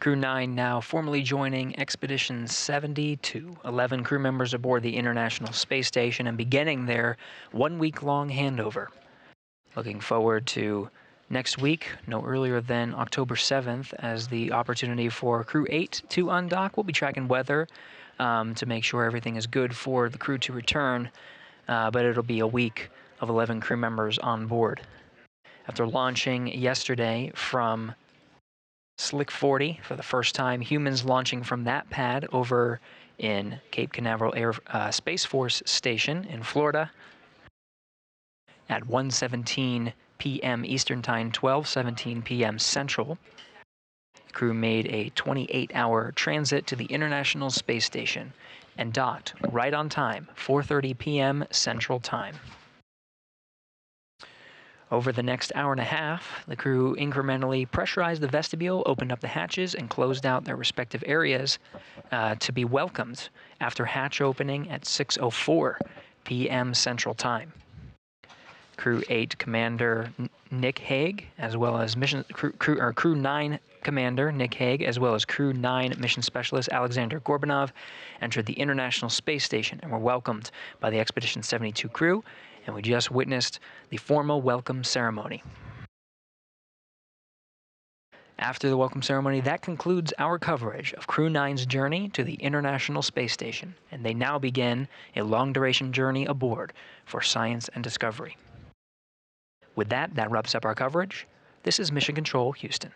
Crew-9 now formally joining Expedition 72. 11 crew members aboard the International Space Station and beginning their one-week-long handover. Looking forward to next week, no earlier than October 7th, as the opportunity for Crew-8 to undock. We'll be tracking weather to make sure everything is good for the crew to return, but it'll be a week of 11 crew members on board. After launching yesterday from Slick 40 for the first time, humans launching from that pad over in Cape Canaveral Air Space Force Station in Florida at 1:17 p.m. Eastern Time, 12:17 p.m. Central. The crew made a 28-hour transit to the International Space Station and docked right on time, 4:30 p.m. Central Time. Over the next hour and a half, the crew incrementally pressurized the vestibule, opened up the hatches, and closed out their respective areas to be welcomed after hatch opening at 6:04 p.m. Central Time. Crew 8 Commander Nick Hague, as well as Crew 9 Commander Nick Hague, as well as Crew 9 Mission Specialist Alexsandr Gorbunov, entered the International Space Station and were welcomed by the Expedition 72 crew, and we just witnessed the formal welcome ceremony. After the welcome ceremony, that concludes our coverage of Crew 9's journey to the International Space Station, and they now begin a long-duration journey aboard for science and discovery. With that, that wraps up our coverage. This is Mission Control, Houston.